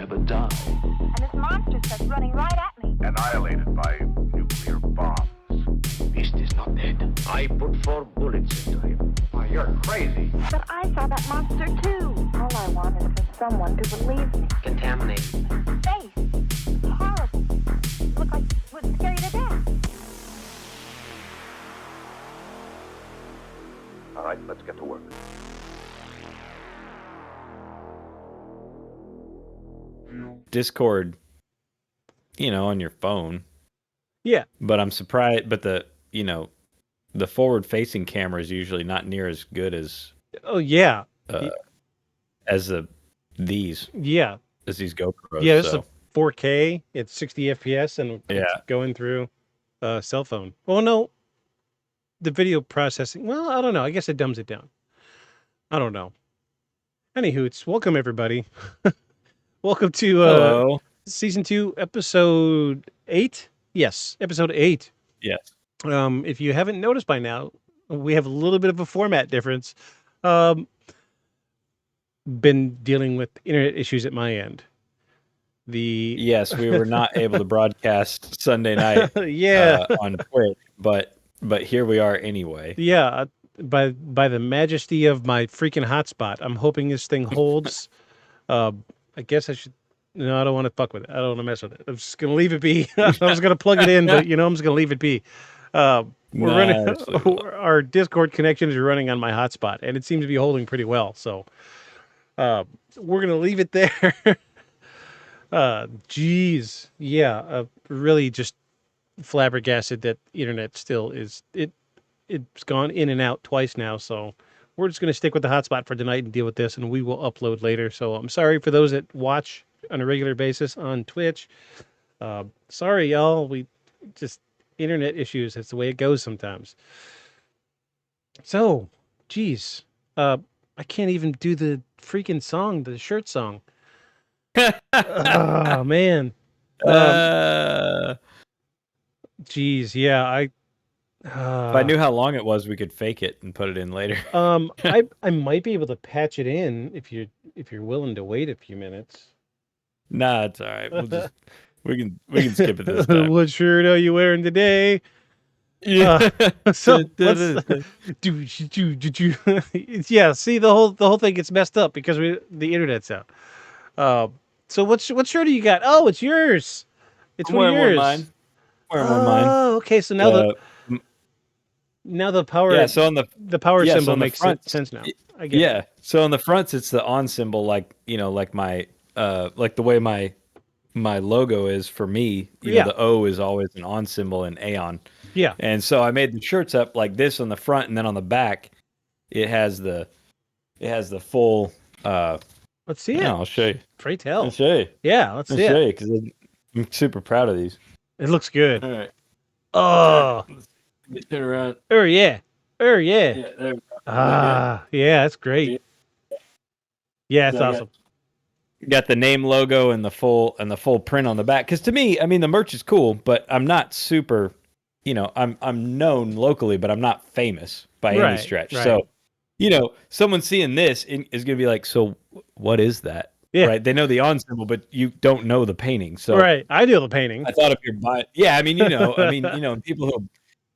never die. And this monster starts running right at me. Annihilated by nuclear bombs. Beast is not dead. I put 4 bullets into him. Oh, you're crazy. But I saw that monster too. All I want is for someone to believe me. Contaminated. Face. It's horrible. Look like it would scare you to death. All right, let's get to work. Discord, on your phone. Yeah. But I'm surprised, but the forward-facing camera is usually not near as good as as these. Yeah. As these GoPros. Yeah, it's a 4K, it's 60 FPS, and Yeah. it's going through a cell phone. Well, no, the video processing, well, I don't know. I guess it dumbs it down. I don't know. Anywho, welcome everybody. Welcome to season 2, episode 8. Yes, episode 8. Yes. If you haven't noticed by now, we have a little bit of a format difference. Been dealing with internet issues at my end. Yes, we were not able to broadcast Sunday night on Twitch, but here we are anyway. Yeah, by the majesty of my freaking hotspot, I'm hoping this thing holds. I guess I should. No, I don't want to fuck with it. I don't want to mess with it. I'm just gonna leave it be. I was gonna plug it in, but I'm just gonna leave it be. We're running. Our Discord connection is running on my hotspot, and it seems to be holding pretty well. So, we're gonna leave it there. Geez, yeah, really just flabbergasted that the internet still is. It's gone in and out twice now, so we're just gonna stick with the hotspot for tonight and deal with this, and we will upload later. So I'm sorry for those that watch on a regular basis on Twitch. Sorry, y'all. We just internet issues. That's the way it goes sometimes. So, geez, I can't even do the freaking song, the shirt song. Oh man. Geez, yeah. If I knew how long it was, we could fake it and put it in later. I might be able to patch it in if you're willing to wait a few minutes. Nah, it's all right. We can skip it this time. What shirt are you wearing today? Yeah. So yeah. See, the whole thing gets messed up because the internet's out. So what shirt do you got? Oh, it's yours. It's one of yours. Mine. Wearing one of mine. Oh, okay. So now the power. Yeah. So on the power symbol so makes sense now. I get yeah. it. So on the fronts, it's the on symbol, like my like the way my logo is for me. You know, the O is always an on symbol in Aeon. Yeah. And so I made the shirts up like this on the front, and then on the back, it has the full. Let's see it. I'll show you. Pray tell. I'll show you. Yeah, let's see I'll show it. you because I'm super proud of these. It looks good. All right. Oh. Turn around. Oh yeah. Oh yeah. Yeah. There we go. Yeah, that's great. Yeah, it's awesome. Got the name logo and the full print on the back. Because to me, I mean, the merch is cool, but I'm not super. I'm known locally, but I'm not famous by any stretch. Right. So, someone seeing this is going to be like, so what is that? Yeah. Right. They know the on symbol, but you don't know the painting. So right. I do the painting. I thought if you're buying,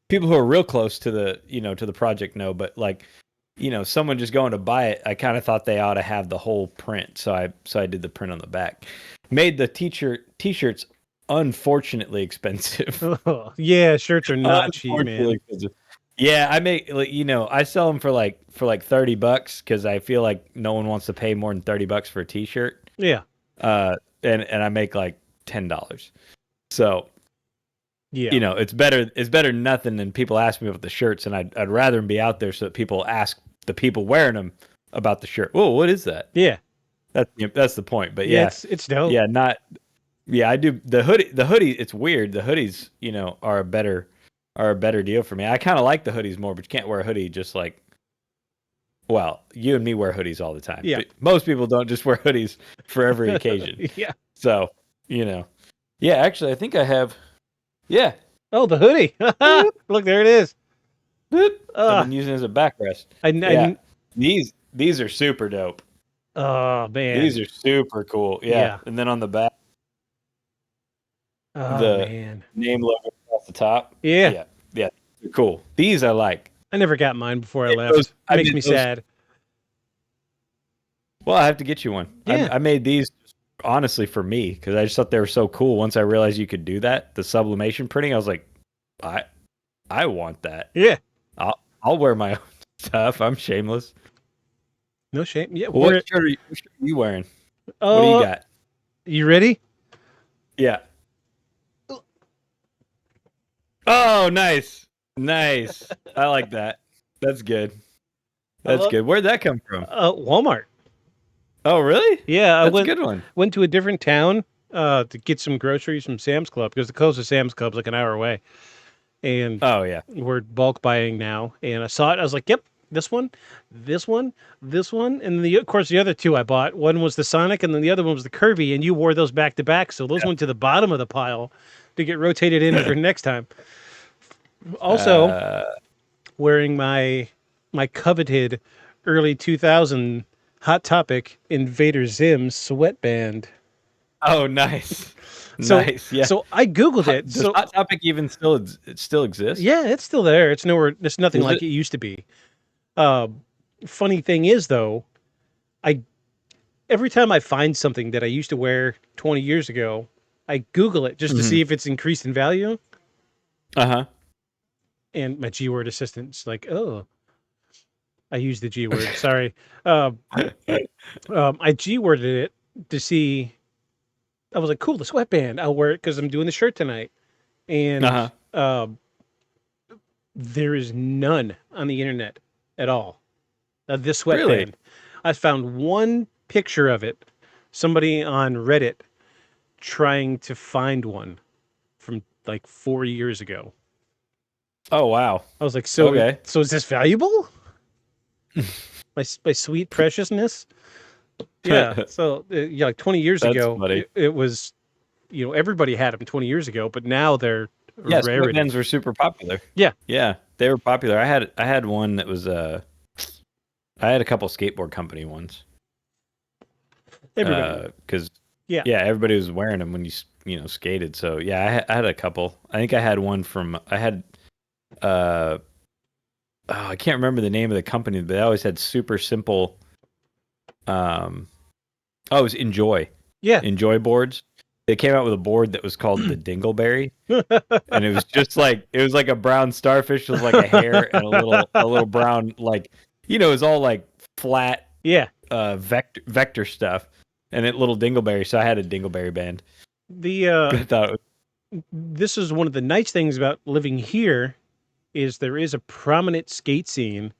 people who are real close to the, to the project know, but like, someone just going to buy it, I kind of thought they ought to have the whole print. So I did the print on the back. Made the t-shirts unfortunately expensive. Oh, yeah, shirts are not cheap, man. Expensive. Yeah, I make I sell them for like $30 because I feel like no one wants to pay more than $30 for a t-shirt. Yeah. And I make like $10. So yeah, it's better than nothing. And people ask me about the shirts, and I'd rather them be out there so that people ask the people wearing them about the shirt. Oh, what is that? Yeah, that's the point. But yeah, it's dope. Yeah, yeah, I do the hoodie. The hoodie, it's weird. The hoodies, are a better deal for me. I kind of like the hoodies more, but you can't wear a hoodie just like. Well, you and me wear hoodies all the time. Yeah. But most people don't just wear hoodies for every occasion. Yeah. So yeah. Actually, I think I have. Yeah. Oh, the hoodie. Look, there it is. I've been using it as a backrest. These are super dope. Oh man. These are super cool. Yeah. Yeah. And then on the back, Oh the man. name logo across the top. Yeah. Yeah. Yeah. They're cool. These I like. I never got mine before I Yeah, left. I Makes made me those- sad. Well, I have to get you one. Yeah. I made these honestly for me because I just thought they were so cool. Once I realized you could do that, the sublimation printing, I was like, I want that. Yeah. I'll wear my own stuff. I'm shameless. No shame. Yeah. What shirt are you wearing? Oh, What do you got? You ready? Yeah. Oh, nice. Nice. I like that. That's good. That's good. Where'd that come from? Walmart. Oh, really? Yeah, I That's went a good one. went to a different town to get some groceries from Sam's Club because the closest Sam's Club's like an hour away. And Oh, yeah. we're bulk buying now. And I saw it. I was like, yep, this one, this one, this one. And of course, the other two I bought. One was the Sonic and then the other one was the Kirby. And you wore those back to back. So those went to the bottom of the pile to get rotated in for next time. Also, wearing my coveted early 2000 Hot Topic Invader Zim sweatband. Oh, nice. So, Nice. Yeah. So I Googled it. Does So Hot Topic even still exist? yeah, it's still there. It's nowhere. It's nothing Is like it? it used to be. Funny thing is though, every time I find something that I used to wear 20 years ago, I Google it just to see if it's increased in value. Uh-huh. And my G word assistant's like, oh, I used the G word. Sorry. I G worded it to see. I was like, cool, the sweatband. I'll wear it because I'm doing the shirt tonight. And there is none on the internet at all of this sweatband. Really? I found one picture of it. Somebody on Reddit trying to find one from like 4 years ago. Oh, wow. I was like, so Okay. so is this valuable? my sweet preciousness. Yeah. So yeah, like 20 years That's ago, funny. it was, everybody had them 20 years ago, but now they're Yeah, rarity. sweatbands were super popular. Yeah. Yeah, they were popular. I had one that was I had a couple skateboard company ones. Everybody. Because Yeah. everybody was wearing them when you skated. So yeah, I had a couple. I think I had one from I can't remember the name of the company, but they always had super simple. It was Enjoy. Yeah. Enjoy boards. They came out with a board that was called the Dingleberry, and it was like a brown starfish with like a hair and a little brown it was all like flat Yeah. vector stuff, and it little Dingleberry. So I had a Dingleberry band. I thought it was, This is one of the nice things about living here is there is a prominent skate scene.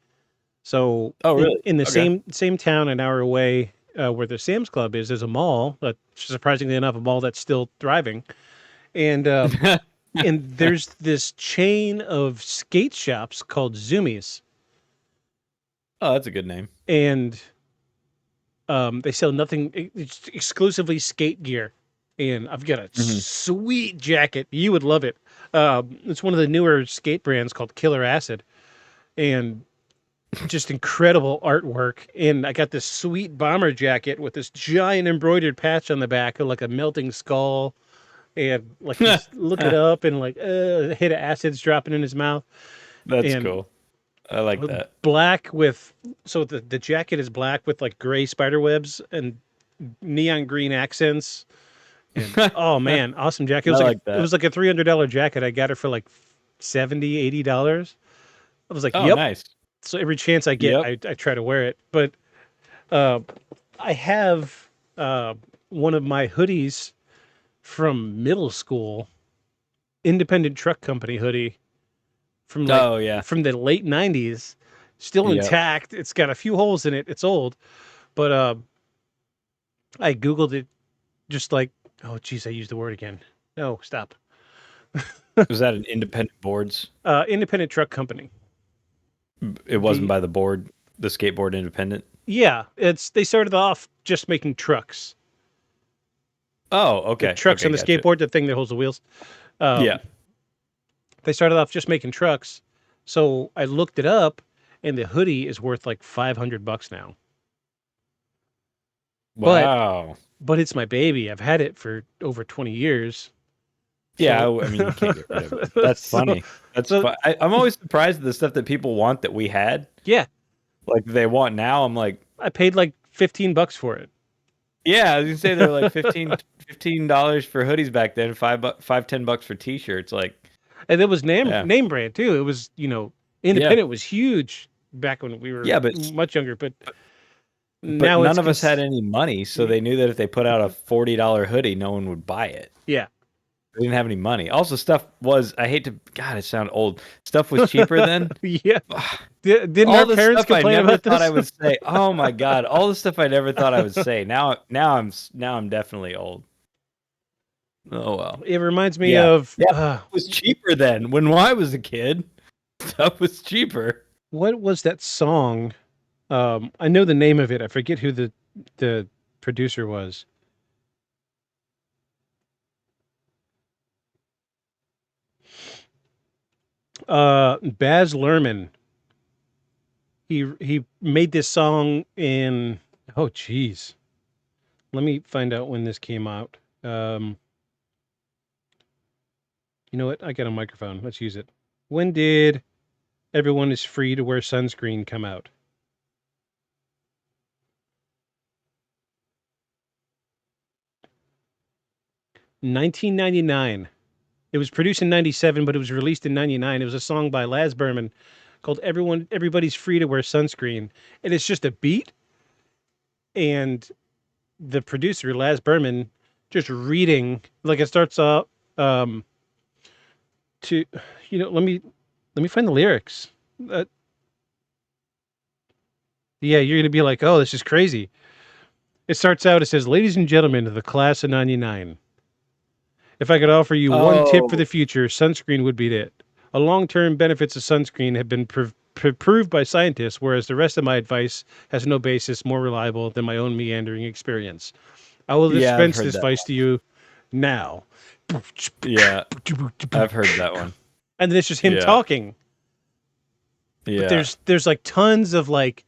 So Oh, really? in the Okay. same town an hour away where the Sam's Club is, there's a mall, surprisingly enough, a mall that's still thriving. And and there's this chain of skate shops called Zoomies. oh, that's a good name. And they sell nothing, it's exclusively skate gear. And I've got a sweet jacket. You would love it. It's one of the newer skate brands called Killer Acid. And just incredible artwork. And I got this sweet bomber jacket with this giant embroidered patch on the back of like a melting skull. And like he's looking up and like a hit of acid's dropping in his mouth. That's And cool. I like that. Black with, so the jacket is black with like gray spider webs and neon green accents. And, oh man, awesome jacket. It was I like like that. it was like a $300 jacket. I got it for like $70-$80. I was like, Oh, yep. nice. So every chance I get, I try to wear it. But I have one of my hoodies from middle school, independent truck company hoodie from from the late 90s, still intact. It's got a few holes in it. It's old, but I Googled it just like, oh geez, I used the word again. No, stop. Was that an independent boards? Independent truck company. It wasn't by the board, the skateboard independent. Yeah, they started off just making trucks. Oh, okay. The trucks okay, on the gotcha. skateboard, the thing that holds the wheels. Yeah. They started off just making trucks. So I looked it up and the hoodie is worth like $500 now. Wow. But it's my baby. I've had it for over 20 years. Yeah, So- I mean, you can't get rid of it. That's So- funny. That's so- fun. I'm always surprised at the stuff that people want that we had. Yeah, Like they want now. I'm like, I paid like $15 for it. yeah, I was gonna say they're like $15 for hoodies back then, $10 for t-shirts. Like, And it was name Yeah. name brand too. It was, independent was huge back when we were Yeah, but much younger, but but now none it's of us had any money, so they knew that if they put out a $40 hoodie, no one would buy it. Yeah. They didn't have any money. Also, stuff was, I hate to, God, it sound old. Stuff was cheaper then. Yeah. Didn't All our the parents stuff I complain never about thought this? I would say. Oh my God, all the stuff I never thought I would say. Now I'm definitely old. Oh well. It reminds me Yeah. of Yeah. It was cheaper then. When I was a kid, stuff was cheaper. what was that song? I know the name of it. I forget who the producer was. Baz Luhrmann. He made this song in, oh geez. Let me find out when this came out. You know what? I got a microphone. Let's use it. When did Everyone is Free to Wear Sunscreen come out? $1999. It was produced in 97, but it was released in 99. It was a song by Laz Berman called Everybody's Free to Wear Sunscreen. And it's just a beat. And the producer, Laz Berman, just reading, like it starts off to, let me find the lyrics. Yeah, you're going to be like, oh, this is crazy. It starts out, it says, ladies and gentlemen of the class of 99. If I could offer you one tip for the future, sunscreen would be it. A long-term benefits of sunscreen have been proved by scientists, whereas the rest of my advice has no basis more reliable than my own meandering experience. I will Yeah, I've dispense heard this that advice to you now. Yeah, I've heard that one. And then it's just him Yeah. talking. Yeah. But there's like tons of like,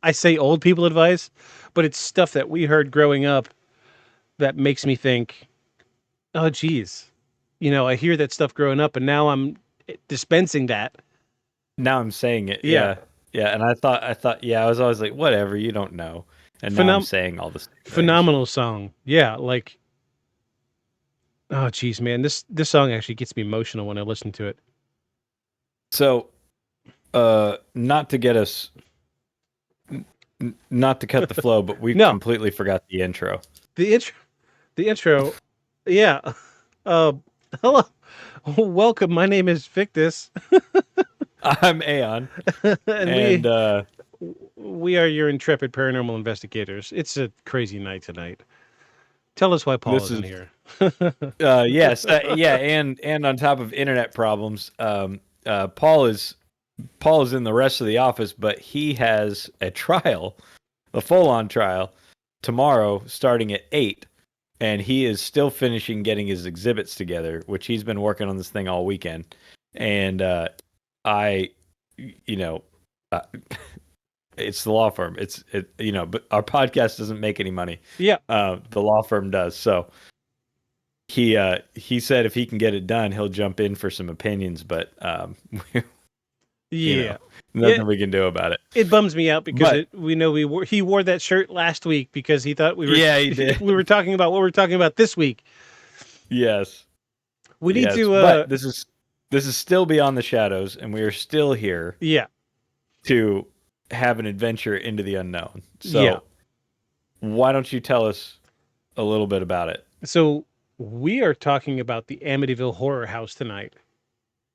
I say old people advice, but it's stuff that we heard growing up that makes me think, oh, geez. I hear that stuff growing up, and now I'm dispensing that. Now I'm saying it. Yeah. Yeah. And I thought, yeah, I was always like, whatever, you don't know. And now I'm saying all this. Phenomenal song. Yeah, like, oh, geez, man. This song actually gets me emotional when I listen to it. So, not to get us, not to cut the flow, but we completely forgot the intro. The intro, yeah. Hello, welcome. My name is Victus, I'm Aeon, and we are your intrepid paranormal investigators. It's a crazy night tonight. Tell us why Paul is in here. Yes, yeah, and on top of internet problems, Paul is in the rest of the office, but he has a full-on trial tomorrow, starting at 8. And he is still finishing getting his exhibits together, which he's been working on this thing all weekend. And it's the law firm. But our podcast doesn't make any money. Yeah. The law firm does. So he said if he can get it done, he'll jump in for some opinions. But nothing we can do about it. It bums me out because he wore that shirt last week because he thought we were. Yeah, he did. We were talking about what we're talking about this week. Yes. We need to. But this is still beyond the shadows, and we are still here. Yeah. To have an adventure into the unknown. So, why don't you tell us a little bit about it? So we are talking about the Amityville Horror House tonight.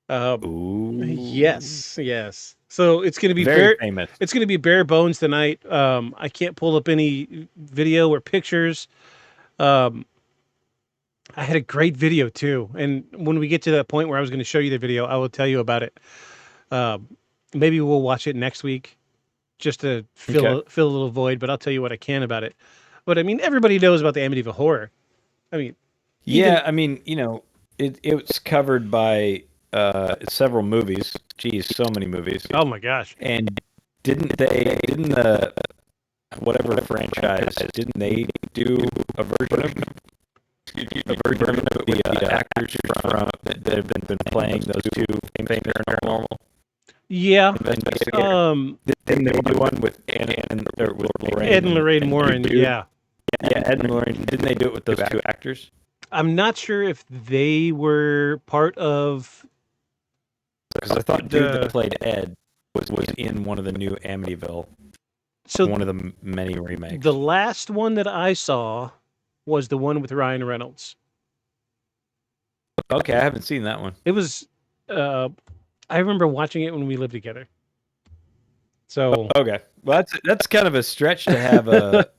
Ooh. Yes. So it's going to be very famous. It's going to be bare bones tonight. I can't pull up any video or pictures. I had a great video too, and when we get to that point where I was going to show you the video, I will tell you about it. Maybe we'll watch it next week, just to fill a little void. But I'll tell you what I can about it. But I mean, everybody knows about the Amityville Horror. I mean, it's covered by several movies. Geez, so many movies. Oh my gosh! And didn't the whatever franchise, didn't they do a version of the actors from that have been playing those two famous paranormal Yeah. investigators? Didn't they do one with Ed and Lorraine? Ed and Lorraine Warren. Yeah. Yeah, Ed and Lorraine. Didn't they do it with those two actors? I'm not sure if they were part of. Because I thought dude that played Ed was in one of the new Amityville. So one of the many remakes. The last one that I saw was the one with Ryan Reynolds. Okay, I haven't seen that one. It was. I remember watching it when we lived together. So okay, well that's kind of a stretch to have a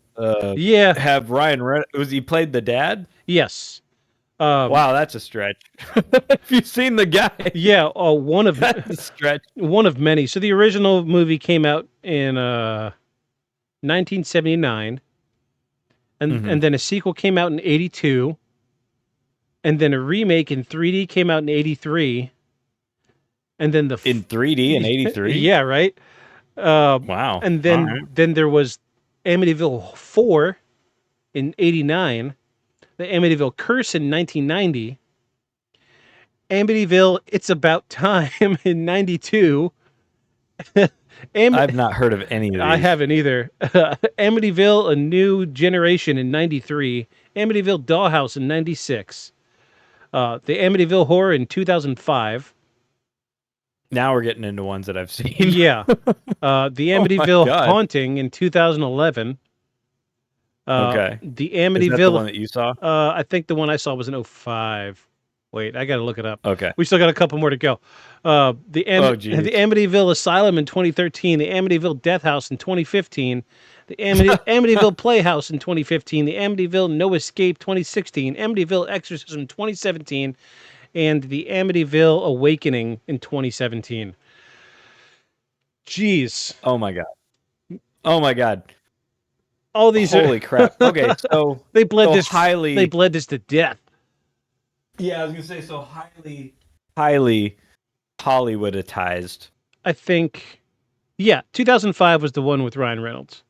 yeah, have Ryan Reynolds. Was he played the dad? Yes. Wow, that's a stretch. Have you seen the guy? Yeah, one of that's a stretch. One of many. So the original movie came out in 1979, and then a sequel came out in 82, and then a remake in 3D came out in 83. And then in 3D in 83? Yeah, right. Wow. And then there was Amityville 4 in 89, the Amityville Curse in 1990, Amityville It's About Time in 92. I've not heard of any of these. I haven't either. Amityville A New Generation in 93, Amityville Dollhouse in 96, the Amityville Horror in 2005. Now we're getting into ones that I've seen. Yeah. The Amityville Haunting in 2011. Okay. The Amityville. Is that the one that you saw? I think the one I saw was in 05. Wait, I got to look it up. Okay. We still got a couple more to go. The Amityville Asylum in 2013. The Amityville Death House in 2015. The Amityville Playhouse in 2015. The Amityville No Escape 2016. Amityville Exorcism 2017. And the Amityville Awakening in 2017. Jeez. Oh my god. All these Holy crap. Okay, so they bled this highly. They bled this to death. Yeah, I was gonna say so highly Hollywoodized. I think, yeah, 2005 was the one with Ryan Reynolds.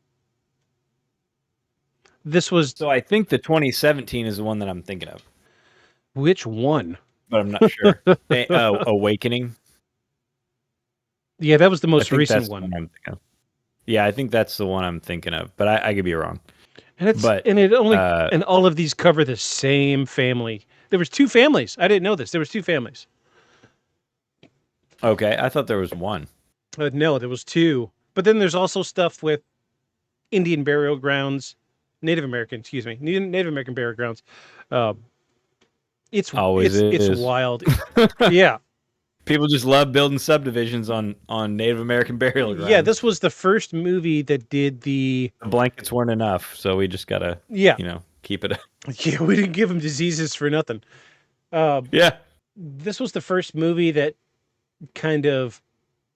This was. So I think the 2017 is the one that I'm thinking of. Which one? But I'm not sure. Awakening. Yeah, that was the most recent one. Yeah, I think that's the one I'm thinking of, but I could be wrong. And and all of these cover the same family. There was two families. I didn't know this. There was two families. Okay, I thought there was one. No, there was two. But then there's also stuff with Indian burial grounds, Native American burial grounds. It's wild. Yeah. People just love building subdivisions on Native American burial grounds. Yeah, this was the first movie that did the blankets weren't enough, so we just gotta keep it. Yeah, we didn't give them diseases for nothing. Yeah. This was the first movie that kind of,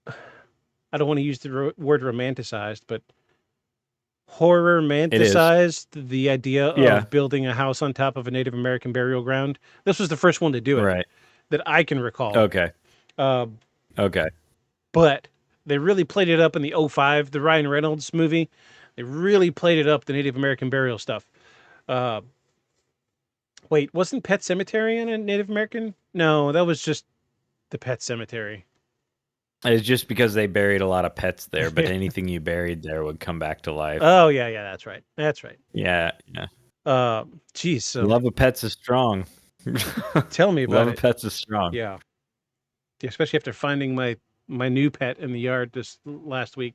I don't want to use the word romanticized, but horror romanticized the idea of building a house on top of a Native American burial ground. This was the first one to do it, right? That I can recall. Okay. Okay. But they really played it up in the 05, the Ryan Reynolds movie. They really played it up, the Native American burial stuff. Wait, wasn't Pet Sematary in a Native American? No, that was just the Pet Sematary. It's just because they buried a lot of pets there, but anything you buried there would come back to life. Oh, yeah, that's right. That's right. Yeah. Geez. So love of pets is strong. Tell me about it. Love of pets is strong. Yeah. Especially after finding my new pet in the yard this last week.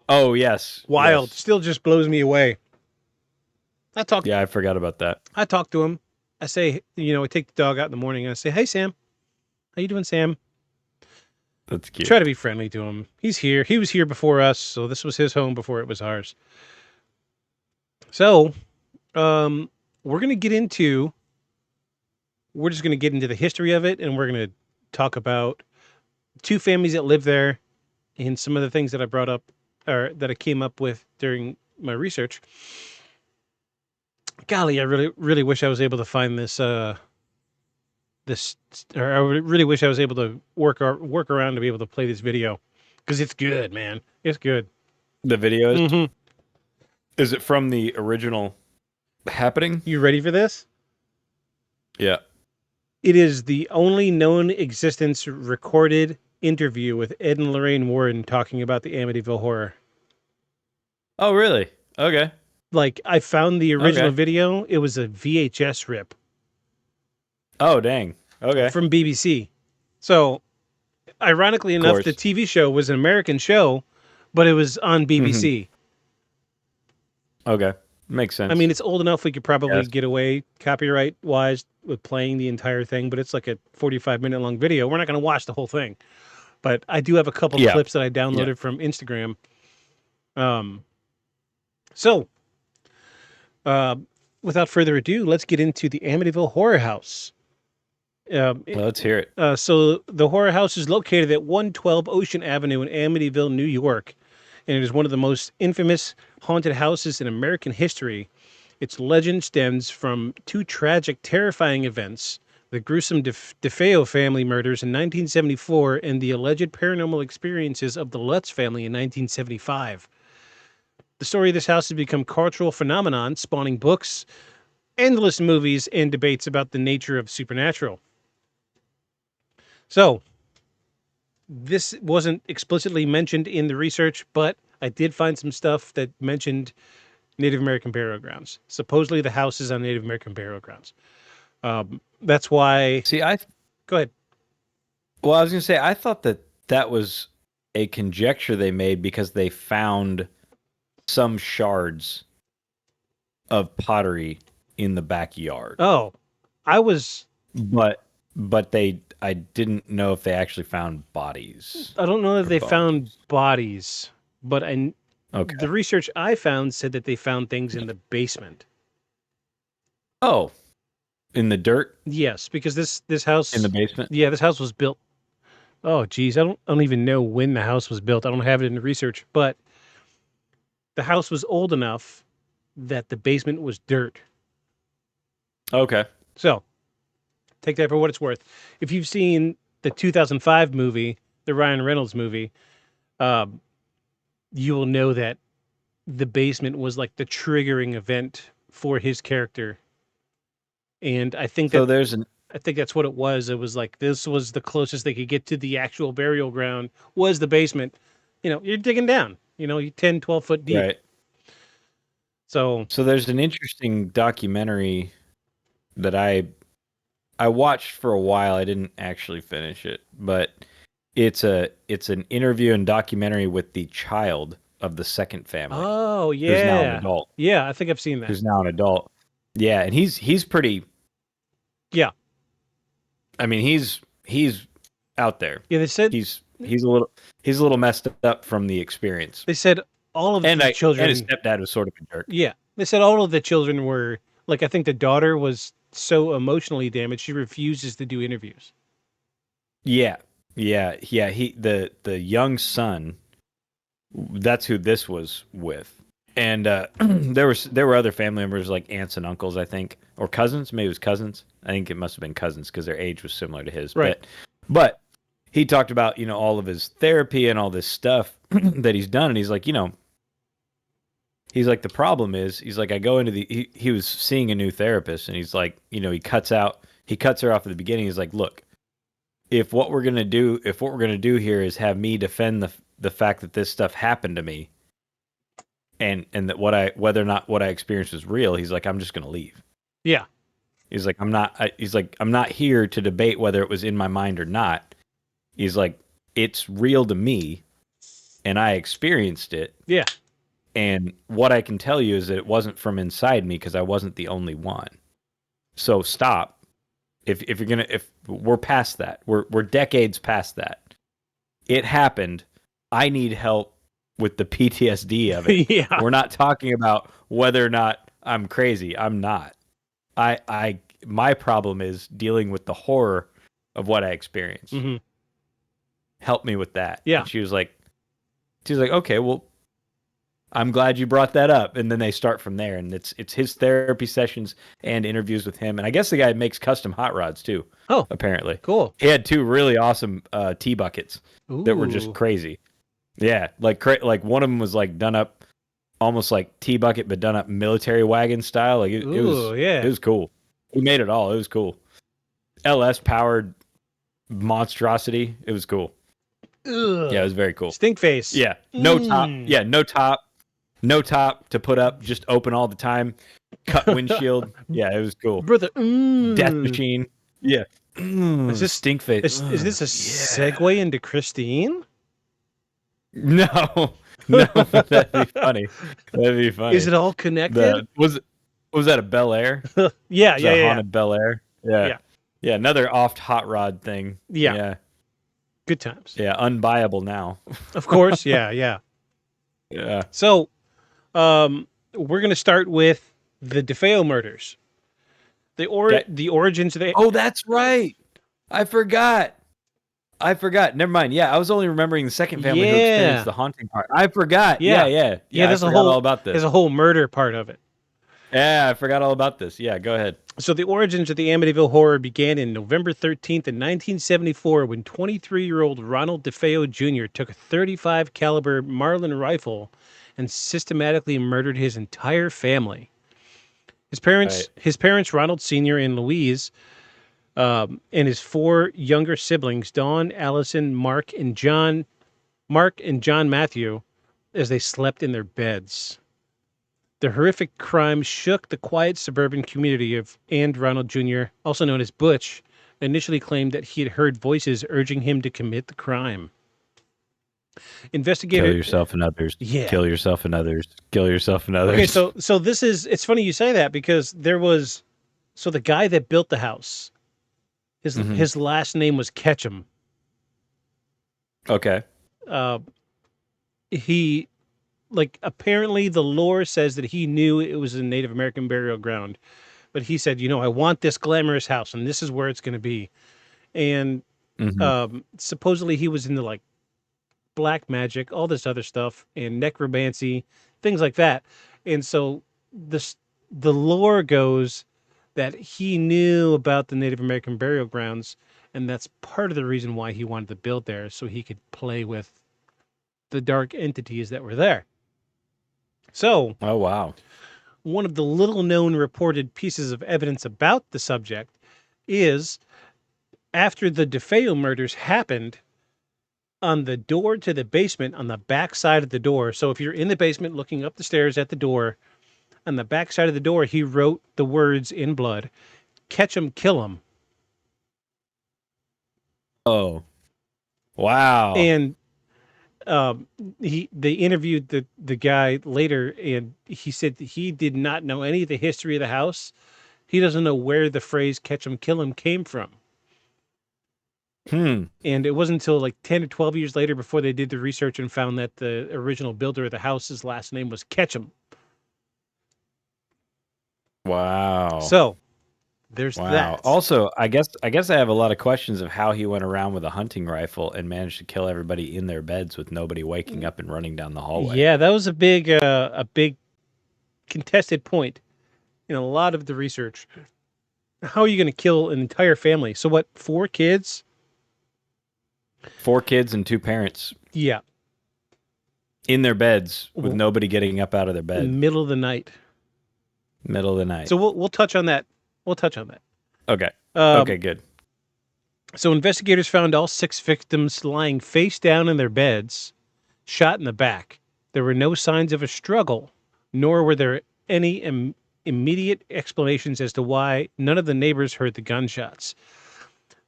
Oh, yes. Wild. Yes. Still just blows me away. Yeah, I forgot about that. I talk to him. I say, I take the dog out in the morning and I say, "Hey, Sam. How you doing, Sam?" That's cute. Try to be friendly to him. He's here. He was here before us, so this was his home before it was ours. So, we're just going to get into the history of it, and we're going to talk about two families that live there and some of the things that I brought up, or that I came up with during my research. Golly, I really, really wish I was able to find this, or I really wish I was able to work around to be able to play this video. because it's good, man. It's good. The video is. Mm-hmm. Is it from the original happening? You ready for this? Yeah. It is the only known existence recorded interview with Ed and Lorraine Warren talking about the Amityville Horror. Oh, really? Okay. Like, I found the original Okay. video. It was a VHS rip Oh, dang. Okay. from BBC. So, ironically enough, course. the TV show was an American show, but it was on BBC. Okay. Makes sense. I mean, it's old enough we could probably Yes. get away copyright-wise with playing the entire thing, but it's like a 45-minute long video. We're not going to watch the whole thing. But I do have a couple Yeah. clips that I downloaded from Instagram. So, without further ado, let's get into the Amityville Horror House. Let's hear it. So the horror house is located at 112 Ocean Avenue in Amityville, New York, and it is one of the most infamous haunted houses in American history. Its legend stems from two tragic, terrifying events: the gruesome DeFeo family murders in 1974 and the alleged paranormal experiences of the Lutz family in 1975. The story of this house has become a cultural phenomenon, spawning books, endless movies, and debates about the nature of supernatural. So, this wasn't explicitly mentioned in the research, but I did find some stuff that mentioned Native American burial grounds. Supposedly, the house is on Native American burial grounds. That's why. See, Go ahead. well, I was going to say, I thought that was a conjecture they made because they found some shards of pottery in the backyard. Oh, I was. But I didn't know if they actually found bodies. I don't know if Or they bones. found bodies, but Okay. the research I found said that they found things in the basement. Oh, in the dirt Yes, because this house in the basement. Yeah, this house was built. Oh, geez, I don't even know when the house was built. I don't have it in the research, but the house was old enough that the basement was dirt. Okay. So, take that for what it's worth. If you've seen the 2005 movie, the Ryan Reynolds movie, you will know that the basement was like the triggering event for his character. And I think So that I think that's what it was. It was like this was the closest they could get to the actual burial ground was the basement. You know, you're digging down, you're 10, 12 foot deep. right. So, So there's an interesting documentary that I watched for a while. I didn't actually finish it, but it's an interview and documentary with the child of the second family. oh, Who's now an yeah. adult. Yeah, I think I've seen that. Who's now an adult. Yeah, and he's pretty. Yeah. I mean, he's out there. Yeah, they said He's a little messed up from the experience. they said all of And the children. and his stepdad was sort of a jerk. Yeah, they said all of the children were like. I think the daughter was so emotionally damaged she refuses to do interviews. Yeah. The young son. That's who this was with, and there were other family members like aunts and uncles, I think, or cousins. Maybe it was cousins. I think it must have been cousins because their age was similar to his. Right. But he talked about all of his therapy and all this stuff that he's done, and he's like, he's like, the problem is, he's like, I go into he was seeing a new therapist, and he's like, he cuts her off at the beginning. He's like, look, if what we're gonna do here is have me defend the fact that this stuff happened to me, and that whether or not what I experienced was real, he's like, I'm just gonna leave. Yeah. He's like, I'm not here to debate whether it was in my mind or not. He's like, it's real to me, and I experienced it. Yeah. And what I can tell you is that it wasn't from inside me because I wasn't the only one. So stop. If we're past that, we're decades past that. It happened. I need help with the PTSD of it. Yeah. We're not talking about whether or not I'm crazy. I'm not. My problem is dealing with the horror of what I experienced. Mm-hmm. Help me with that. Yeah. And she was like, okay, well, I'm glad you brought that up. And then they start from there, and it's his therapy sessions and interviews with him. And I guess the guy makes custom hot rods too. Oh, apparently. cool. He had two really awesome tea buckets that were just Ooh. crazy. Yeah, like one of them was like done up almost like T-Bucket, but done up military wagon style. Like it Ooh, yeah. was cool. We made it all. It was cool. LS powered monstrosity. It was cool. Ugh. Yeah, it was very cool. Stink face. Yeah, no top. Yeah, no top to put up. Just open all the time. Cut windshield. Yeah, it was cool. Brother. Death machine. Yeah. Is this stink face? Is this a segue into Christine? No, no, that'd be funny. That'd be funny. Is it all connected? Was that a Bel Air? Yeah, Was yeah, that yeah. haunted Bel Air. Yeah. Yeah, another oft hot rod thing. Yeah. Yeah. Good times. Yeah, unbuyable now. Of course, yeah, yeah. Yeah. So, we're gonna start with the DeFeo murders. The origins of the. Oh, that's right. I forgot. Never mind. Yeah, I was only remembering the second family who experienced the haunting part. I forgot. Yeah. There's I forgot all about this. There's a whole murder part of it. Yeah, I forgot all about this. Yeah, go ahead. So the origins of the Amityville Horror began in November 13th in 1974 when 23-year-old Ronald DeFeo Jr. took a .35 caliber Marlin rifle and systematically murdered his entire family. His parents, Ronald Sr. and Louise, and his 4 younger siblings, Dawn, Allison, Mark, and John Matthew, as they slept in their beds. The horrific crime shook the quiet suburban community and Ronald Jr., also known as Butch, initially claimed that he had heard voices urging him to commit the crime. Kill yourself and others. Yeah. Kill yourself and others. Kill yourself and others. Okay, so this is, it's funny you say that because so the guy that built the house, his last name was Ketchum. Okay. He, apparently the lore says that he knew it was a Native American burial ground, but he said, I want this glamorous house and this is where it's going to be. And supposedly he was into black magic, all this other stuff, and necromancy, things like that. And so the lore goes that he knew about the Native American burial grounds, and that's part of the reason why he wanted to build there, so he could play with the dark entities that were there. So, oh wow, one of the little-known reported pieces of evidence about the subject is after the DeFeo murders happened, on the door to the basement, on the back side of the door. So if you're in the basement looking up the stairs at the door, on the back side of the door, he wrote the words in blood, "Catch 'em, kill 'em." Oh, wow. And they interviewed the guy later, and he said that he did not know any of the history of the house. He doesn't know where the phrase "catch 'em, kill 'em" came from. And it wasn't until 10 or 12 years later before they did the research and found that the original builder of the house's last name was Ketchum. Wow. So there's that. Also, I guess I have a lot of questions of how he went around with a hunting rifle and managed to kill everybody in their beds with nobody waking up and running down the hallway. Yeah, that was a big contested point in a lot of the research. How are you going to kill an entire family? So what, 4 kids? 4 kids and 2 parents. Yeah. In their beds with nobody getting up out of their bed. Middle of the night. Middle of the night. So we'll touch on that. Okay. Okay, good. So investigators found all 6 victims lying face down in their beds, shot in the back. There were no signs of a struggle, nor were there any immediate explanations as to why none of the neighbors heard the gunshots.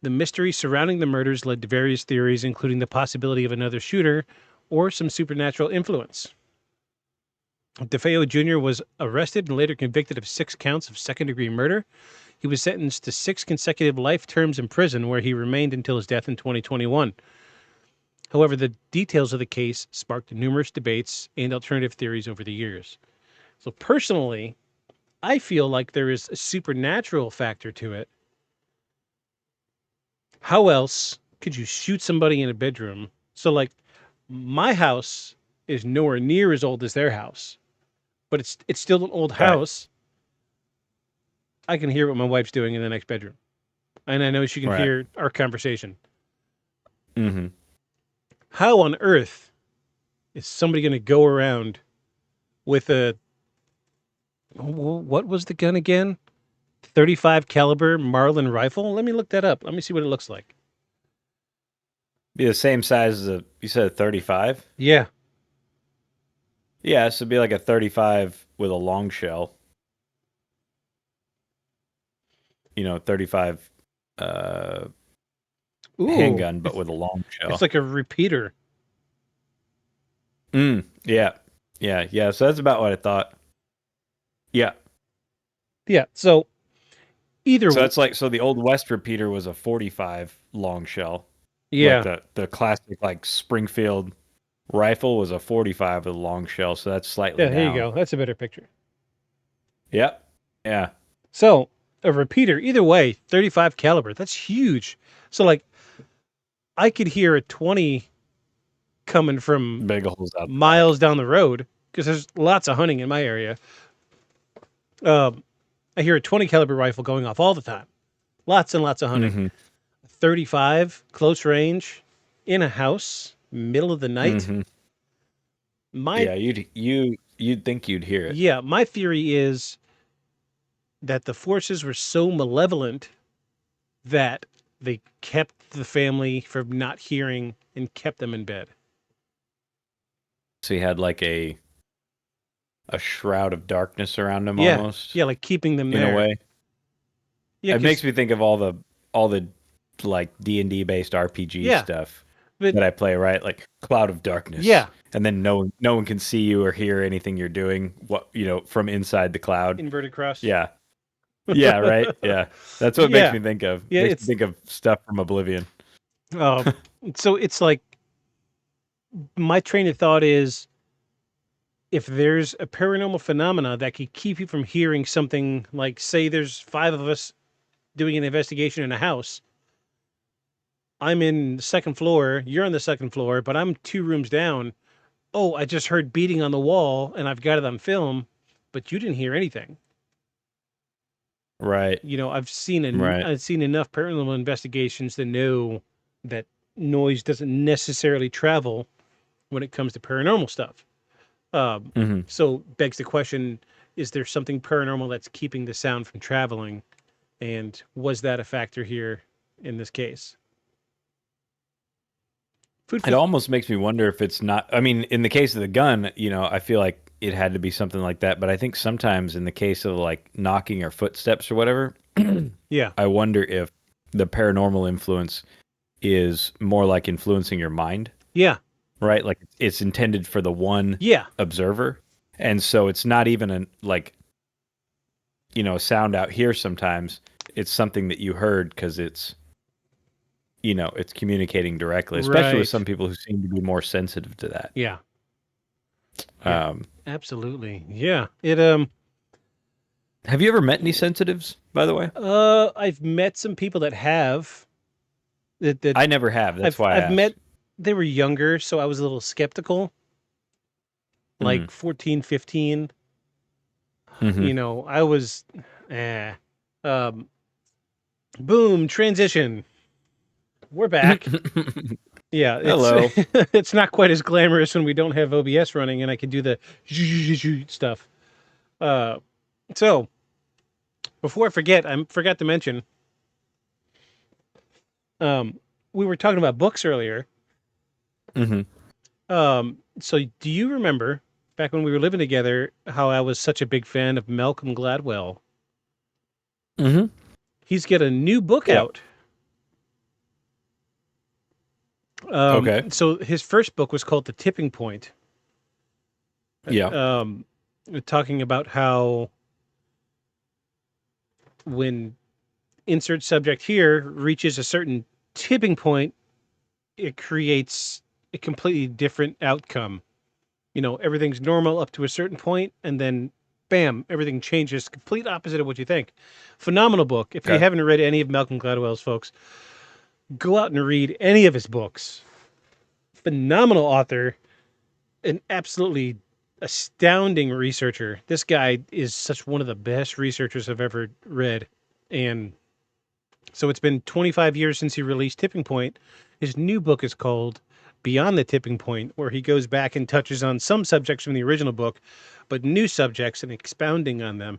The mystery surrounding the murders led to various theories, including the possibility of another shooter or some supernatural influence. DeFeo Jr. was arrested and later convicted of 6 counts of second-degree murder. He was sentenced to 6 consecutive life terms in prison, where he remained until his death in 2021. However, the details of the case sparked numerous debates and alternative theories over the years. So personally, I feel like there is a supernatural factor to it. How else could you shoot somebody in a bedroom? So my house is nowhere near as old as their house, but it's still an old house. I can hear what my wife's doing in the next bedroom, and I know she can hear our conversation. Mm-hmm. How on earth is somebody going to go around with a, what was the gun again? 35 caliber Marlin rifle? Let me look that up. Let me see what it looks like. Be the same size as you said a 35? Yeah. Yeah, so it'd be like a 35 with a long shell. 35 Ooh, handgun, but with a long shell. it's like a repeater. Yeah. So that's about what I thought. Yeah. Yeah. So either So that's like the Old West repeater was a 45 long shell. yeah. Like the classic like Springfield rifle was a 45 with a long shell, so that's slightly Yeah, here down. you go. That's a better picture. Yep. Yeah. So a repeater, either way, 35 caliber. That's huge. So like, I could hear a 20 coming from Big holes out the miles down the road because there's lots of hunting in my area. I hear a 20 caliber rifle going off all the time. Lots and lots of hunting. Mhm. 35 close range in a house, middle of the night. Mhm. My Yeah, you'd think you'd hear it. yeah, my theory is that the forces were so malevolent that they kept the family from not hearing and kept them in bed. So he had like a shroud of darkness around him Yeah, almost. yeah, like keeping them in there. a way. Yeah, It makes me think of all the like D&D based RPG Yeah, stuff but that I play, right? Like cloud of darkness. yeah, And then no one can see you or hear anything you're doing, from inside the cloud. inverted cross. Yeah. Yeah, right. Yeah. That's what it Yeah, makes me think of. yeah, Makes it's me think of stuff from Oblivion. so it's like my train of thought is if there's a paranormal phenomena that could keep you from hearing something, like say there's 5 of us doing an investigation in a house. I'm in the second floor, you're on the second floor, but I'm 2 rooms down. Oh, I just heard beating on the wall and I've got it on film, but you didn't hear anything. Right. I've seen Right. I've seen enough paranormal investigations to know that noise doesn't necessarily travel when it comes to paranormal stuff. Mhm. So begs the question, is there something paranormal that's keeping the sound from traveling? And was that a factor here in this case? Food It for almost makes me wonder if it's not. I mean, in the case of the gun, I feel like it had to be something like that. But I think sometimes in the case of like knocking or footsteps or whatever, yeah. I wonder if the paranormal influence is more like influencing your mind, Yeah. right? Like it's intended for the one Yeah. observer. And so it's not even a sound out here sometimes. It's something that you heard because it's communicating directly, especially Right. with some people who seem to be more sensitive to that. Yeah. Yeah. Um, Absolutely. Yeah. It have you ever met any sensitives, by the way? I've met some people that have that I never have. That's why I I've asked. met, they were younger, so I was a little skeptical. Like Mhm. 14, 15. Mhm. I was boom, transition. We're back. Yeah, Hello. it's not quite as glamorous when we don't have OBS running and I can do the stuff. So before I forget, I forgot to mention, we were talking about books earlier. Mhm. So do you remember back when we were living together how I was such a big fan of Malcolm Gladwell? Mhm. He's got a new book Yeah. out. Okay. So his first book was called The Tipping Point. Yeah. Talking about how when insert subject here reaches a certain tipping point, it creates a completely different outcome. Everything's normal up to a certain point, and then bam, everything changes, complete opposite of what you think. Phenomenal book. If you Okay. haven't read any of Malcolm Gladwell's, folks, go out and read any of his books. Phenomenal author, an absolutely astounding researcher. This guy is such one of the best researchers I've ever read. And so it's been 25 years since he released Tipping Point. His new book is called beyond the tipping point, where he goes back and touches on some subjects from the original book, but new subjects and expounding on them,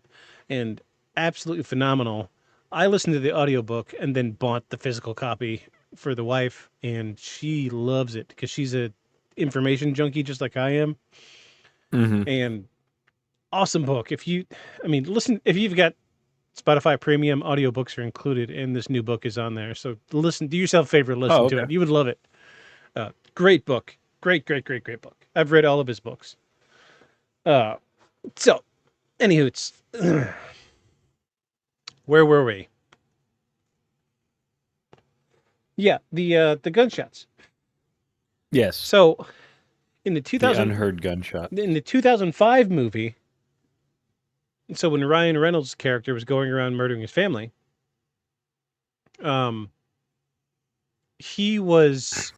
and absolutely phenomenal. I listened to the audiobook and then bought the physical copy for the wife, and she loves it because she's a information junkie just like I am. Mm-hmm. And awesome book. Listen, if you've got Spotify Premium, audiobooks are included, and this new book is on there. So listen, do yourself a favor, listen to it. You would love it. Great book. Great book. I've read all of his books. So, anywho, it's where were we? Yeah, the gunshots. Yes. So, in the The unheard gunshot. in the 2005 movie, so when Ryan Reynolds' character was going around murdering his family, he was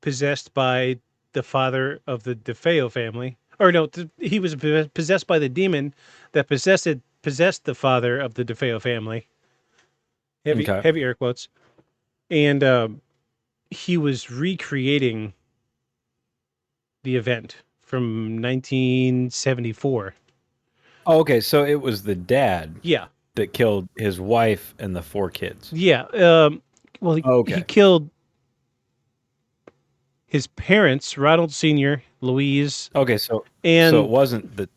possessed by the father of the DeFeo family. Or no, he was possessed by the demon that possessed the father of the DeFeo family. Heavy air quotes. And he was recreating the event from 1974. Oh, okay, so it was the dad Yeah. that killed his wife and the 4 kids. Yeah. Well, he killed his parents, Ronald Sr., Louise. Okay, so and it wasn't the.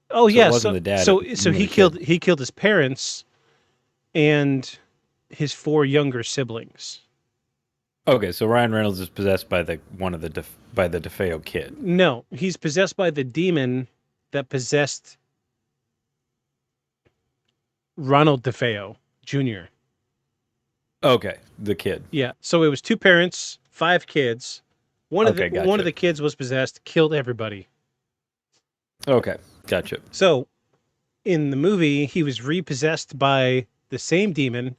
Oh so yeah, it wasn't the dad. So he killed his parents and his 4 younger siblings. Okay, so Ryan Reynolds is possessed by the DeFeo kid. No, he's possessed by the demon that possessed Ronald DeFeo Jr. Okay, the kid. Yeah, so it was 2 parents, 5 kids. One of the kids was possessed, killed everybody. Okay, gotcha. So, in the movie, he was repossessed by the same demon,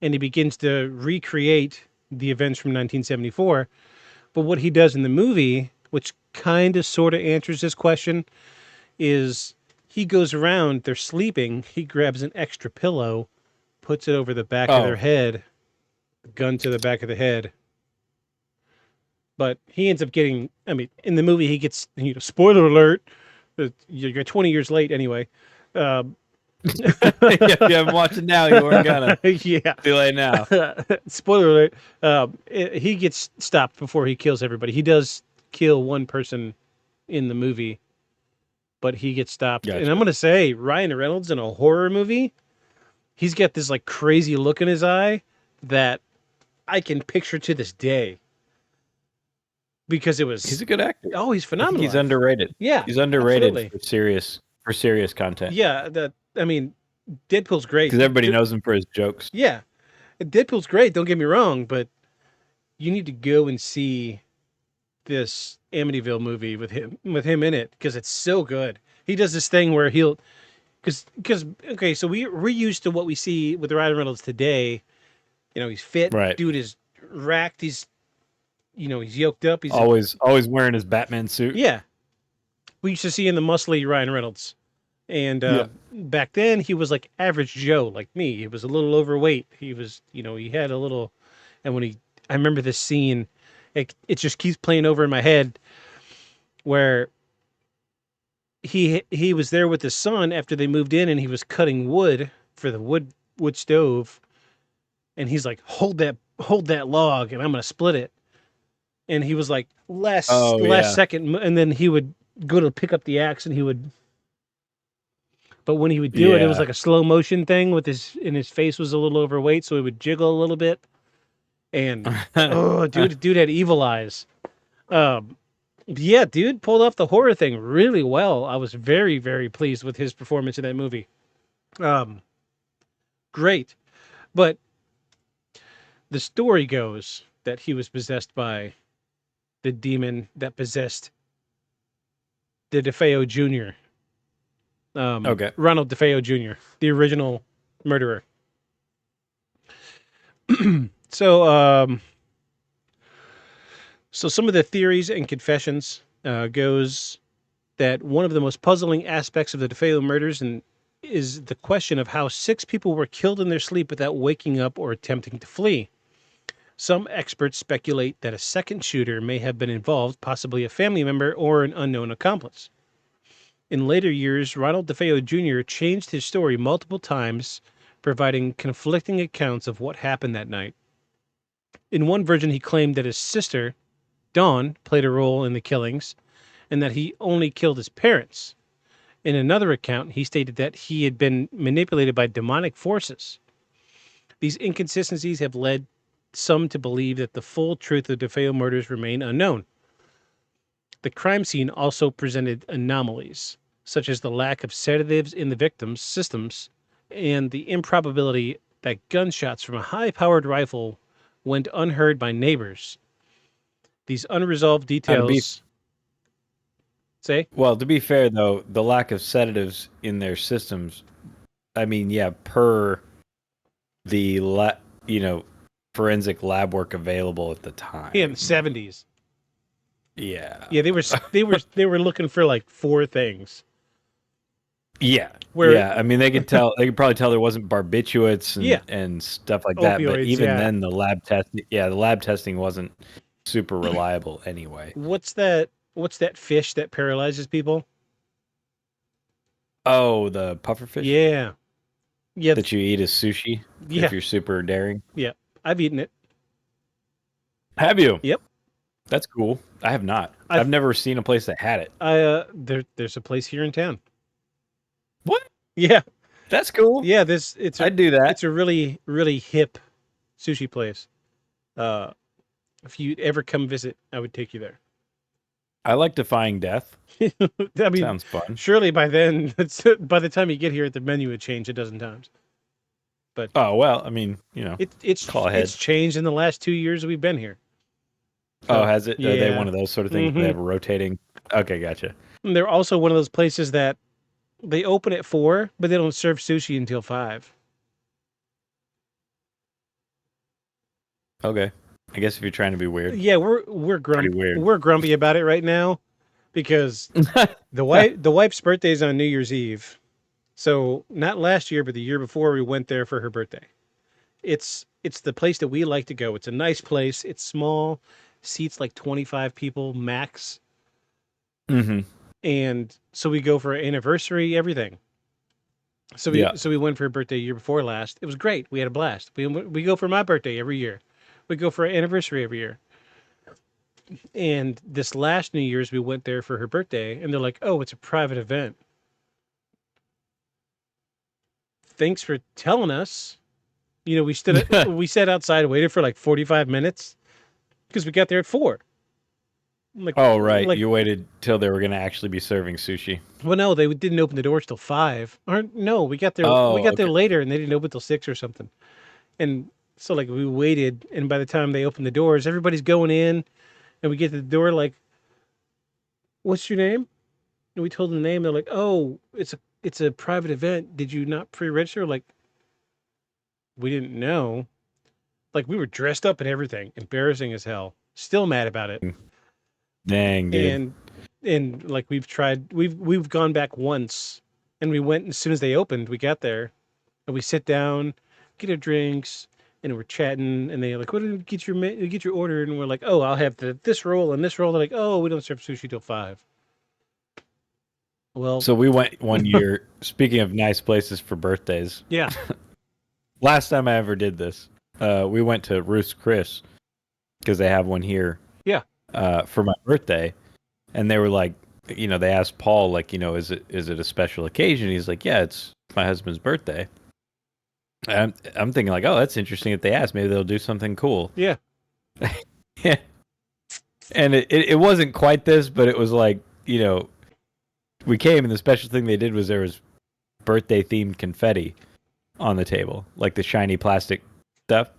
and he begins to recreate the events from 1974. But what he does in the movie, which kind of sort of answers this question, is he goes around, they're sleeping, he grabs an extra pillow, puts it over the back of their head, gun to the back of the head. But he ends up getting, in the movie, he gets, spoiler alert, you're 20 years late anyway. If you haven't watched it now, you weren't gonna. Yeah. Too late now. Spoiler alert. He gets stopped before he kills everybody. He does kill one person in the movie, but he gets stopped. Gotcha. And I'm going to say, Ryan Reynolds in a horror movie, he's got this like crazy look in his eye that I can picture to this day. Because it was... He's a good actor. Oh, he's phenomenal. He's underrated. Yeah, he's underrated absolutely. for serious content. Yeah, Deadpool's great. Because everybody knows him for his jokes. Yeah, Deadpool's great. Don't get me wrong, but you need to go and see this Amityville movie with him in it because it's so good. He does this thing where he'll, so we're used to what we see with Ryan Reynolds today. He's fit. Right. Dude is racked. He's yoked up. He's always wearing his Batman suit. Yeah. We used to see in the muscly Ryan Reynolds. And back then he was like average Joe, like me. He was a little overweight. He was, he had a little, and I remember this scene, it just keeps playing over in my head where he was there with his son after they moved in and he was cutting wood for the wood stove. And he's like, hold that log and I'm going to split it. And he was like, last second. And then he would go to pick up the axe and he would, but when he would do it, it was like a slow motion thing and his face was a little overweight. So he would jiggle a little bit. And, dude had evil eyes. Yeah, dude pulled off the horror thing really well. I was very, very pleased with his performance in that movie. Great. But the story goes that he was possessed by the demon that possessed the DeFeo Jr. Ronald DeFeo Jr., the original murderer. So some of the theories and confessions goes that one of the most puzzling aspects of the DeFeo murders is the question of how 6 people were killed in their sleep without waking up or attempting to flee. Some experts speculate that a second shooter may have been involved, possibly a family member or an unknown accomplice. In later years, Ronald DeFeo Jr. changed his story multiple times, providing conflicting accounts of what happened that night. In one version, he claimed that his sister, Dawn, played a role in the killings and that he only killed his parents. In another account, he stated that he had been manipulated by demonic forces. These inconsistencies have led some to believe that the full truth of DeFeo murders remain unknown. The crime scene also presented anomalies, such as the lack of sedatives in the victim's systems and the improbability that gunshots from a high-powered rifle went unheard by neighbors. These unresolved details... Say? Well, to be fair, though, the lack of sedatives in their systems, I mean, yeah, per the, forensic lab work available at the time. Yeah, in the 70s. Yeah. Yeah, they were looking for like 4 things. Yeah. Where, I mean, they could probably tell there wasn't barbiturates and, Yeah. and stuff like that. But Opioids, even yeah. then, the lab testing wasn't super reliable anyway. What's that fish that paralyzes people? Oh, the pufferfish? Yeah. Yeah. That you eat as sushi Yeah. if you're super daring. Yeah. I've eaten it. Have you? Yep. That's cool. I have not. I've never seen a place that had it. There's a place here in town. What? Yeah. That's cool. Yeah, I'd do that. It's a really, really hip sushi place. If you ever come visit, I would take you there. I like defying death. I mean, Sounds fun. surely by then, by the time you get here, the menu would change a dozen times. But Oh well, I mean, call ahead. it's changed in the last 2 years we've been here. Oh, has it? Are they yeah. one of those sort of things? Mhm. They have a rotating. Okay, gotcha. And they're also one of those places that they open at 4, but they don't serve sushi until 5. Okay, I guess if you're trying to be weird. Yeah, we're grumpy. Pretty weird. We're grumpy about it right now because the wife's birthday is on New Year's Eve. So not last year, but the year before, we went there for her birthday. It's the place that we like to go. It's a nice place. It's small, seats like 25 people max. Mm-hmm. And so we go for an anniversary, everything. So we went for her birthday year before last. It was great. We had a blast. We go for my birthday every year. We go for an anniversary every year. And this last New Year's, we went there for her birthday, and they're like, "Oh, it's a private event." Thanks for telling us. We sat outside and waited for like 45 minutes because we got there at 4. Oh, right. You waited till they were going to actually be serving sushi. Well, no, they didn't open the doors till 5. Or no, we got there. Oh, we got there okay. later, and they didn't open till 6 or something. And so, like, we waited, and by the time they opened the doors, everybody's going in, and we get to the door like, "What's your name?" And we told them the name. They're like, "Oh, it's a private event. Did you not pre-register?" Like, we didn't know. Like, we were dressed up and everything, embarrassing as hell. Still mad about it. Dang, dude. And like we've gone back once, and we went as soon as they opened. We got there, and we sit down, get our drinks, and we're chatting. And they're like, "What did you get your order?" And we're like, "Oh, I'll have this roll and this roll." They're like, "Oh, we don't serve sushi till 5." Well, So we went one year. Speaking of nice places for birthdays, yeah, last time I ever did this, we went to Ruth's Chris because they have one here. Yeah. For my birthday, and they were like, they asked Paul, like, is it a special occasion? He's like, yeah, it's my husband's birthday. I'm thinking like, oh, that's interesting that they asked. Maybe they'll do something cool. yeah. Yeah. And it wasn't quite this, but it was like, we came and the special thing they did was there was birthday themed confetti on the table, like the shiny plastic stuff.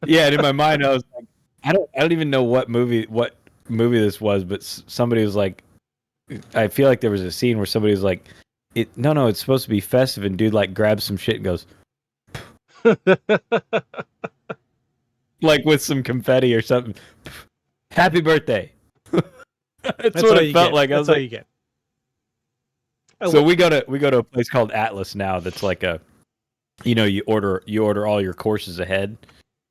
Yeah, and in my mind I was like, I don't even know what movie this was, but somebody was like, I feel like there was a scene where somebody was like, no, it's supposed to be festive, and dude like grabs some shit and goes, like with some confetti or something. Happy birthday. That's what it felt like. I was That's all like, you get. Oh, so we go to a place called Atlas now. That's like a, you order all your courses ahead,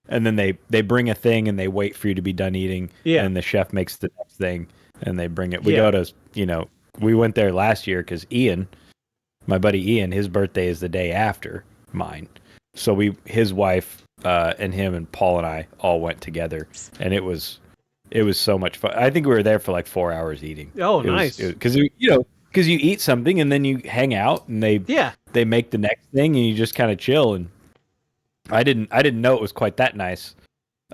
and then they bring a thing and they wait for you to be done eating. Yeah. And the chef makes the next thing and they bring it. We Yeah. go to, you know, we went there last year because Ian, my buddy Ian, his birthday is the day after mine. So his wife and him and Paul and I all went together, and it was so much fun. I think we were there for like 4 hours eating. Oh, nice. Because you eat something and then you hang out and they make the next thing and you just kind of chill. And I didn't know it was quite that nice.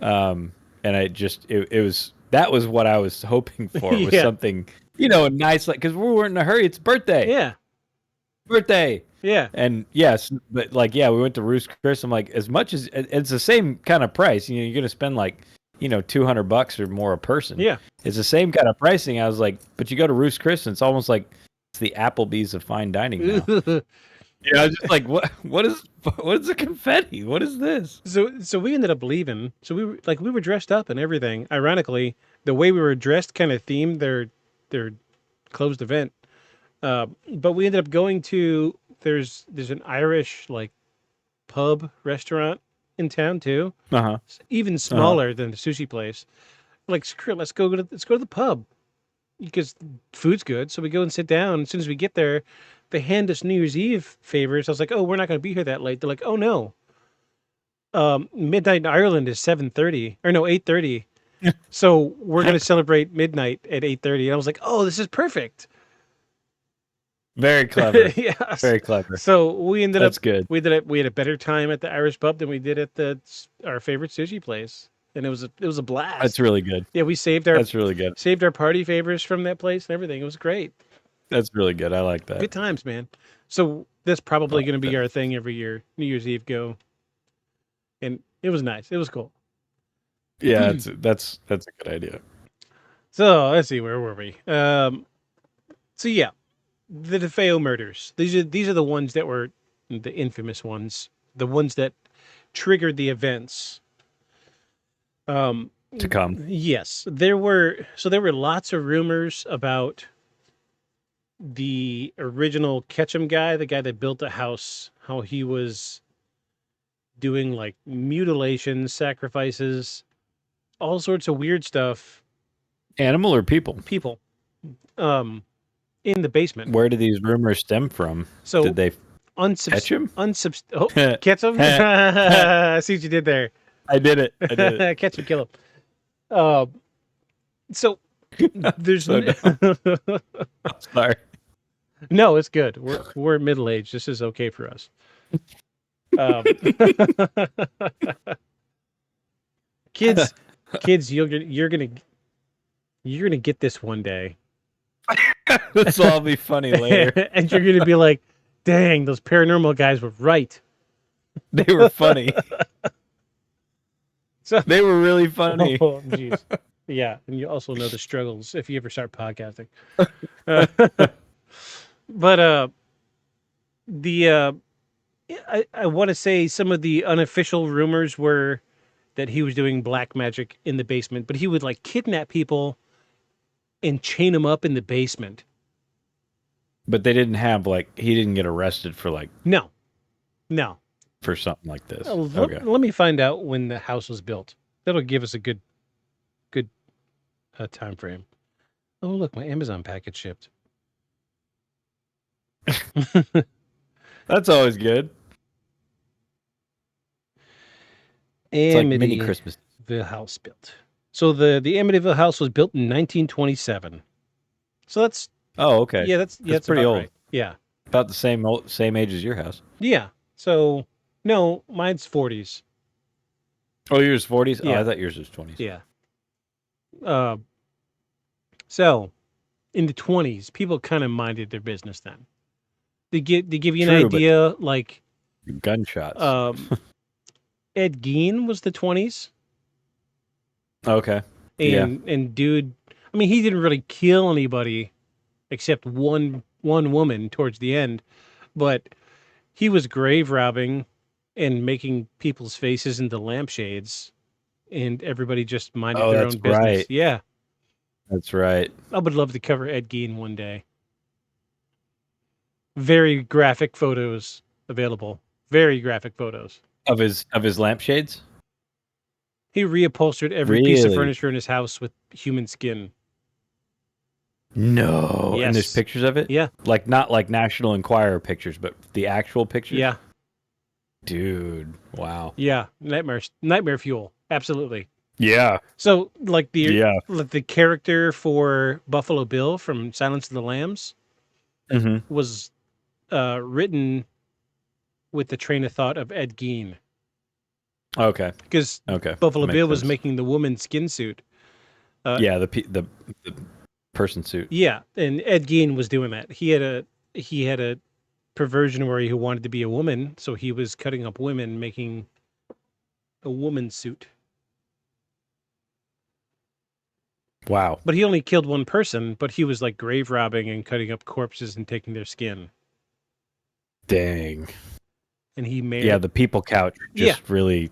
And that was what I was hoping for. Was something, nice, like, because we weren't in a hurry. It's birthday. Yeah. Birthday. Yeah. And yes, but like, we went to Roost Chris. I'm like, as much as it's the same kind of price, you're going to spend like, $200 or more a person. Yeah. It's the same kind of pricing. I was like, but you go to Roost Chris and it's almost like it's the Applebee's of fine dining now. I was just like, what is the confetti? What is this? So we ended up leaving. So we were dressed up and everything. Ironically, the way we were dressed kind of themed their closed event. But we ended up going to there's an Irish like pub restaurant in town too. It's even smaller than the sushi place. Like, screw it, let's go to the pub because food's good. So we go and sit down. As soon as we get there, they hand us New Year's Eve favors. I was like, oh, we're not going to be here that late. They're like, oh no. Midnight in Ireland is 7:30 or no 8:30. So we're going to celebrate midnight at 8:30. And I was like, oh, this is perfect. Very clever. Yes. Very clever. So we ended That's up good. We had a better time at the Irish pub than we did at our favorite sushi place, and it was a blast. That's really good. Yeah, we saved our party favors from that place and everything. It was great. That's really good. I like that. Good times, man. So that's probably going to be our thing every year. New Year's Eve go, and it was nice. It was cool. Yeah, that's a good idea. So let's see, where were we? So yeah. The DeFeo murders. These are the ones that were the infamous ones, the ones that triggered the events. To come. Yes, there were lots of rumors about the original Ketchum guy, the guy that built the house, how he was doing like mutilations, sacrifices, all sorts of weird stuff. Animal or people? People. In the basement. Where do these rumors stem from? So did they catch him? Catch him? I see what you did there. I did it. Catch him, kill him. So there's Sorry. No, it's good. We're middle aged. This is okay for us. Kids, you're gonna get this one day. This will all be funny later. And you're going to be like, dang, those paranormal guys were right. They were funny. They were really funny. Oh, jeez. Yeah, and you also know the struggles if you ever start podcasting. But I want to say some of the unofficial rumors were that he was doing black magic in the basement, but he would like kidnap people and chain them up in the basement. But they didn't have he didn't get arrested for No. For something like this. Okay. Let me find out when the house was built. That'll give us a good time frame. Oh, look, my Amazon package shipped. That's always good. It's like mini Christmas. The house built. So the Amityville house was built in 1927. So that's okay. Yeah, that's pretty old. Right. Yeah, about the same age as your house. Yeah. So no, mine's 40s. Oh, yours 40s. Yeah. Oh, I thought yours was 20s. Yeah. So in the 20s, people kind of minded their business then. They give you an idea, like gunshots. Ed Gein was the 20s. Okay. And dude, I mean, he didn't really kill anybody except one woman towards the end, but he was grave robbing and making people's faces into lampshades, and everybody just minded their own business. Right. Yeah. That's right. I would love to cover Ed Gein one day. Very graphic photos available. Very graphic photos. Of his lampshades? He reupholstered every piece of furniture in his house with human skin. No. Yes. And there's pictures of it? Yeah. Like, not like National Enquirer pictures, but the actual pictures? Yeah. Dude. Wow. Yeah. Nightmare fuel. Absolutely. Yeah. So, like Yeah. the character for Buffalo Bill from Silence of the Lambs Mm-hmm. was written with the train of thought of Ed Gein. Okay. Because Okay. Buffalo Makes Bill was sense. making the woman's skin suit. Yeah, the person suit. Yeah, and Ed Gein was doing that. He had a perversion where he wanted to be a woman, so he was cutting up women, making a woman's suit. Wow. But he only killed one person, but he was like grave robbing and cutting up corpses and taking their skin. Dang. And he made Yeah, the people couch just really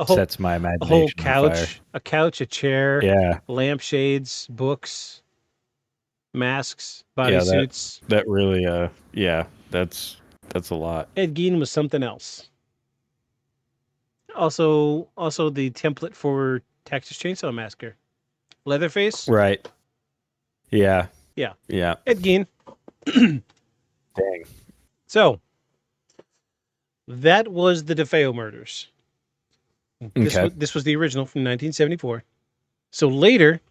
sets my a imagination whole on fire. couch, a chair, Yeah. lampshades, books, masks, Yeah, bodysuits. that really that's a lot. Ed Gein was something else. Also the template for Texas Chainsaw Massacre. Leatherface? Right. Yeah. Yeah. Yeah. Ed Gein. Dang. So, that was the DeFeo murders. Okay. This was the original from 1974. So later,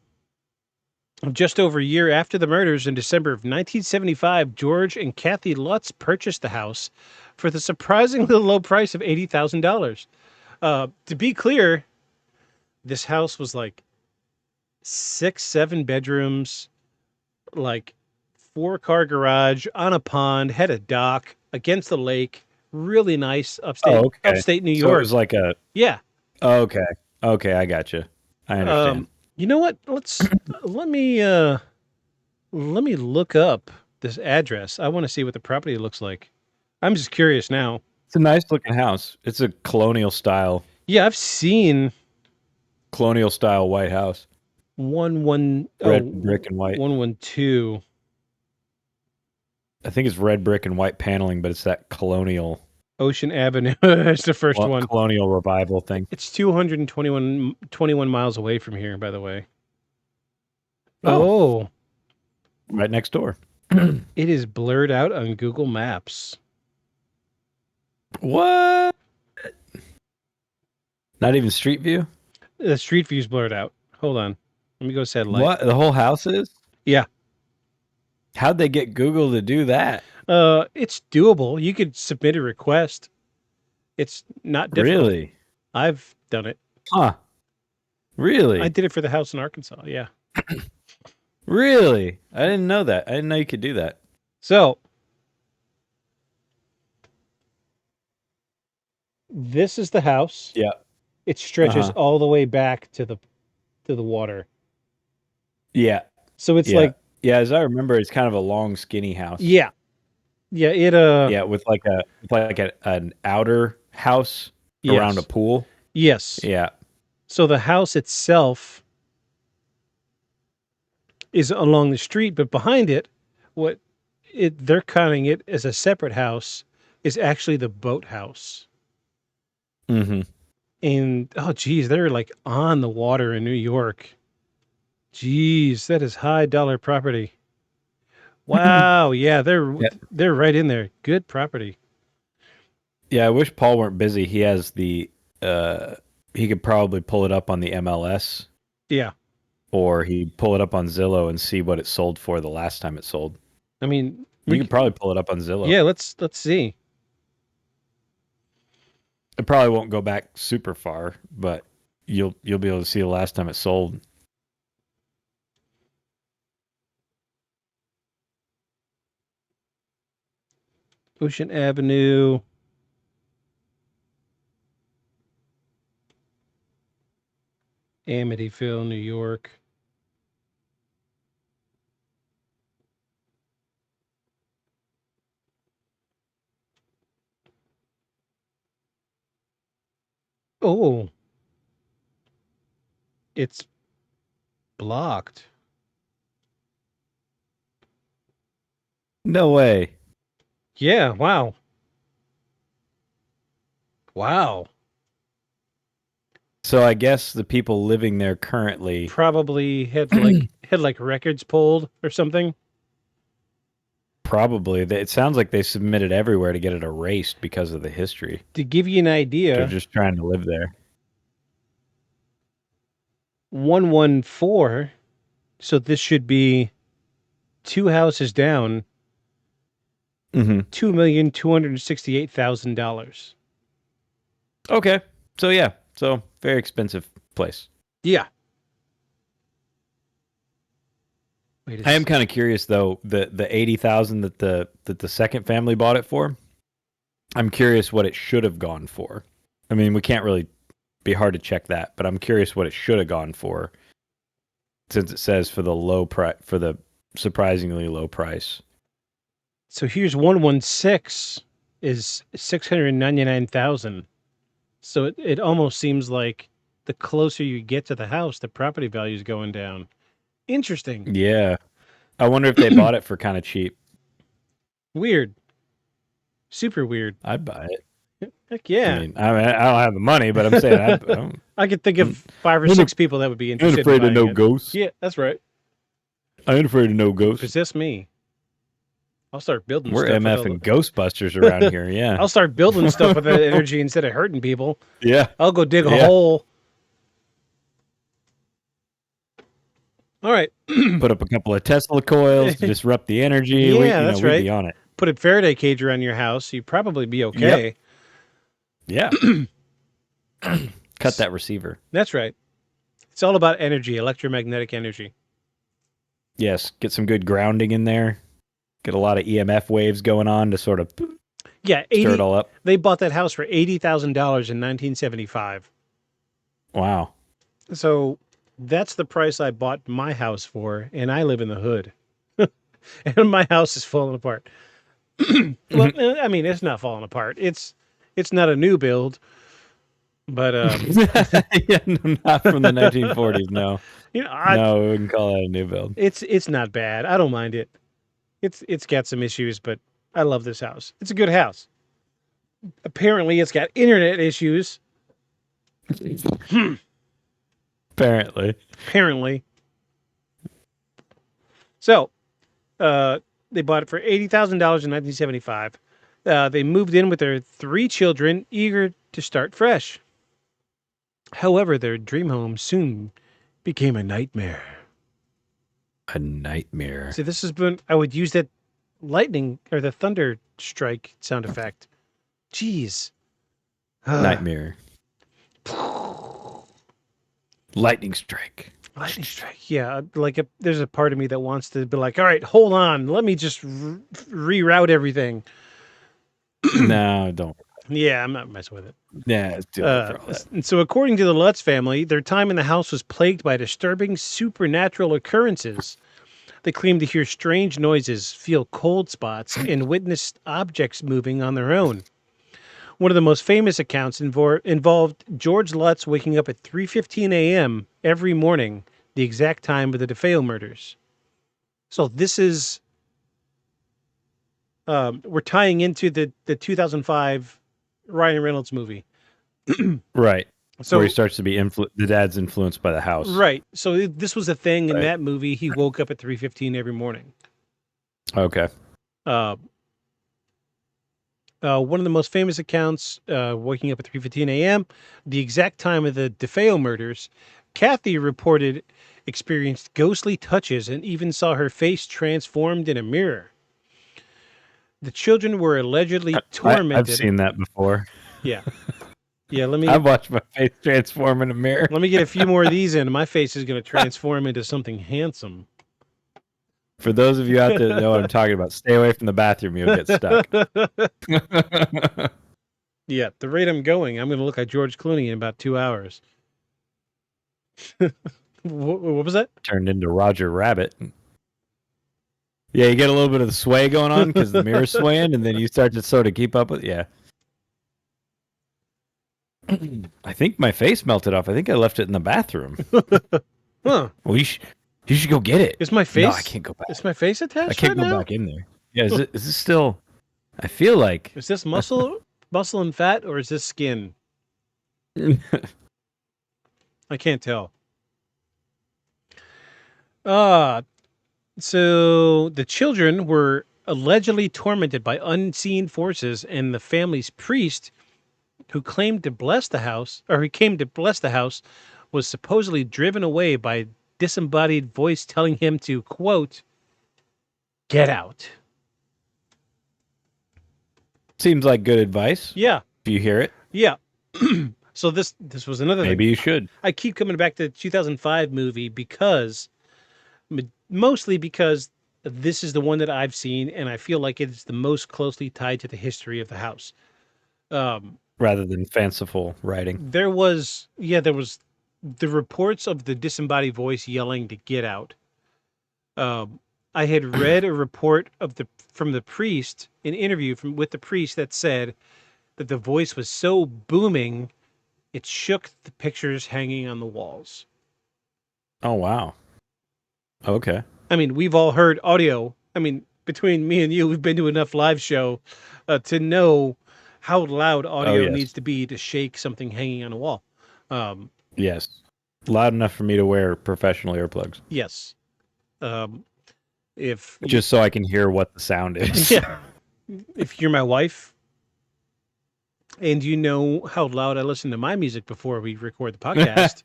just over a year after the murders in December of 1975, George and Kathy Lutz purchased the house for the surprisingly low price of $80,000. To be clear, this house was like 6-7 bedrooms, like 4-car garage on a pond, had a dock against the lake, really nice upstate New York. So it was like a yeah. Okay. Okay, I got you. I understand. You know what? Let me look up this address. I want to see what the property looks like. I'm just curious now. It's a nice looking house. It's a colonial style Yeah, I've seen White house. red brick and white. 112. I think it's red brick and white paneling, but it's that colonial Ocean Avenue. It's the first one. Colonial revival thing. It's 221 miles away from here, by the way. Oh. Right next door. It is blurred out on Google Maps. What? Not even Street View? The street view's blurred out. Hold on. Let me go satellite. What? The whole house is? Yeah. How'd they get Google to do that? It's doable. You could submit a request. It's not difficult. Really? I've done it. Huh. Really? I did it for the house in Arkansas. Yeah. Really? I didn't know that. I didn't know you could do that. So, this is the house. Yeah. It stretches all the way back to the water. Yeah. So it's like, yeah, as I remember, it's kind of a long, skinny house. yeah. Yeah, yeah, with like an outer house around a pool. Yes. Yeah. So the house itself is along the street, but behind it, they're counting it as a separate house is actually the boathouse. Mm-hmm. And oh geez, they're like on the water in New York. Geez, that is high dollar property. Wow, yeah, they're right in there. Good property. Yeah, I wish Paul weren't busy. He has the he could probably pull it up on the MLS. Yeah. Or he'd pull it up on Zillow and see what it sold for the last time it sold. I mean, we could probably pull it up on Zillow. Yeah, let's see. It probably won't go back super far, but you'll be able to see the last time it sold. Ocean Avenue. Amityville, New York. Oh. It's blocked. No way. Yeah, wow. Wow. So I guess the people living there currently. Probably had like records pulled or something. Probably. It sounds like they submitted everywhere to get it erased because of the history. To give you an idea, They're just trying to live there. 114. So this should be 2 houses down. Mm-hmm. $2,268,000. Okay. So yeah. So very expensive place. Yeah. Wait, I am kind of curious though, the 80,000 that the second family bought it for. I'm curious what it should have gone for. I mean, we can't really be hard to check that, but I'm curious what it should have gone for, since it says for the surprisingly low price. So here's 116 is 699,000. So it almost seems like the closer you get to the house, the property value is going down. Interesting. Yeah, I wonder if they bought it for kind of cheap. Weird. Super weird. I'd buy it. Heck yeah. I mean, I don't have the money, but I'm saying I could think of 5 or 6 people that would be I interested. ain't afraid in of no buying it. ghosts. Yeah, that's right. I ain't afraid of no ghosts. Possess me. I'll start building We're stuff. MF and Ghostbusters around here. Yeah. I'll start building stuff with that energy instead of hurting people. Yeah. I'll go dig a hole. All right. Put up a couple of Tesla coils to disrupt the energy. Yeah, that's we'd right. be on it. Put a Faraday cage around your house. You'd probably be okay. Yeah. Cut that receiver. That's right. It's all about energy, electromagnetic energy. Yes. Get some good grounding in there. Get a lot of EMF waves going on to sort of stir it all up. They bought that house for $80,000 in 1975. Wow. So that's the price I bought my house for, and I live in the hood. And my house is falling apart. Well, I mean, it's not falling apart. It's not a new build, but yeah, no, not from the 1940s. No, no, we wouldn't call that a new build. It's not bad. I don't mind it. It's got some issues, but I love this house. It's a good house. Apparently, it's got internet issues. Apparently. So, they bought it for $80,000 in 1975. They moved in with their 3 children, eager to start fresh. However, their dream home soon became a nightmare. A nightmare. See, this has been... I would use that lightning or the thunder strike sound effect. Jeez. Nightmare. Lightning strike. Lightning strike. Yeah, like there's a part of me that wants to be like, all right, hold on. Let me just reroute everything. No, don't. Yeah, I'm not messing with it. Yeah, it's too late for all that. And so according to the Lutz family, their time in the house was plagued by disturbing supernatural occurrences. They claimed to hear strange noises, feel cold spots, and witnessed objects moving on their own. One of the most famous accounts involved George Lutz waking up at 3:15 a.m. every morning, the exact time of the DeFeo murders. So this is... we're tying into the 2005 Ryan Reynolds movie. Right. So where he starts to be the dad's influenced by the house. Right. So this was a thing in that movie. He woke up at 3:15 every morning. Okay. One of the most famous accounts, waking up at 3:15 a.m., the exact time of the DeFeo murders, Kathy reported experienced ghostly touches and even saw her face transformed in a mirror. The children were allegedly tormented. I've seen that before. Yeah. Yeah, I've watched my face transform in a mirror. Let me get a few more of these in. My face is going to transform into something handsome. For those of you out there that know what I'm talking about, stay away from the bathroom. You'll get stuck. Yeah, the rate I'm going, I'm going to look like George Clooney in about 2 hours. What was that? Turned into Roger Rabbit. Yeah, you get a little bit of the sway going on because the mirror's swaying, and then you start to sort of keep up with I think my face melted off. I think I left it in the bathroom. Huh. Well, you should go get it. Is my face? No, I can't go back. Is my face attached? I can't go back in there. Yeah, is this still? I feel like. Is this muscle and fat, or is this skin? I can't tell. So the children were allegedly tormented by unseen forces, and the family's priest, who claimed to bless the house, or who came to bless the house, was supposedly driven away by disembodied voice telling him to, quote, get out. Seems like good advice. Yeah, If you hear it, yeah. So this was another maybe thing. you should. I keep coming back to the 2005 movie because, mostly because this is the one that I've seen, and I feel like it's the most closely tied to the history of the house. Rather than fanciful writing. There was the reports of the disembodied voice yelling to get out. I had read a report from the priest, an interview with the priest that said that the voice was so booming, it shook the pictures hanging on the walls. Oh wow. Okay. I mean, we've all heard audio. I mean, between me and you, we've been to enough live show to know how loud audio yes. needs to be to shake something hanging on a wall. Yes. Loud enough for me to wear professional earplugs. Yes. If Just so I can hear what the sound is. yeah, if you're my wife and you know how loud I listen to my music before we record the podcast,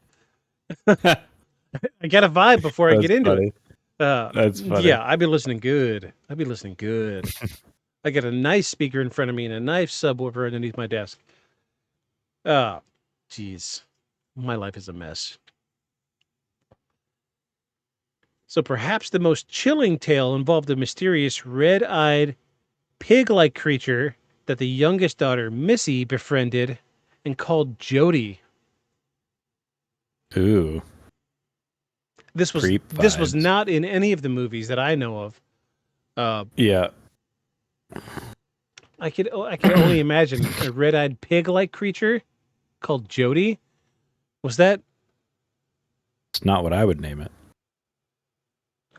I got a vibe before I get into it. That's funny. Yeah, I'd be listening good. I got a nice speaker in front of me and a nice subwoofer underneath my desk. Jeez. My life is a mess. So perhaps the most chilling tale involved a mysterious red-eyed, pig-like creature that the youngest daughter, Missy, befriended and called Jody. Ooh. This was Creep vibes. not in any of the movies that I know of. Yeah. I could only imagine a red-eyed pig-like creature called Jody. Was that It's not what I would name it.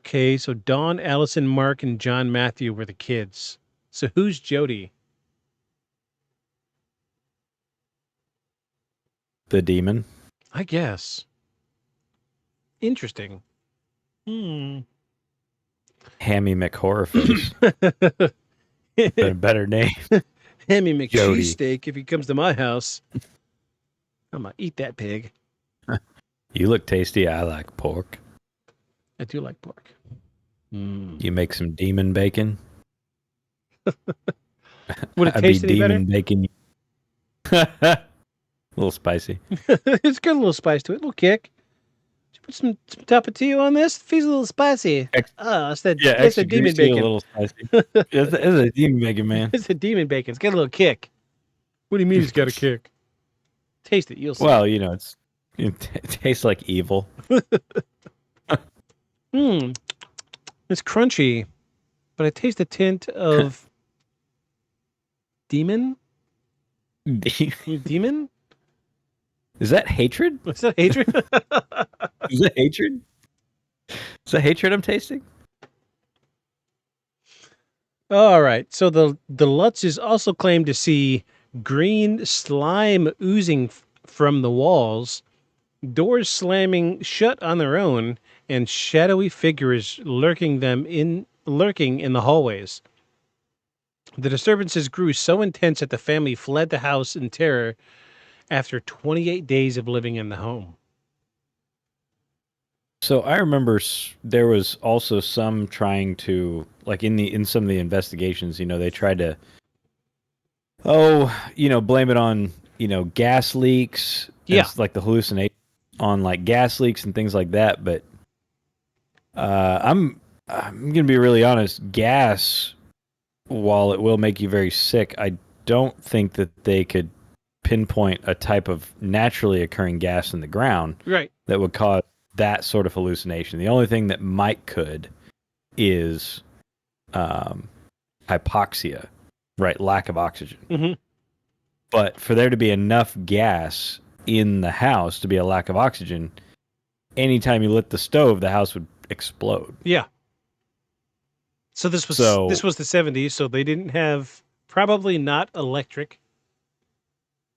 okay? So Dawn, Allison, Mark, and John Matthew were the kids. So who's Jody? The demon. I guess. Interesting. Hammy McHorrorface. Been a better name. Hammy Jody. McCheesesteak, if he comes to my house, I'm going to eat that pig. You look tasty. I like pork. I do like pork. You make some demon bacon. Would it I'd taste be any better? demon bacon. A little spicy. It's got a little spice to it, a little kick. Did you put some tapatio on this? It feels a little spicy. It's a demon bacon. A little spicy. It's a demon bacon, man. It's a demon bacon. It's got a little kick. What do you mean it's got a kick? Taste it. You'll see. Well, it tastes like evil. It's crunchy, but I taste a tint of demon. Demon? Is that hatred? Is that hatred? Is that hatred? Is that hatred I'm tasting? All right. So the Lutzes also claim to see green slime oozing from the walls, doors slamming shut on their own, and shadowy figures lurking in the hallways. The disturbances grew so intense that the family fled the house in terror after 28 days of living in the home. So I remember there was also some trying to, like in some of the investigations, they tried to, blame it on, gas leaks. Yeah. It's like the hallucination on like gas leaks and things like that. But I'm going to be really honest. Gas, while it will make you very sick, I don't think that they could pinpoint a type of naturally occurring gas in the ground that would cause that sort of hallucination. The only thing that might could is hypoxia, right? Lack of oxygen. Mm-hmm. But for there to be enough gas in the house to be a lack of oxygen, anytime you lit the stove, the house would explode. Yeah. So this was the 70s, so they didn't have, probably not electric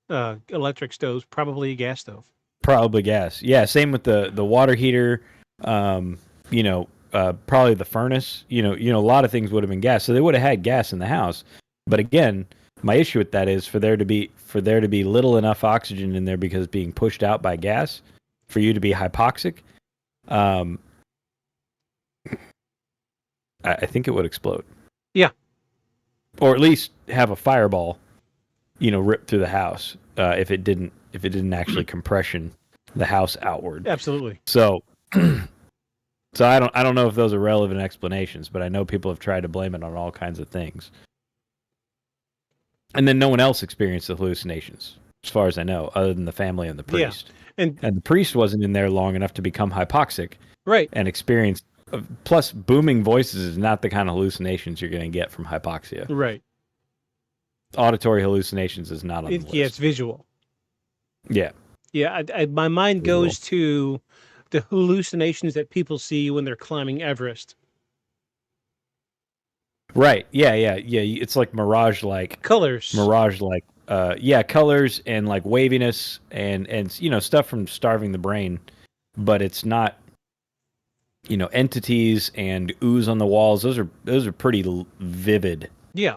stoves, probably a gas stove. Probably gas. Yeah, same with the water heater. Probably the furnace. A lot of things would have been gas, so they would have had gas in the house. But again, my issue with that is for there to be little enough oxygen in there because it's being pushed out by gas, for you to be hypoxic. I think it would explode. Yeah. Or at least have a fireball, rip through the house if it didn't actually compression the house outward. Absolutely. So I don't know if those are relevant explanations, but I know people have tried to blame it on all kinds of things. And then no one else experienced the hallucinations, as far as I know, other than the family and the priest. Yeah. And the priest wasn't in there long enough to become hypoxic. Right. And experience. Plus, booming voices is not the kind of hallucinations you're going to get from hypoxia. Right. Auditory hallucinations is not on the list. Yeah, it's visual. Yeah. Yeah, my mind goes to the hallucinations that people see when they're climbing Everest. Right. Yeah. It's like mirage-like. Colors. Mirage-like. Colors and like waviness and stuff from starving the brain, but it's not. Entities and ooze on the walls. Those are pretty vivid. Yeah.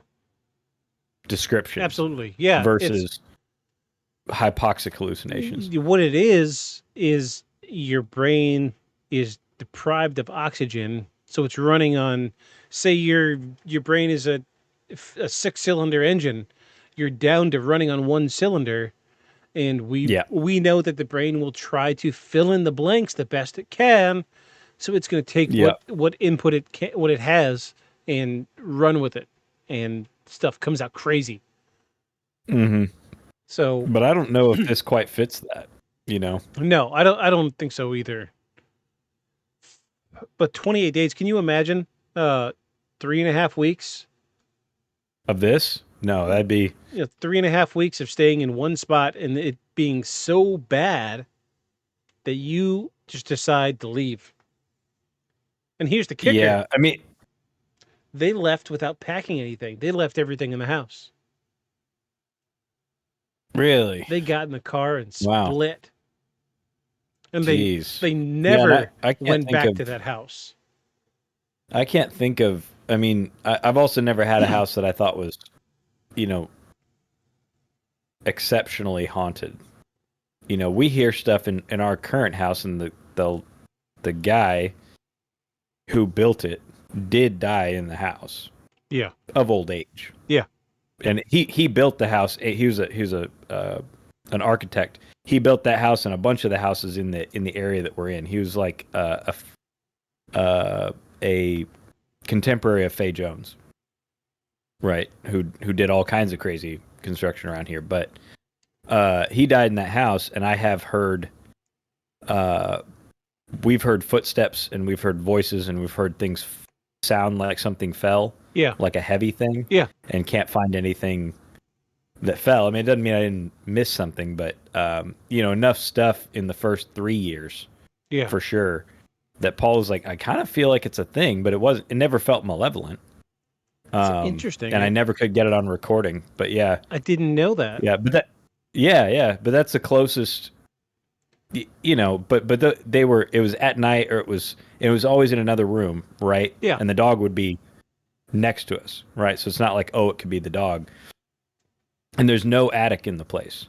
Descriptions. Absolutely. Yeah. Versus hypoxic hallucinations. What it is your brain is deprived of oxygen, so it's running on. Say your brain is a 6-cylinder engine. You're down to running on 1 cylinder, and we know that the brain will try to fill in the blanks the best it can. So it's going to take what input what it has and run with it, and stuff comes out crazy. Mm-hmm. So, but I don't know if this quite fits that. No, I don't think so either. But 28 days, can you imagine? 3.5 weeks of this? No, that'd be 3.5 weeks of staying in one spot and it being so bad that you just decide to leave. And here's the kicker. Yeah, I mean, they left without packing anything. They left everything in the house. Really? They got in the car and split. And they never went back to that house. I can't think of. I mean, I've also never had a house that I thought was, exceptionally haunted. We hear stuff in our current house, and the guy who built it did die in the house. Yeah. Of old age. Yeah. And he built the house. He was an architect. He built that house and a bunch of the houses in the area that we're in. He was like a contemporary of Faye Jones, right? Who did all kinds of crazy construction around here. But he died in that house, and I have heard. We've heard footsteps, and we've heard voices, and we've heard things sound like something fell. Yeah. Like a heavy thing. Yeah. And can't find anything that fell. I mean, it doesn't mean I didn't miss something, but enough stuff in the first 3 years. Yeah. For sure. That Paul was like, I kind of feel like it's a thing, but it never felt malevolent. Interesting. And I never could get it on recording, but yeah. I didn't know that. Yeah, but but that's the closest. But it was at night, or it was always in another room, right? Yeah. And the dog would be next to us, right? So it's not like, it could be the dog. And there's no attic in the place.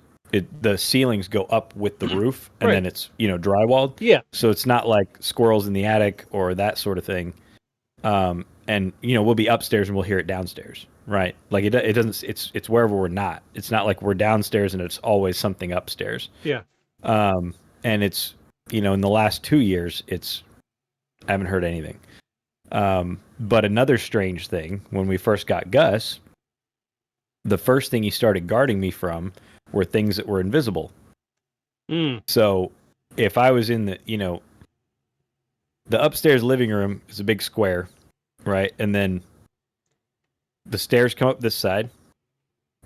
The ceilings go up with the roof, and then it's drywalled. Yeah. So it's not like squirrels in the attic or that sort of thing. And we'll be upstairs and we'll hear it downstairs, right? Like it doesn't. It's wherever we're not. It's not like we're downstairs and it's always something upstairs. Yeah. And it's, in the last 2 years, I haven't heard anything. But another strange thing, when we first got Gus, the first thing he started guarding me from were things that were invisible. So if I was in the upstairs living room is a big square, right? And then the stairs come up this side,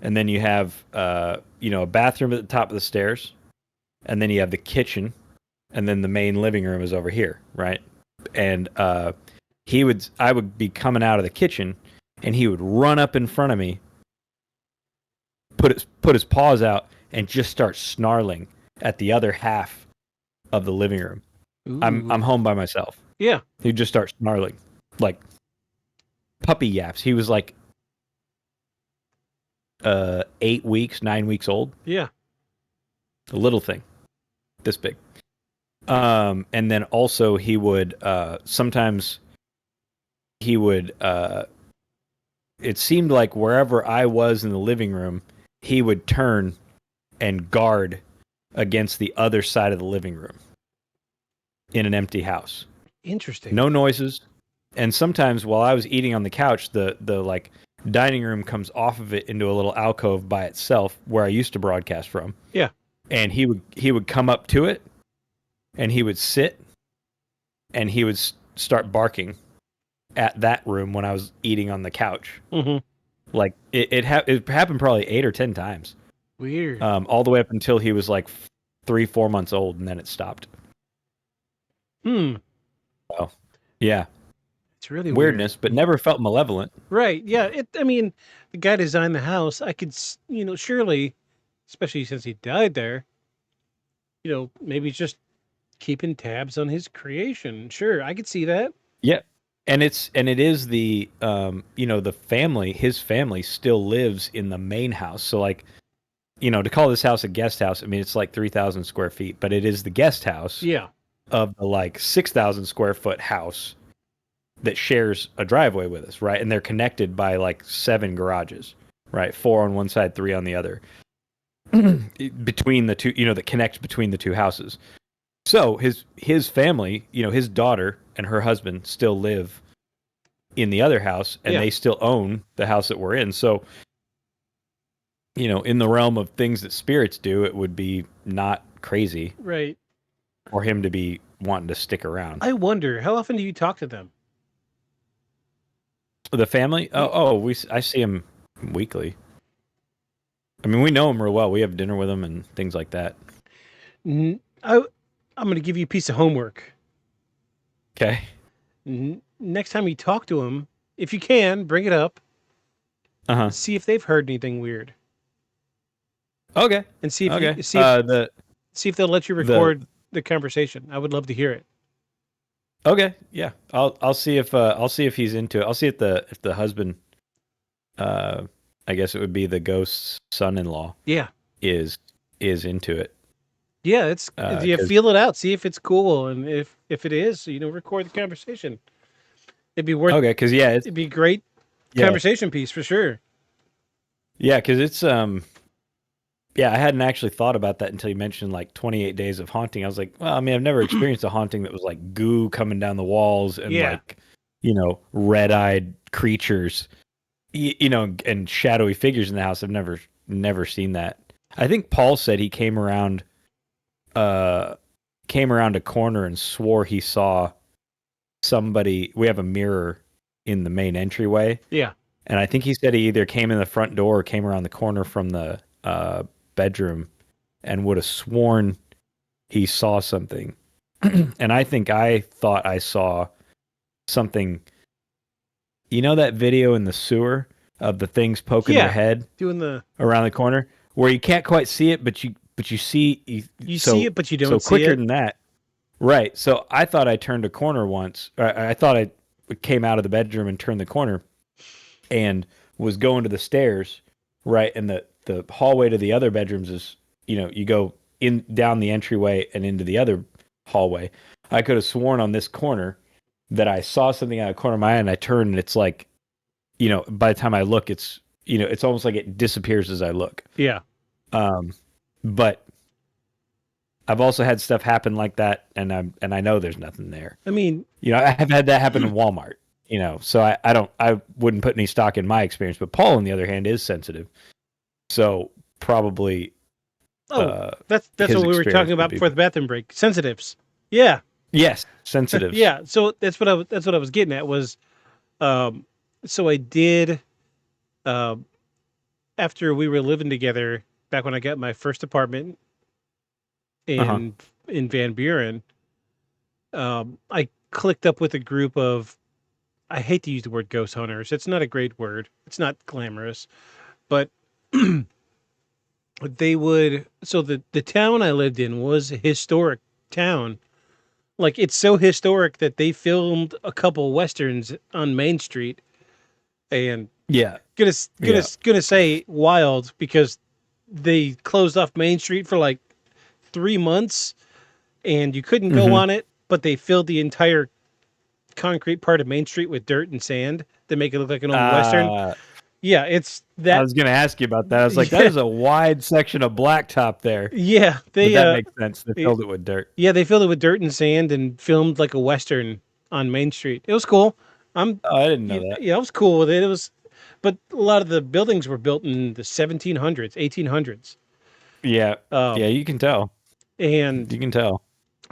and then you have, a bathroom at the top of the stairs. And then you have the kitchen, and then the main living room is over here, right? And I would be coming out of the kitchen, and he would run up in front of me, put his paws out, and just start snarling at the other half of the living room. Ooh. I'm home by myself. Yeah. He'd just start snarling, like puppy yaps. He was like 8 weeks, 9 weeks old. Yeah. A little thing, this big. And then also he would sometimes he would it seemed like wherever I was in the living room, he would turn and guard against the other side of the living room in an empty house. Interesting. No noises. And sometimes while I was eating on the couch, the like dining room comes off of it into a little alcove by itself where I used to broadcast from. Yeah. And he would come up to it and he would sit and he would start barking at that room when I was eating on the couch. Mm-hmm. Like it happened probably 8 or 10 times. Weird. All the way up until he was like 3-4 months old, and then it stopped. Hmm. So, yeah, It's really weirdness, but never felt malevolent. Right. Yeah. I mean, the guy designed the house. I could, surely, especially since he died there, maybe he's just keeping tabs on his creation. Sure, I could see that. Yeah, and it is the the family. His family still lives in the main house. So like, to call this house a guest house, I mean it's like 3,000 square feet, but it is the guest house. Yeah. Of the like 6,000 square foot house that shares a driveway with us, right? And they're connected by like 7 garages, right? 4 on one side, 3 on the other. Between the two, that connect between the two houses. So his family, his daughter and her husband still live in the other house, and they still own the house that we're in. So, in the realm of things that spirits do, it would be not crazy, right, for him to be wanting to stick around. I wonder, how often do you talk to them? The family? I see him weekly. I mean, we know him real well. We have dinner with him and things like that. I'm going to give you a piece of homework. Okay. Next time you talk to him, if you can, bring it up. Uh-huh. See if they've heard anything weird. Okay. And see if okay. see if they'll let you record the conversation. I would love to hear it. Okay. Yeah. I'll see if he's into it. I'll see if the husband, I guess it would be the ghost's son-in-law. Yeah. Is into it. Yeah, it's you feel it out, see if it's cool, and if it is, record the conversation. It'd be worth. Okay, because it'd be a great conversation piece for sure. Yeah, because it's I hadn't actually thought about that until you mentioned like 28 days of haunting. I was like, well, I mean, I've never experienced a haunting that was like goo coming down the walls and like, red-eyed creatures, and shadowy figures in the house. I've never seen that. I think Paul said he came around a corner and swore he saw somebody. We have a mirror in the main entryway. Yeah. And I think he said he either came in the front door or came around the corner from the bedroom and would have sworn he saw something. And I think I thought I saw something. You know that video in the sewer of the things poking their head doing the around the corner where you can't quite see it, but you see you see it, but you don't see it. So quicker than that. Right. So I thought I turned a corner once. I thought I came out of the bedroom and turned the corner and was going to the stairs, right? And the hallway to the other bedrooms is, you go in down the entryway and into the other hallway. I could have sworn on this corner that I saw something out of the corner of my eye, and I turned, and it's like, by the time I look, it's, it's almost like it disappears as I look. Yeah. But I've also had stuff happen like that, and I know there's nothing there. I mean, I have had that happen in Walmart, so I wouldn't put any stock in my experience, but Paul, on the other hand, is sensitive. So probably. That's what we were talking about before the bathroom break. Sensitives. Yeah. Yes. Sensitives. Yeah. So that's what I was getting at was, so I did, after we were living together back when I got my first apartment in Van Buren, I clicked up with a group of, I hate to use the word ghost hunters. It's not a great word. It's not glamorous, but they would, so the town I lived in was a historic town. Like, it's so historic that they filmed a couple westerns on Main Street, and Yeah. gonna say wild because they closed off Main Street for like 3 months, and you couldn't go on it, but they filled the entire concrete part of Main Street with dirt and sand to make it look like an old western. Yeah, it's I that. was going to ask you about that. I was like, that is a wide section of blacktop there. Yeah, But that makes sense. They filled it with dirt. Yeah, they filled it with dirt and sand and filmed like a western on Main Street. It was cool. I didn't know that. Yeah, I was cool with it. It was, but a lot of the buildings were built in the 1700s, 1800s. Yeah. Yeah, you can tell. And You can tell.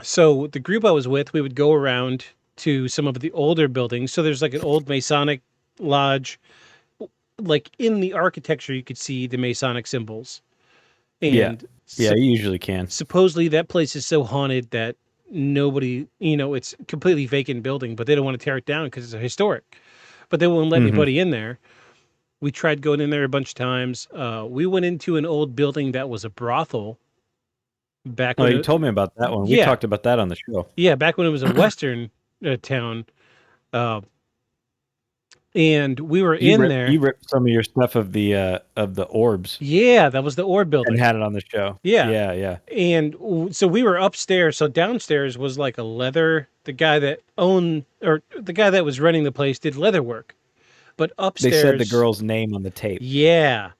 so the group I was with, we would go around to some of the older buildings. So there's like an old Masonic lodge. Like in the architecture, you could see the Masonic symbols. And Yeah, you usually can. supposedly that place is so haunted that nobody, it's a completely vacant building, but they don't want to tear it down because it's historic. But they won't let anybody in there. We tried going in there a bunch of times. We went into an old building that was a brothel. Back when you told me about that one. We Yeah. talked about that on the show. Yeah, back when it was a western town. And we were there. You ripped some of your stuff of the orbs Yeah, that was the orb building. and had it on the show. Yeah. Yeah. And so we were upstairs. So downstairs was like a leather. The guy that was running the place did leather work. But They upstairs, said the girl's name on the tape. Yeah,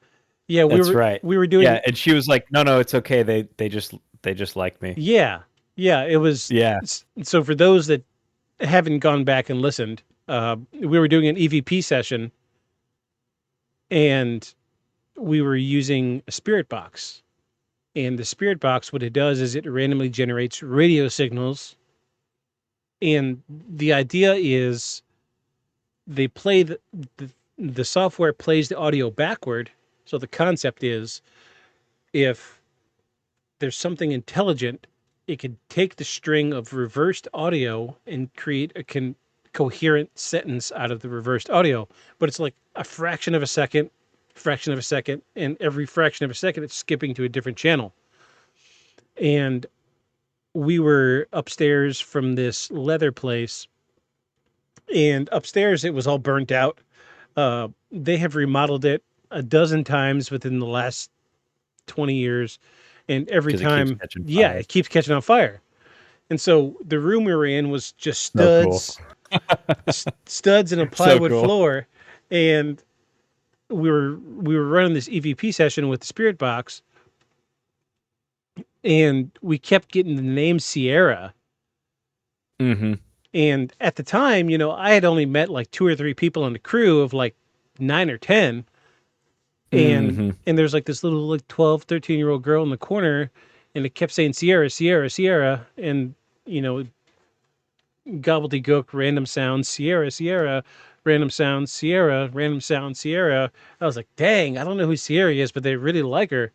That's right. We were doing. Yeah, and she was like, "No, it's okay. They just like me." Yeah, it was. Yeah. So for those that haven't gone back and listened, we were doing an EVP session, and we were using a spirit box. And the spirit box, what it does is it randomly generates radio signals. And the idea is they play the software plays the audio backward. So the concept is if there's something intelligent, it could take the string of reversed audio and create a coherent sentence out of the reversed audio. But it's like a fraction of a second, and every fraction of a second, it's skipping to a different channel. And we were upstairs from this leather place, and upstairs it was all burnt out. They have remodeled it a dozen times within the last 20 years. And every 'Cause it time, keeps catching fire. it keeps catching on fire. And so the room we were in was just So cool. studs, studs and a plywood cool. floor. And we were running this EVP session with the spirit box, and we kept getting the name Sierra. Mm-hmm. And at the time, I had only met like 2 or 3 people on the crew of like 9 or 10. And there's like this little like 12, 13-year-old girl in the corner, and it kept saying Sierra, Sierra, Sierra. And, gobbledygook, random sounds, Sierra, Sierra, random sounds, Sierra, random sounds, Sierra. I was like, dang, I don't know who Sierra is, but they really like her.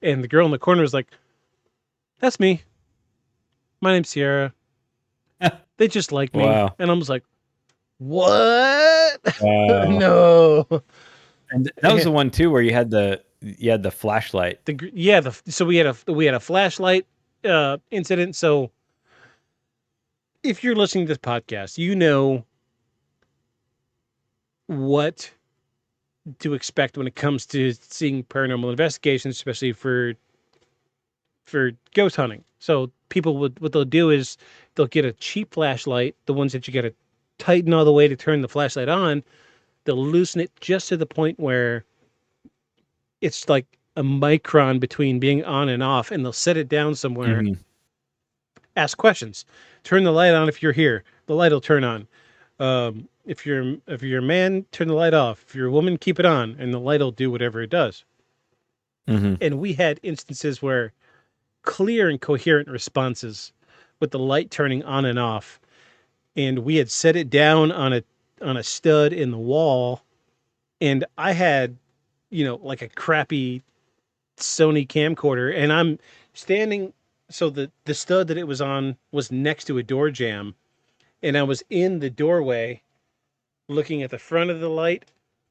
And the girl in the corner was like, that's me. My name's Sierra. They just like me. Wow. And I was like, what? Wow. No. And that was the one too where you had the flashlight. So we had a flashlight incident. So if you're listening to this podcast, you know what to expect when it comes to seeing paranormal investigations, especially for ghost hunting. So people what they'll do is they'll get a cheap flashlight, the ones that you got to tighten all the way to turn the flashlight on. They'll loosen it just to the point where it's like a micron between being on and off, and they'll set it down somewhere. Ask questions. Turn the light on if you're here. The light will turn on. If you're a man, turn the light off. If you're a woman, keep it on, and the light will do whatever it does. And we had instances where clear and coherent responses with the light turning on and off, and we had set it down on a stud in the wall, and I had, like a crappy Sony camcorder, and I'm standing, so the stud that it was on was next to a door jamb, and I was in the doorway looking at the front of the light,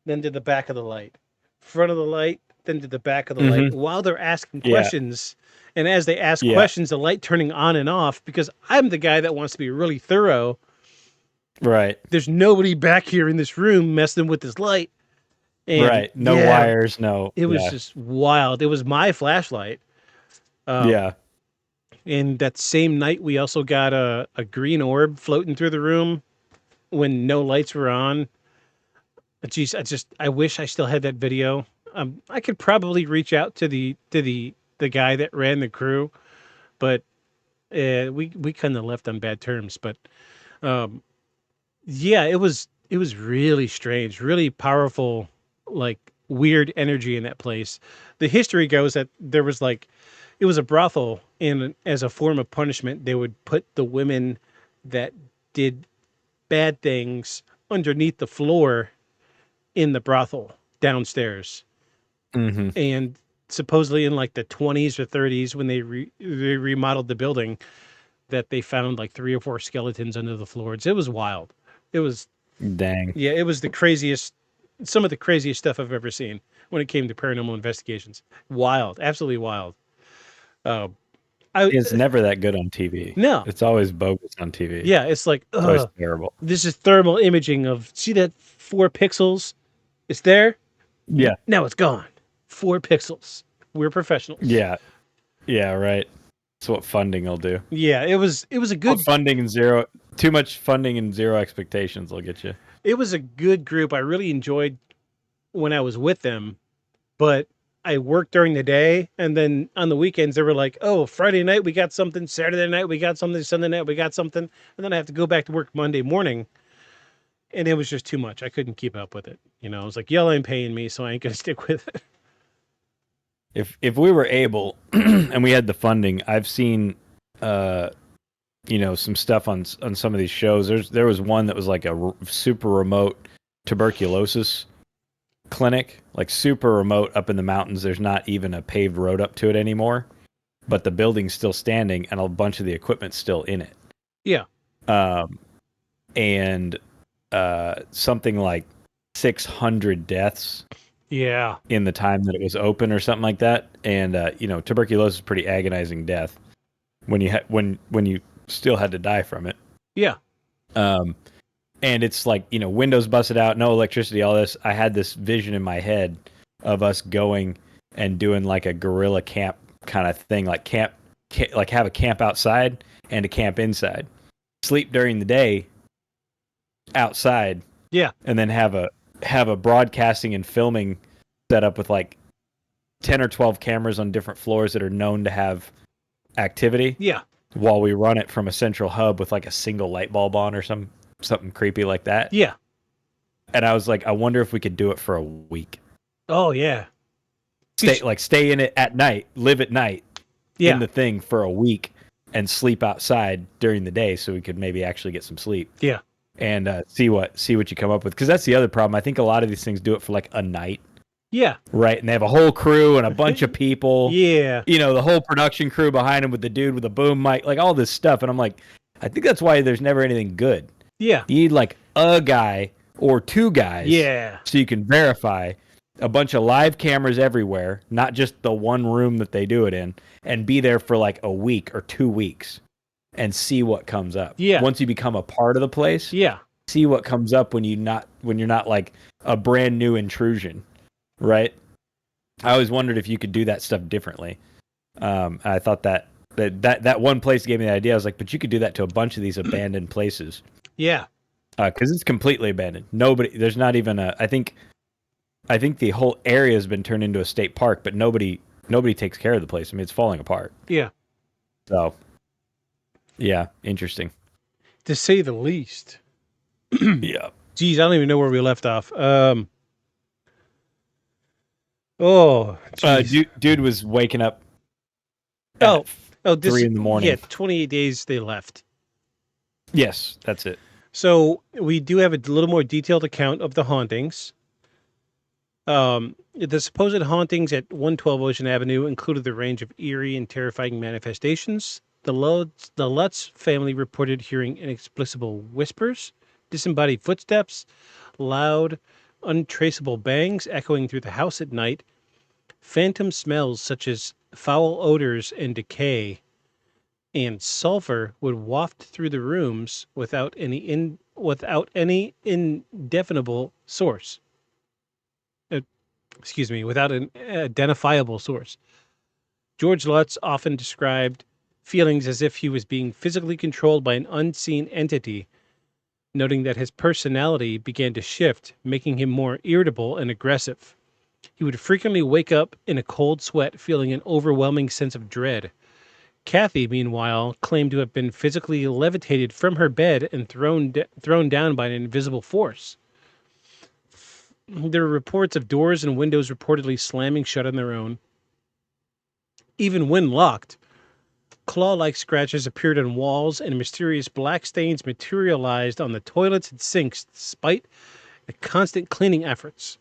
then to the back of the light, front of the light, them to the back of the light while they're asking Yeah. questions. And as they ask Yeah. questions, the light turning on and off, because I'm the guy that wants to be really thorough. Right. There's nobody back here in this room messing with this light. And Right. No yeah, wires. No. it was yeah. just wild. It was my flashlight. Yeah. And that same night, we also got a green orb floating through the room when no lights were on. Jeez, I wish I still had that video. I could probably reach out to the guy that ran the crew, but we kind of left on bad terms. But yeah, it was really strange, really powerful, like weird energy in that place. The history goes that there was it was a brothel, and as a form of punishment, they would put the women that did bad things underneath the floor in the brothel downstairs. Mm-hmm. And supposedly in like the 20s or 30s, when they remodeled the building, that they found like 3 or 4 skeletons under the floors. It was wild. It was, Dang. yeah, it was some of the craziest stuff I've ever seen when it came to paranormal investigations. Wild, absolutely wild. It's never that good on TV. No. It's always bogus on TV. Yeah, it's like, It's always terrible. this is thermal imaging of, see that 4 pixels? It's there. Yeah. Now it's gone. 4 pixels. We're professionals. Yeah. Yeah, right. That's what funding will do. Yeah, it was a good funding and too much funding and zero expectations will get you. It was a good group. I really enjoyed when I was with them, but I worked during the day, and then on the weekends they were like, "Oh, Friday night we got something, Saturday night we got something, Sunday night we got something," and then I have to go back to work Monday morning, and it was just too much. I couldn't keep up with it. You know, I was like, "Y'all ain't paying me, so I ain't gonna stick with it." If we were able and we had the funding, I've seen some stuff on some of these shows. There was one that was like a super remote tuberculosis clinic, like super remote up in the mountains. There's not even a paved road up to it anymore, but the building's still standing and a bunch of the equipment's still in it. Yeah. And something like 600 deaths. Yeah. In the time that it was open or something like that. And tuberculosis is a pretty agonizing death when you still had to die from it. Yeah. And it's like, windows busted out, no electricity, all this. I had this vision in my head of us going and doing like a guerrilla camp kind of thing, like have a camp outside and a camp inside. Sleep during the day outside. Yeah. And then have a broadcasting and filming set up with like 10 or 12 cameras on different floors that are known to have activity. Yeah. While we run it from a central hub with like a single light bulb on or something creepy like that. Yeah. And I was like, I wonder if we could do it for a week. Oh yeah. Stay in it at night, live at night in the thing for a week and sleep outside during the day so we could maybe actually get some sleep. Yeah. And see what you come up with, because that's the other problem. I think a lot of these things do it for like a night. Yeah. Right, and they have a whole crew and a bunch of people. Yeah. The whole production crew behind them with the dude with the boom mic, like all this stuff. And I'm like, I think that's why there's never anything good. Yeah. You need like a guy or 2 guys. Yeah. So you can verify a bunch of live cameras everywhere, not just the one room that they do it in, and be there for like a week or 2 weeks. And see what comes up. Yeah. Once you become a part of the place. Yeah. See what comes up when you're not like a brand new intrusion, right? I always wondered if you could do that stuff differently. I thought that one place gave me the idea. I was like, but you could do that to a bunch of these abandoned places. Yeah. Because it's completely abandoned. There's not even I think the whole area has been turned into a state park, but nobody takes care of the place. I mean, it's falling apart. Yeah. So. Yeah, interesting. To say the least. Yeah. Geez, I don't even know where we left off. Dude was waking up. This 3 in the morning. Yeah, 28 days they left. Yes, that's it. So we do have a little more detailed account of the hauntings. The supposed hauntings at 112 Ocean Avenue included the range of eerie and terrifying manifestations. The Lutz family reported hearing inexplicable whispers, disembodied footsteps, loud, untraceable bangs echoing through the house at night, Phantom smells such as foul odors and decay and sulfur would waft through the rooms without any indefinable source. Without an identifiable source. George Lutz often described feelings as if he was being physically controlled by an unseen entity, noting that his personality began to shift, making him more irritable and aggressive. He would frequently wake up in a cold sweat, feeling an overwhelming sense of dread. Kathy, meanwhile, claimed to have been physically levitated from her bed and thrown down by an invisible force. There were reports of doors and windows reportedly slamming shut on their own. Even when locked, claw-like scratches appeared on walls and mysterious black stains materialized on the toilets and sinks despite the constant cleaning efforts.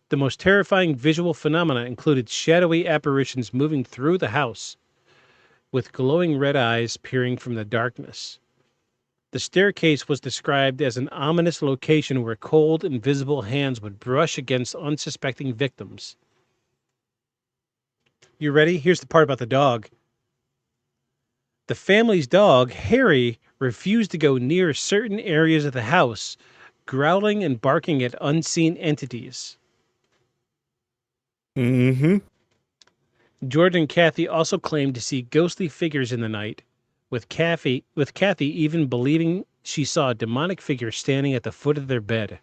The most terrifying visual phenomena included shadowy apparitions moving through the house, with glowing red eyes peering from the darkness. The staircase was described as an ominous location where cold, invisible hands would brush against unsuspecting victims. You ready? Here's the part about the dog. The family's dog, Harry, refused to go near certain areas of the house, growling and barking at unseen entities. Mm-hmm. George and Kathy also claimed to see ghostly figures in the night, with Kathy even believing she saw a demonic figure standing at the foot of their bed.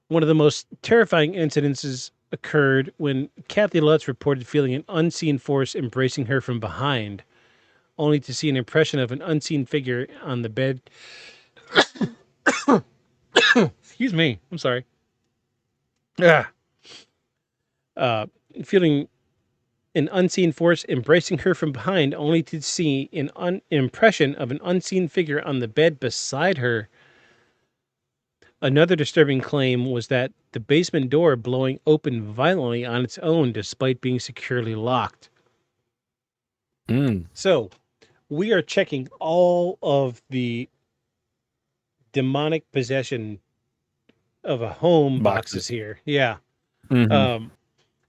One of the most terrifying incidences occurred when Kathy Lutz reported feeling an unseen force embracing her from behind, only to see an impression of an unseen figure on the bed. Excuse me. I'm sorry. Feeling an unseen force embracing her from behind, only to see an impression of an unseen figure on the bed beside her. Another disturbing claim was that the basement door blowing open violently on its own despite being securely locked. So, we are checking all of the demonic possession of a home boxes here. Yeah. Mm-hmm.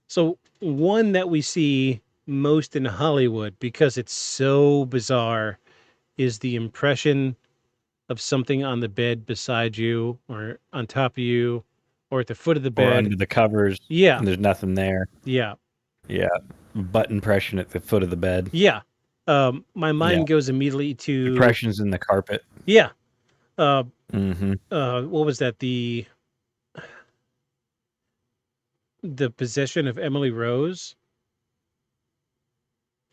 So one that we see most in Hollywood, because it's so bizarre, is the impression of something on the bed beside you or on top of you or at the foot of the bed. Or under the covers. Yeah. And there's nothing there. Yeah. Yeah. Butt impression at the foot of the bed. Yeah. My mind goes immediately to Impressions in the carpet. Yeah. Mm-hmm. What was that? The Possession of Emily Rose.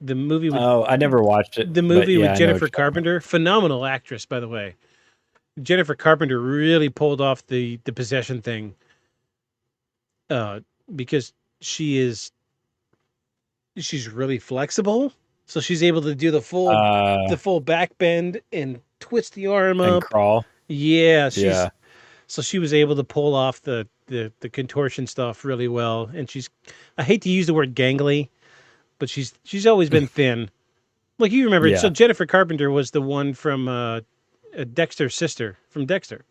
The movie with I never watched it. The movie with Jennifer Carpenter. Carpenter. Phenomenal actress, by the way. Jennifer Carpenter really pulled off the possession thing. Because she's really flexible. So she's able to do the full back bend and twist the arm and up. Crawl. Yeah. So she was able to pull off the contortion stuff really well. And I hate to use the word gangly, but she's always been thin. Like you remember, so Jennifer Carpenter was the one from Dexter's sister from Dexter.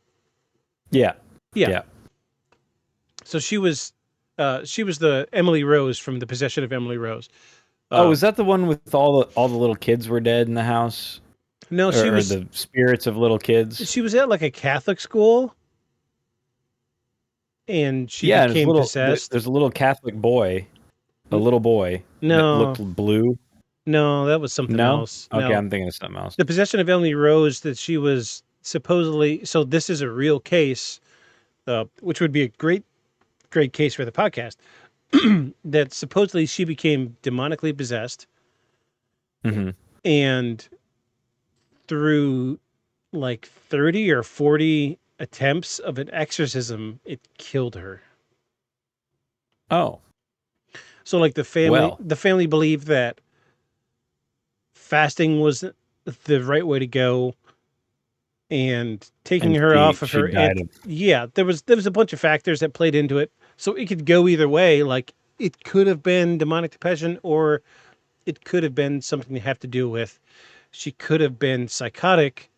Yeah. So she was the Emily Rose from The Possession of Emily Rose. Was that the one with all the little kids were dead in the house? No, she was the spirits of little kids. She was at like a Catholic school, and she became possessed. There's a little Catholic boy, a little boy. No, that looked blue. No, that was something else. Okay, no. I'm thinking of something else. The Possession of Emily Rose, that she was supposedly. So this is a real case, which would be a great case for the podcast. That supposedly she became demonically possessed, and through like 30 or 40 attempts of an exorcism, it killed her. Oh, so like the family believed that fasting was the right way to go, and taking her off of her. There was a bunch of factors that played into it. So it could go either way. Like it could have been demonic possession, or it could have been something to have to do with. She could have been psychotic,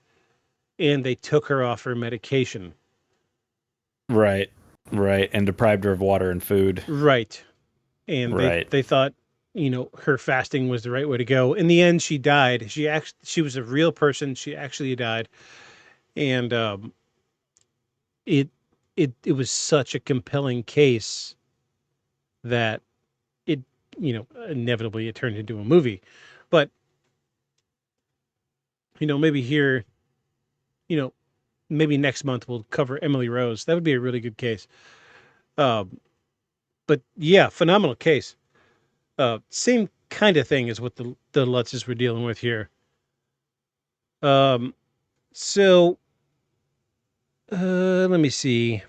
and they took her off her medication. Right, and deprived her of water and food. Right. and Right. they thought, her fasting was the right way to go. In the end, she died. She was a real person. She actually died, and it it was such a compelling case that it inevitably it turned into a movie. But maybe here, you know maybe next month we'll cover Emily Rose. That would be a really good case. But yeah, phenomenal case. Same kind of thing as what the Lutzes were dealing with here. So let me see.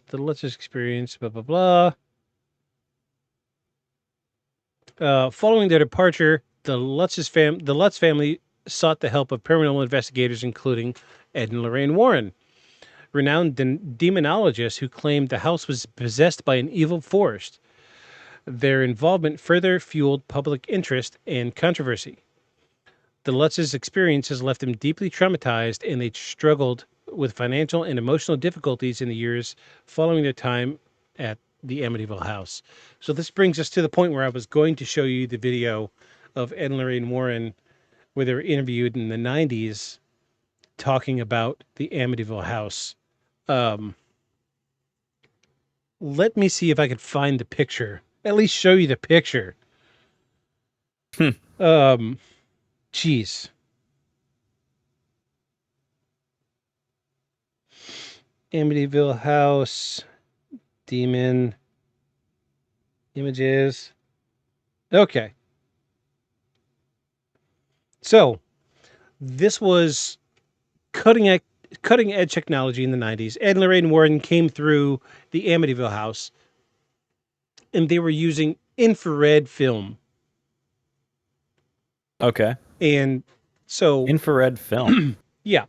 The Lutzes experience, blah blah blah. Following their departure, the Lutz family sought the help of paranormal investigators, including Ed and Lorraine Warren, renowned demonologists who claimed the house was possessed by an evil force. Their involvement further fueled public interest and controversy. The Lutz's experience has left them deeply traumatized, and they struggled with financial and emotional difficulties in the years following their time at the Amityville house. So this brings us to the point where I was going to show you the video of Ed and Lorraine Warren, where they were interviewed in the 90s talking about the Amityville house. Let me see if I could find the picture. At least show you the picture. Jeez. Amityville house, demon images. Okay. So, this was cutting edge technology in the 90s. Ed and Lorraine Warren came through the Amityville house, and they were using infrared film. Okay. And so Infrared film. yeah.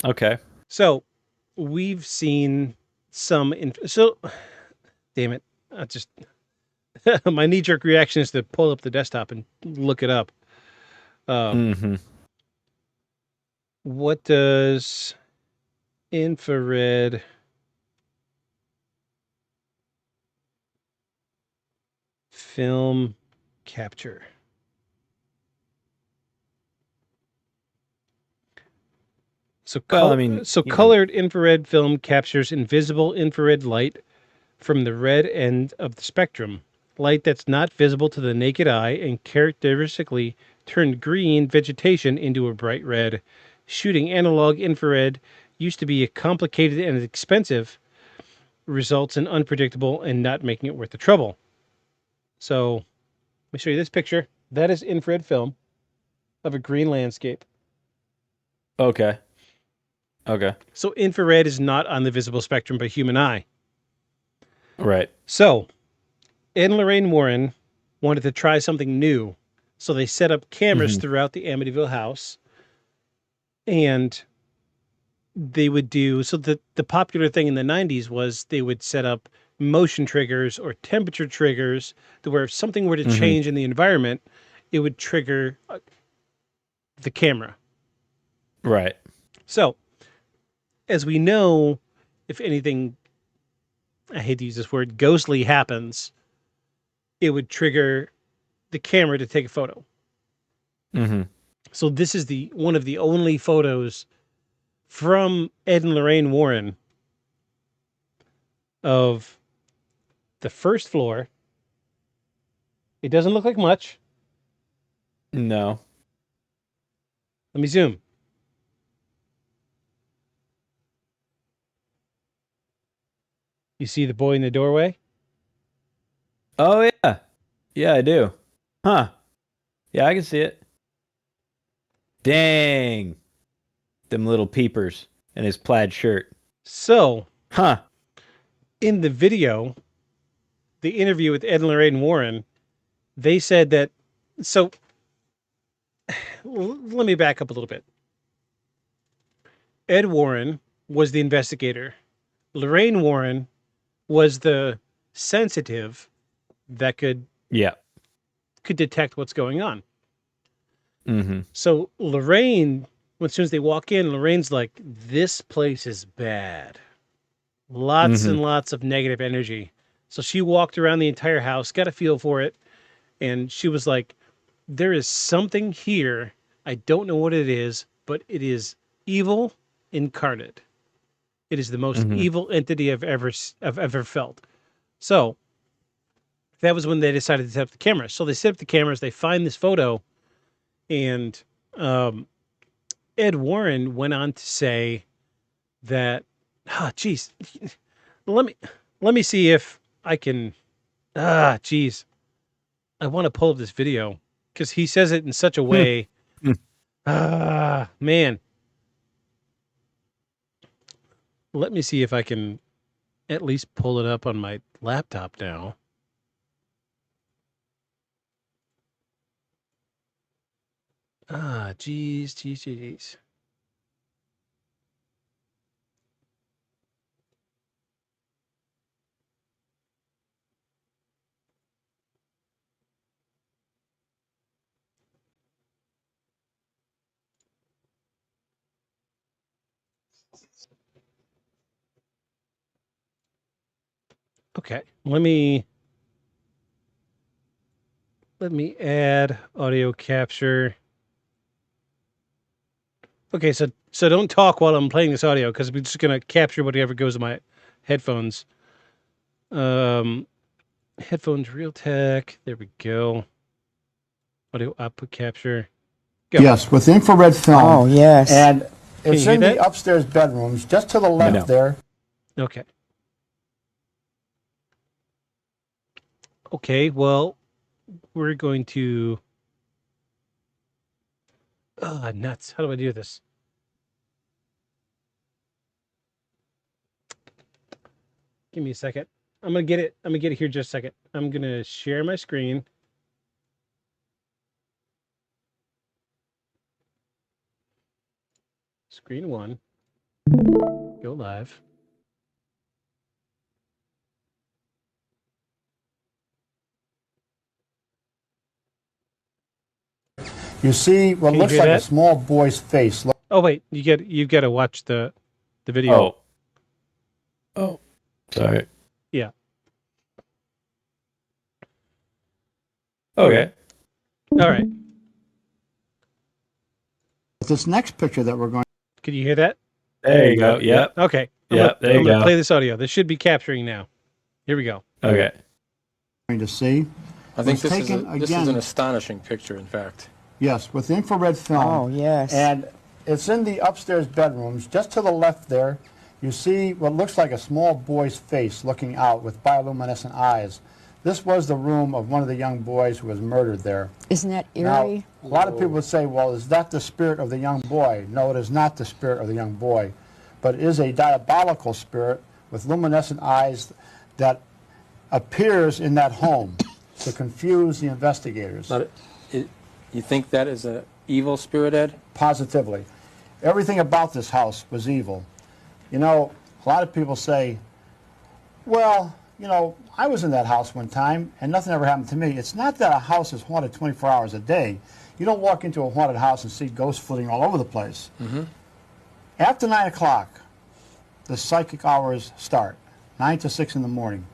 Okay. So we've seen some damn it. I just my knee-jerk reaction is to pull up the desktop and look it up. What does infrared film capture? So, colored infrared film captures invisible infrared light from the red end of the spectrum, light that's not visible to the naked eye and characteristically turned green vegetation into a bright red. Shooting analog infrared used to be complicated and expensive, results in unpredictable and not making it worth the trouble. So, let me show you this picture. That is infrared film of a green landscape. Okay. Okay. So infrared is not on the visible spectrum by human eye. Right. So, Ed and Lorraine Warren wanted to try something new. So they set up cameras throughout the Amityville house. And they would do... So the popular thing in the 90s was they would set up motion triggers or temperature triggers to where if something were to change in the environment, it would trigger the camera. Right. So, as we know, if anything, I hate to use this word, ghostly happens, it would trigger the camera to take a photo. So this is one of the only photos from Ed and Lorraine Warren of the first floor. It doesn't look like much. No. Let me zoom. You see the boy in the doorway? Oh, yeah. Yeah, I do. Huh. Yeah, I can see it. Dang. Them little peepers and his plaid shirt. So, Huh. in the video, the interview with Ed and Lorraine Warren, they said that... So, let me back up a little bit. Ed Warren was the investigator. Lorraine Warren was the sensitive that could detect what's going on. So Lorraine, as soon as they walk in, Lorraine's like, this place is bad. Lots and lots of negative energy. So she walked around the entire house, got a feel for it, and she was like, there is something here. I don't know what it is, but it is evil incarnate. It is the most evil entity I've ever felt. So that was when they decided to set up the cameras. So they set up the cameras, they find this photo, and Ed Warren went on to say that, let me see if I can, I want to pull up this video because he says it in such a way. Man. Let me see if I can at least pull it up on my laptop now. Jeez. Okay, let me add audio capture. Okay, so don't talk while I'm playing this audio because we're just gonna capture whatever goes in my headphones. Headphones Realtek. There we go. Audio output capture. Go. Yes, with infrared film. Oh, yes. And it's you in hear the that? upstairs bedrooms, just to the know. left there. Okay. Okay, well, we're going to... nuts. How do I do this? Give me a second. I'm gonna get it here just a second. I'm gonna share my screen. Screen 1. Go live. You see what Can you looks hear like a that? small boy's face. Oh wait, you've got to watch the video. Oh, sorry. Yeah. Okay. All right. This next picture that we're going Can you hear that? There you go. Yep. Okay. Yep, there you I'm gonna go. play this audio. This should be capturing now. Here we go. Okay. to see I think was this is, taken this is again- an astonishing picture, in fact. yes, with infrared film. Oh, yes. And it's in the upstairs bedrooms. Just to the left there, you see what looks like a small boy's face looking out with bioluminescent eyes. This was the room of one of the young boys who was murdered there. Isn't that Now, eerie? a lot of people would say, well, is that the spirit of the young boy? No, it is not the spirit of the young boy, but it is a diabolical spirit with luminescent eyes that appears in that home to confuse the investigators. Not you think that is an evil spirit, Ed? Positively. Everything about this house was evil. You know, a lot of people say, well, you know, I was in that house one time and nothing ever happened to me. It's not that a house is haunted 24 hours a day. You don't walk into a haunted house and see ghosts flitting all over the place. After 9 o'clock, the psychic hours start, 9 to 6 in the morning.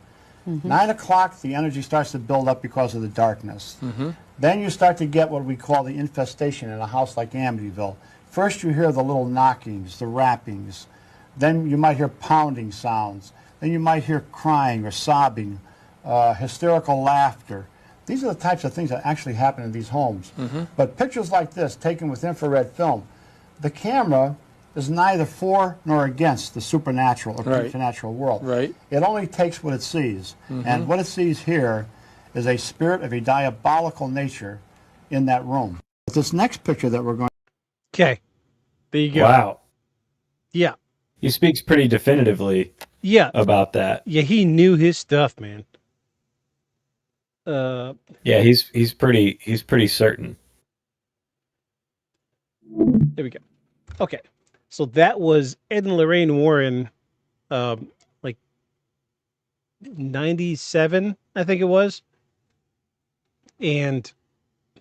9 o'clock, the energy starts to build up because of the darkness. Then you start to get what we call the infestation in a house like Amityville. First you hear the little knockings, the rappings. Then you might hear pounding sounds. Then you might hear crying or sobbing, hysterical laughter. These are the types of things that actually happen in these homes. But pictures like this, taken with infrared film, the camera is neither for nor against the supernatural or Right. supernatural world. Right. It only takes what it sees. And what it sees here is a spirit of a diabolical nature in that room. This next picture that we're going Okay. There you go. Wow. Yeah. He speaks pretty definitively Yeah. about that. Yeah, he knew his stuff, man. Yeah, he's pretty certain. There we go. Okay. So that was Ed and Lorraine Warren, like 97, I think it was. And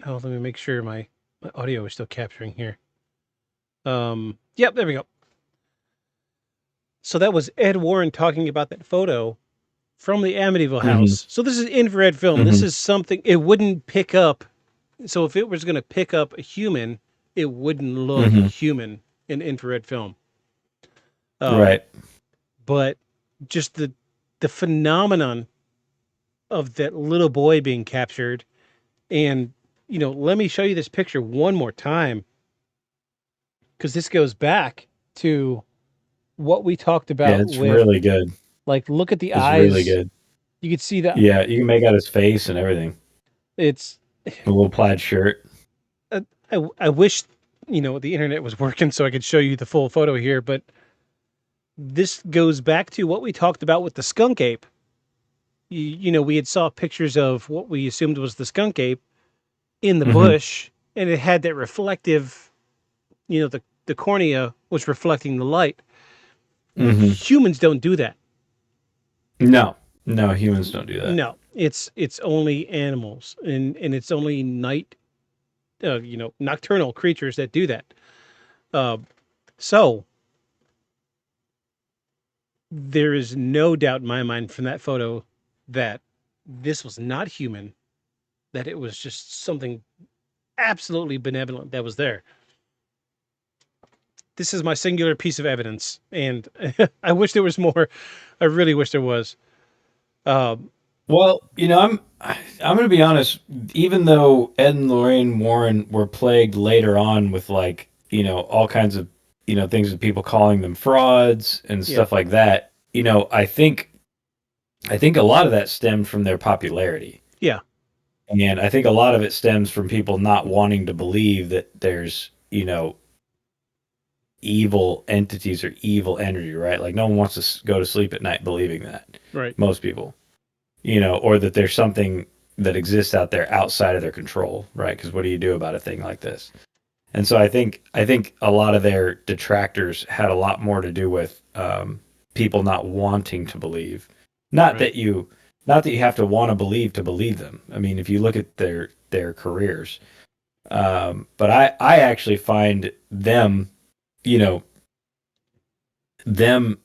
let me make sure my audio is still capturing here. Yep, there we go. So that was Ed Warren talking about that photo. from the Amityville house. So this is infrared film. This is something it wouldn't pick up. So if it was going to pick up a human, it wouldn't look human in infrared film. Right. But just the phenomenon of that little boy being captured, and let me show you this picture one more time, because this goes back to what we talked about. Yeah, it's with, really good. like, look at the It's eyes. really good. You could see that. Yeah, you can make out his face and everything. It's A little plaid shirt. I wish the internet was working so I could show you the full photo here, but this goes back to what we talked about with the skunk ape. We had saw pictures of what we assumed was the skunk ape in the bush, and it had that reflective, the cornea was reflecting the light. Humans don't do that. No, humans don't do that. No, it's only animals, and it's only nocturnal creatures that do that. So there is no doubt in my mind from that photo that this was not human, that it was just something absolutely benevolent that was there. This is my singular piece of evidence, and I wish there was more. I really wish there was. Well, I'm going to be honest. Even though Ed and Lorraine Warren were plagued later on with all kinds of things with people calling them frauds and stuff like that, I think a lot of that stemmed from their popularity. Yeah, and I think a lot of it stems from people not wanting to believe that there's evil entities or evil energy, right? Like no one wants to go to sleep at night believing that. right. Most people. Or that there's something that exists out there outside of their control, right? Because what do you do about a thing like this? And so I think a lot of their detractors had a lot more to do with people not wanting to believe. Not that you have to want to believe them. I mean, if you look at their careers, but I actually find them, them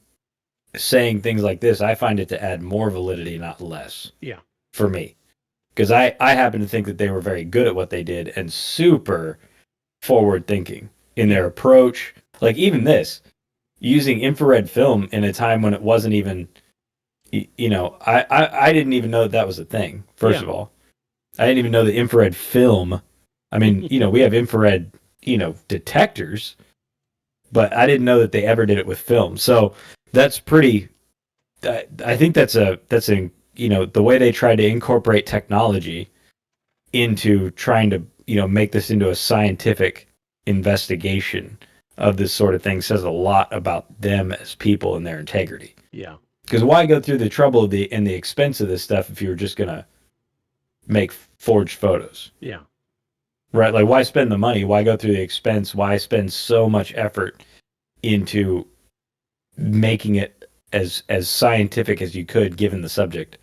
saying things like this, I find it to add more validity, not less. Yeah. For me. Because I happen to think that they were very good at what they did and super forward thinking in their approach. Like even this, using infrared film in a time when it wasn't even, I didn't even know that was a thing, first of all. I didn't even know the infrared film. I mean, we have infrared, detectors, but I didn't know that they ever did it with film. So that's pretty. I think that's the way they try to incorporate technology into trying to make this into a scientific investigation of this sort of thing says a lot about them as people and their integrity. Yeah. Because why go through the trouble and the expense of this stuff if you were just gonna make forged photos? Yeah. Right. Like why spend the money? Why go through the expense? Why spend so much effort into making it as scientific as you could given the subject?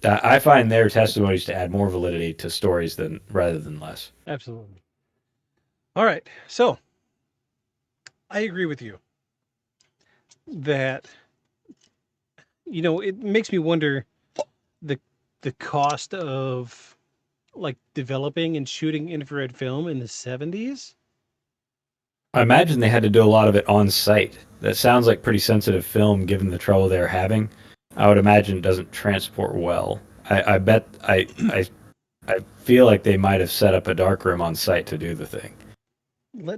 I find their testimonies to add more validity to stories rather than less. Absolutely. All right. So I agree with you that, it makes me wonder the cost of like developing and shooting infrared film in the 70s. I imagine they had to do a lot of it on site. That sounds like pretty sensitive film given the trouble they're having. I would imagine it doesn't transport well. I bet I feel like they might have set up a darkroom on site to do the thing.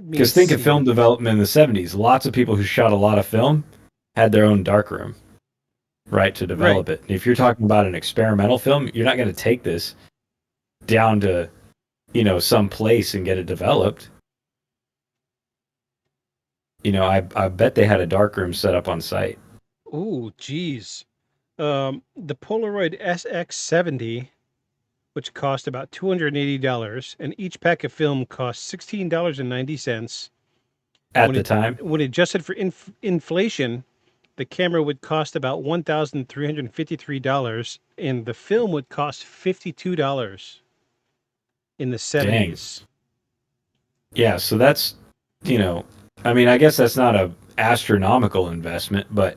Because think of film development in the 70s. Lots of people who shot a lot of film had their own darkroom, right, to develop it. If you're talking about an experimental film, you're not going to take this down to, some place and get it developed. I bet they had a darkroom set up on site. Oh, geez. The Polaroid SX70, which cost about $280, and each pack of film cost $16.90. At the time? When adjusted for inflation, the camera would cost about $1,353, and the film would cost $52 in the 70s. Dang. Yeah, so that's, I guess that's not a astronomical investment, but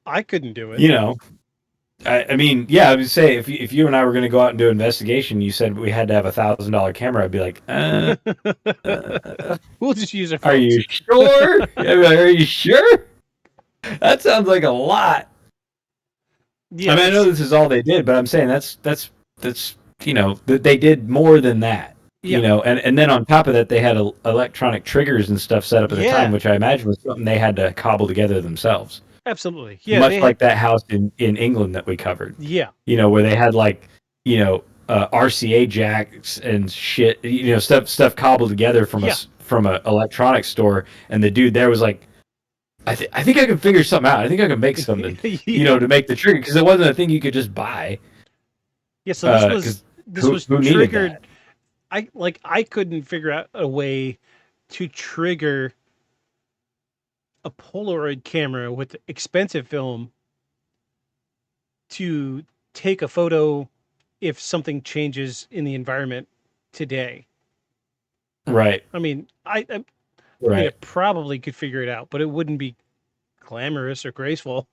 I couldn't do it. I mean, yeah, I would say if you and I were going to go out and do an investigation, you said we had to have $1,000 camera. I'd be like, We'll just use our are phones. you sure? I'd be like, are you sure? That sounds like a lot. Yeah, I mean, I know this is all they did, but I'm saying that's they did more than that. Yeah. And then on top of that, they had electronic triggers and stuff set up at the Yeah. time, which I imagine was something they had to cobble together themselves. absolutely. Yeah, Much they like that house in England that we covered. Yeah, Where they had RCA jacks and shit, stuff cobbled together from a electronics store, and the dude there was like, I think I can figure something out. I think I can make something, to make the trigger, because it wasn't a thing you could just buy. yeah. So this was who needed triggered. that? I couldn't figure out a way to trigger a Polaroid camera with expensive film to take a photo if something changes in the environment today. Right. I mean, I Right. I probably could figure it out, but it wouldn't be glamorous or graceful.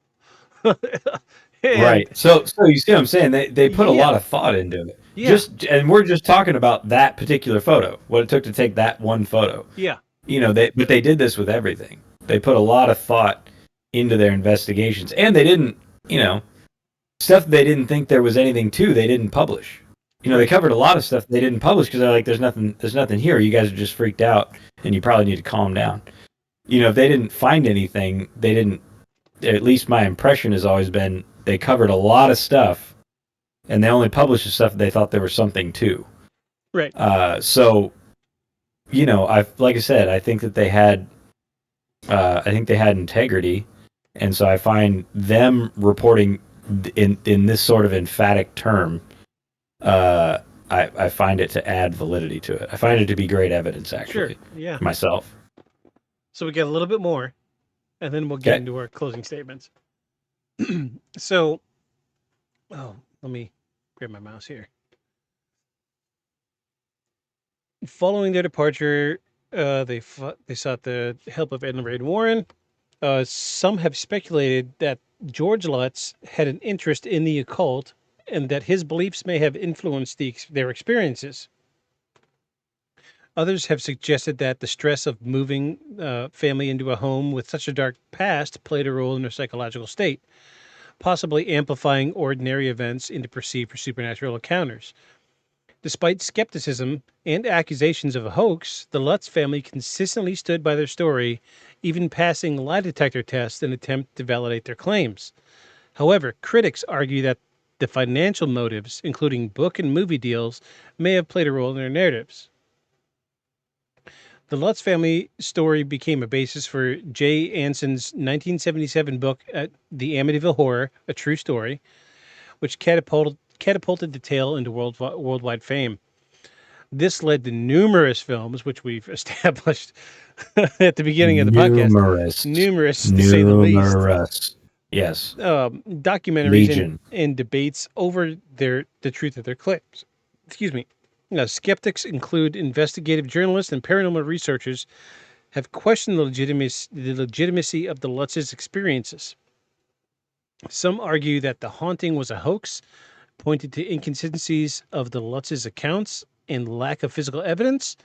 Right. So you see what I'm saying? They put a lot of thought into it. Yeah. And we're just talking about that particular photo, what it took to take that one photo. Yeah. But they did this with everything. They put a lot of thought into their investigations, and they didn't, stuff they didn't think there was anything to, they didn't publish. They covered a lot of stuff they didn't publish because they're like, there's nothing here. You guys are just freaked out, and you probably need to calm down. If they didn't find anything, they didn't. At least my impression has always been they covered a lot of stuff, and they only published the stuff they thought there was something to. Right. So, like I said, I think that they had, integrity, and so I find them reporting in this sort of emphatic term. I find it to add validity to it. I find it to be great evidence, actually. Sure. Yeah. Myself. So we get a little bit more, and then we'll get into our closing statements. So, let me grab my mouse here. Following their departure, they sought the help of Ed and Lorraine Warren. Some have speculated that George Lutz had an interest in the occult, and that his beliefs may have influenced their experiences. Others have suggested that the stress of moving family into a home with such a dark past played a role in their psychological state, possibly amplifying ordinary events into perceived supernatural encounters. Despite skepticism and accusations of a hoax, the Lutz family consistently stood by their story, even passing lie detector tests in an attempt to validate their claims. However, critics argue that the financial motives, including book and movie deals, may have played a role in their narratives. The Lutz family story became a basis for Jay Anson's 1977 book, The Amityville Horror, A True Story, which catapulted the tale into worldwide fame. This led to numerous films, which we've established at the beginning of the podcast. Numerous, to say the least. Yes. Documentaries Legion. and debates over the truth of their claims. Excuse me. Skeptics include investigative journalists and paranormal researchers have questioned the legitimacy of the Lutz's experiences. Some argue that the haunting was a hoax, pointed to inconsistencies of the Lutz's accounts and lack of physical evidence.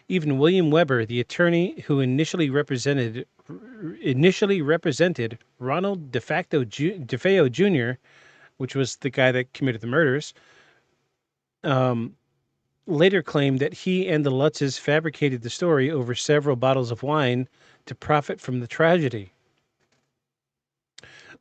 Even William Weber, the attorney who initially represented Ronald DeFeo Jr., which was the guy that committed the murders, later claimed that he and the Lutzes fabricated the story over several bottles of wine to profit from the tragedy.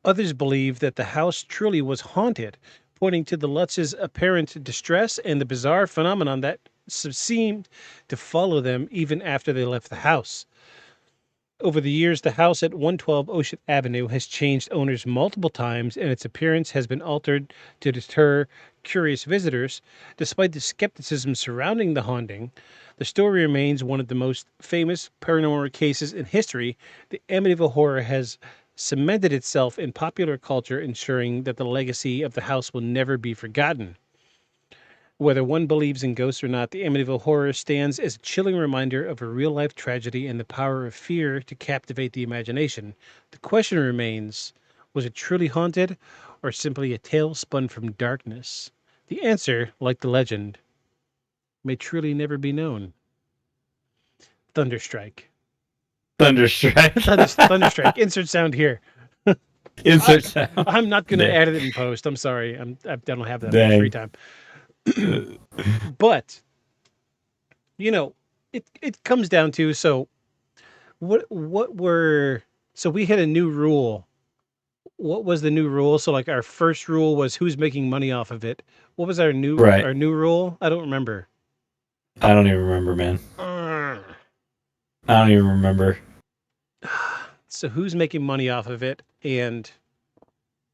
Others believe that the house truly was haunted, pointing to the Lutzes' apparent distress and the bizarre phenomenon that seemed to follow them even after they left the house. Over the years, the house at 112 Ocean Avenue has changed owners multiple times, and its appearance has been altered to deter curious visitors. Despite the skepticism surrounding the haunting, the story remains one of the most famous paranormal cases in history. The Amityville Horror has cemented itself in popular culture, ensuring that the legacy of the house will never be forgotten. Whether one believes in ghosts or not, the Amityville Horror stands as a chilling reminder of a real-life tragedy and the power of fear to captivate the imagination. The question remains, was it truly haunted, or simply a tale spun from darkness? The answer, like the legend, may truly never be known. Thunderstrike. Thunderstrike. Thunderstrike. Insert sound here. Insert sound. I'm not going to Dang. edit it in post. I'm sorry. I don't have that much Dang. free time. But, you know, it comes down to, so so we had a new rule. What was the new rule? So like our first rule was who's making money off of it. What was our new rule? I don't remember. I don't even remember, man. I don't even remember. So who's making money off of it? And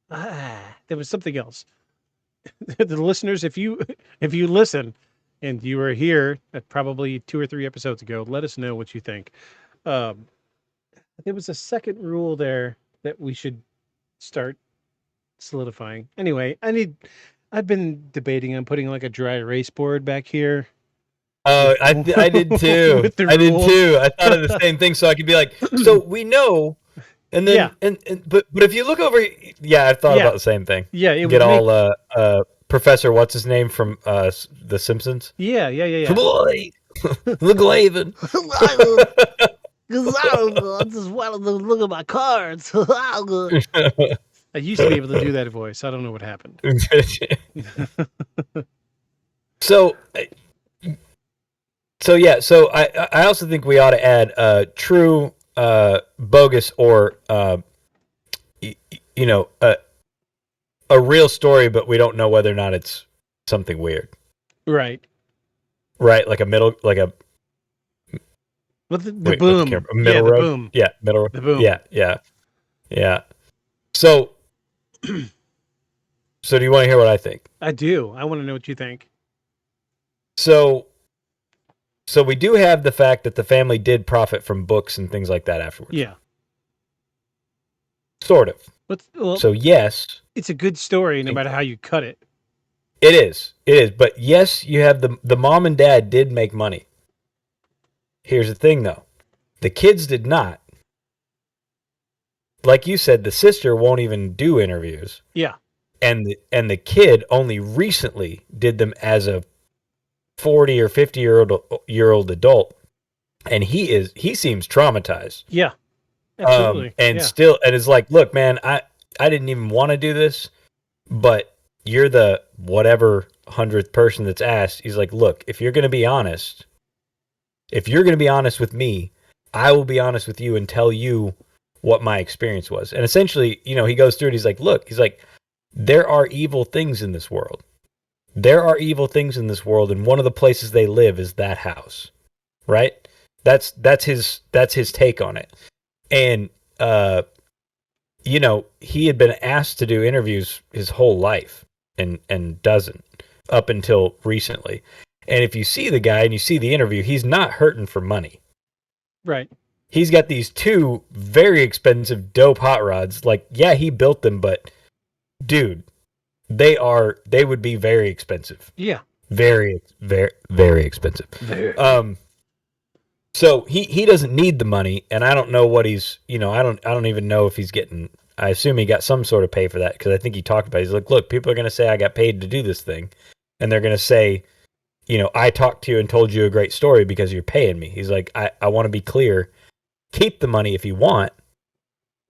there was something else. The listeners, if you listen and you were here at probably 2 or 3 episodes ago, let us know what you think. There was a second rule there that we should start solidifying. Anyway, I've been debating on putting like a dry erase board back here. I did too. With the I did rules. too. I thought of the same thing, so I could be like, so we know, and then but if you look over, I thought about the same thing. Yeah, it get would all Professor what's his name from The Simpsons. Yeah. Boy, look, Laven. I just wanted to look at my cards. I used to be able to do that voice. I don't know what happened. So I also think we ought to add true, bogus, or a real story, but we don't know whether or not it's something weird. Right. Like a middle, like a. With the Wait, boom. a middle the road? boom. Yeah, middle road. The boom. Yeah. So do you want to hear what I think? I do. I want to know what you think. So we do have the fact that the family did profit from books and things like that afterwards. Yeah. Sort of. Well, So yes, it's a good story no matter how you cut it. it is. But yes, you have the mom and dad did make money. Here's the thing, though. The kids did not. Like you said, the sister won't even do interviews. Yeah. And the kid only recently did them as a 40 or 50-year-old adult. And he seems traumatized. Yeah. Absolutely. And it's like, look, man, I didn't even want to do this, but you're the whatever 100th person that's asked. He's like, look, if you're going to be honest with me, I will be honest with you and tell you what my experience was. And essentially, he goes through it. He's like, there are evil things in this world. There are evil things in this world, and one of the places they live is that house, right? That's his take on it. And he had been asked to do interviews his whole life and doesn't up until recently. And if you see the guy and you see the interview, he's not hurting for money. Right. He's got these 2 very expensive dope hot rods. Like, yeah, he built them, but dude, they would be very expensive. Yeah. Very, very, very expensive. So he doesn't need the money, and I don't know what he's, I don't even know if he's getting. I assume he got some sort of pay for that, because I think he talked about it. He's like, look, people are going to say I got paid to do this thing, and they're going to say, I talked to you and told you a great story because you're paying me. He's like, I want to be clear. Keep the money if you want.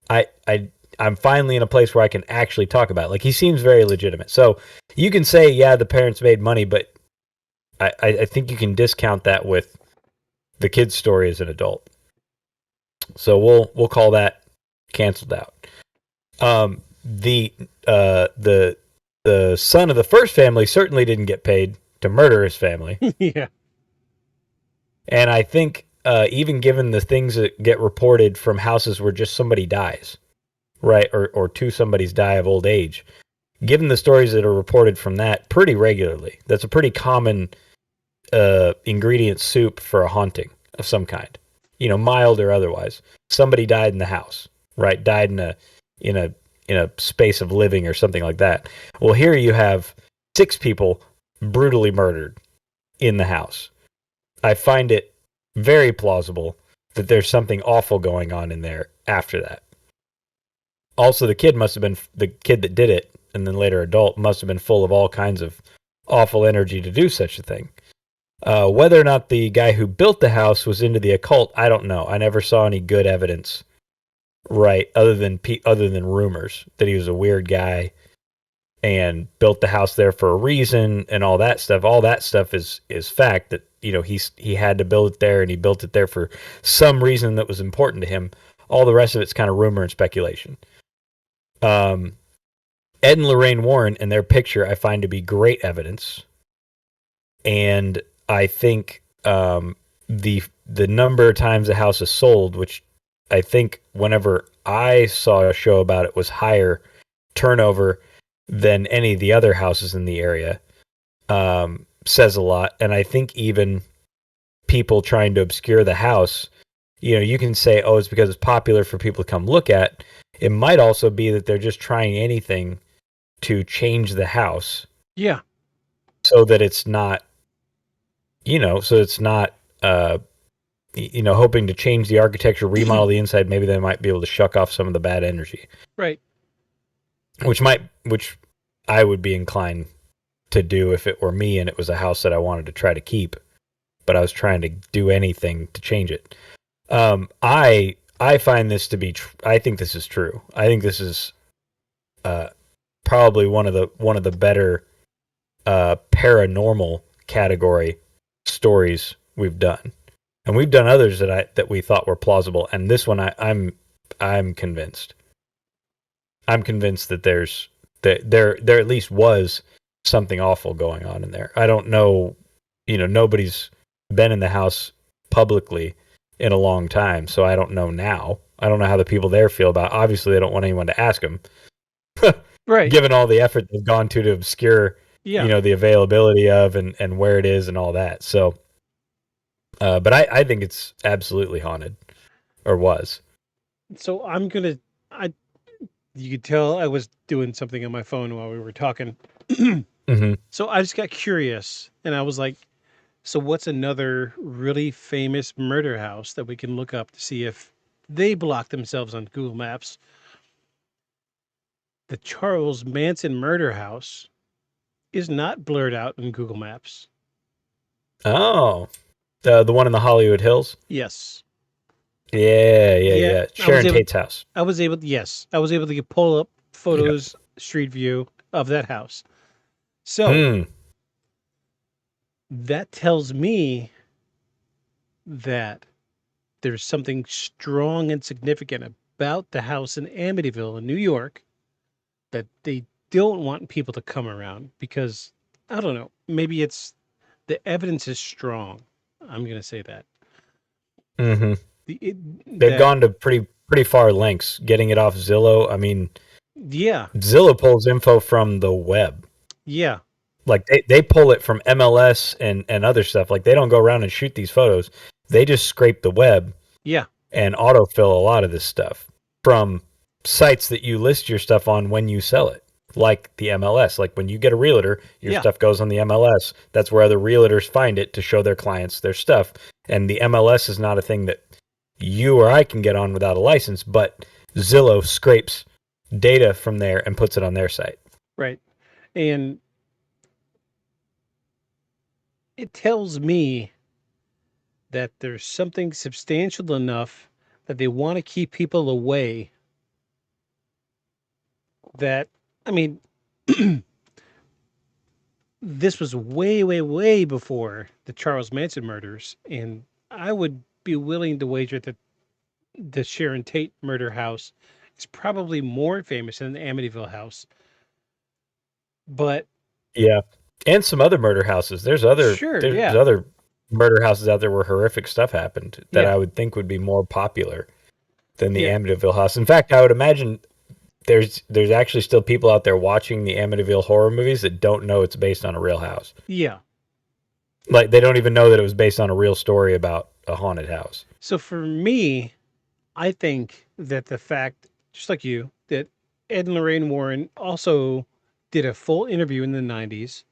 I'm finally in a place where I can actually talk about it. Like, he seems very legitimate. So you can say, yeah, the parents made money, but I think you can discount that with the kid's story as an adult. So we'll call that canceled out. The son of the first family certainly didn't get paid to murder his family. Yeah. And I think even given the things that get reported from houses where just somebody dies, right, or 2 somebody's die of old age, given the stories that are reported from that pretty regularly, that's a pretty common ingredient soup for a haunting of some kind, mild or otherwise. Somebody died in the house, right? Died in a space of living or something like that. Well, here you have 6 people brutally murdered in the house. I find it very plausible that there's something awful going on in there after that. Also, the kid that did it and then later adult, must have been full of all kinds of awful energy to do such a thing. Whether or not the guy who built the house was into the occult, I don't know. I never saw any good evidence, right? Other than rumors that he was a weird guy and built the house there for a reason and all that stuff. All that stuff is fact that, you know, he had to build it there and he built it there for some reason that was important to him. All the rest of it's kind of rumor and speculation. Ed and Lorraine Warren and their picture I find to be great evidence. And I think the number of times the house is sold, which I think whenever I saw a show about it was higher turnover than any of the other houses in the area, says a lot. And I think even people trying to obscure the house, you know, you can say, oh, it's because it's popular for people to come look at. It might also be that they're just trying anything to change the house. Yeah. So that it's not, you know, hoping to change the architecture, remodel the inside. Maybe they might be able to shuck off some of the bad energy. Right. Which I would be inclined to do if it were me and it was a house that I wanted to try to keep, but I was trying to do anything to change it. I find this to be, I think this is true. I think this is probably one of the better paranormal category stories we've done, and we've done others that we thought were plausible. And this one, I'm convinced. I'm convinced that there at least was something awful going on in there. I don't know, you know, nobody's been in the house publicly in a long time, so I don't know now. I don't know how the people there feel about it. Obviously, they don't want anyone to ask them. Right. Given all the effort they've gone to obscure, Yeah. you know, the availability of and where it is and all that. So, but I think it's absolutely haunted, or was. So you could tell I was doing something on my phone while we were talking. Mm-hmm. So I just got curious and I was like, so what's another really famous murder house that we can look up to see if they block themselves on Google Maps? The Charles Manson murder house is not blurred out in Google Maps. Oh, the one in the Hollywood Hills. Yes. Yeah. Sharon Tate's house. I was able to pull up photos, street view of that house. So that tells me that there's something strong and significant about the house in Amityville in New York that they don't want people to come around because, I don't know, maybe it's the evidence is strong. I'm going to say that. Mm-hmm. They've gone to pretty far lengths getting it off Zillow. I mean, yeah, Zillow pulls info from the web. Yeah. Like they pull it from MLS and other stuff. Like they don't go around and shoot these photos. They just scrape the web. Yeah. And autofill a lot of this stuff from sites that you list your stuff on when you sell it, like the MLS. Like when you get a realtor, your stuff goes on the MLS. That's where other realtors find it to show their clients their stuff. And the MLS is not a thing that you or I can get on without a license, but Zillow scrapes data from there and puts it on their site. Right. And it tells me that there's something substantial enough that they want to keep people away. That, I mean, this was way, way, way before the Charles Manson murders. And I would be willing to wager that the Sharon Tate murder house is probably more famous than the Amityville house. But yeah, and some other murder houses. There's other murder houses out there where horrific stuff happened that I would think would be more popular than the Amityville house. In fact, I would imagine there's actually still people out there watching the Amityville horror movies that don't know it's based on a real house. Yeah. Like they don't even know that it was based on a real story about a haunted house. So for me, I think that the fact, just like you, that Ed and Lorraine Warren also did a full interview in the 90s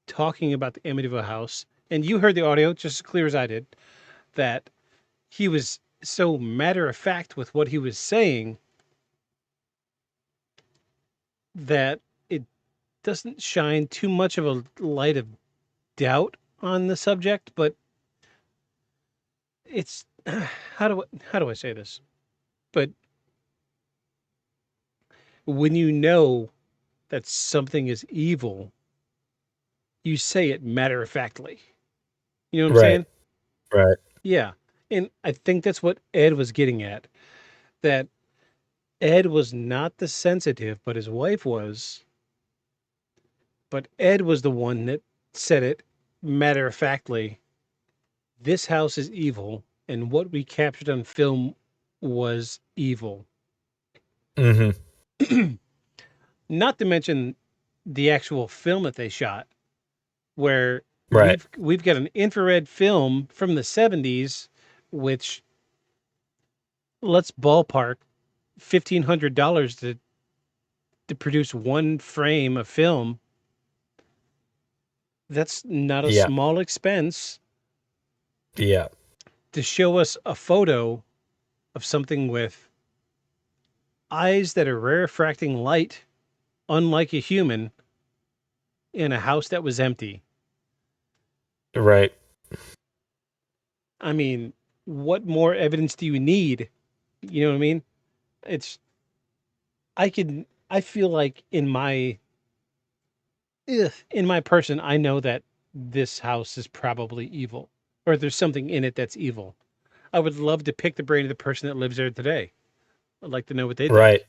talking about the Amityville house, and you heard the audio just as clear as I did, that he was so matter of fact with what he was saying that it doesn't shine too much of a light of doubt on the subject, but it's how do I say this? But when you know that something is evil, you say it matter of factly. You know what I'm saying? Right. Yeah. And I think that's what Ed was getting at. That Ed was not the sensitive, but his wife was. But Ed was the one that said it matter of factly. This house is evil, and what we captured on film was evil. Mm-hmm. Not to mention the actual film that they shot, where Right. we've got an infrared film from the 70s, which let's ballpark $1,500 to produce one frame of film. That's not a Yeah. small expense Yeah. to show us a photo of something with eyes that are refracting light, unlike a human, in a house that was empty. Right. I mean, what more evidence do you need? You know what I mean? I feel like in my person, I know that this house is probably evil, or there's something in it that's evil. I would love to pick the brain of the person that lives there today. I'd like to know what they think. Right.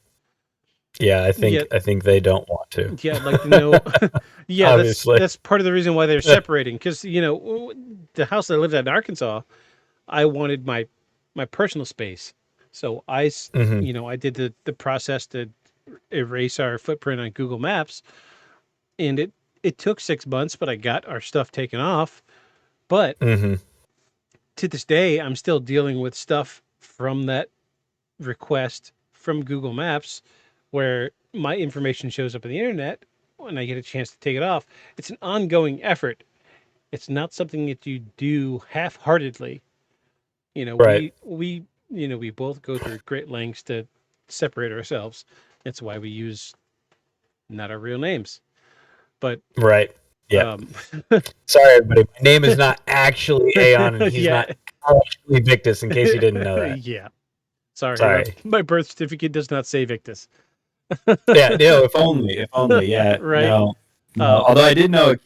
Yeah, I Yeah. think they don't want to. Yeah, I'd like to know. Yeah, Obviously. that's part of the reason why they're separating. Because the house that I lived at in Arkansas, I wanted my personal space, so Mhm. I did the process to erase our footprint on Google Maps, and it took 6 months, but I got our stuff taken off. But Mhm. to this day, I'm still dealing with stuff from that request from Google Maps, where my information shows up on the internet when I get a chance to take it off. It's an ongoing effort. It's not something that you do half-heartedly. Right. We both go through great lengths to separate ourselves. That's why we use not our real names. But Right. Yeah. um, Sorry, everybody. My name is not actually Aeon, and he's Yeah. not actually Victus. In case you didn't know that. Yeah. Sorry. Sorry. My birth certificate does not say Victus. Yeah. No. If only. Yeah. Right. No. Although I did know a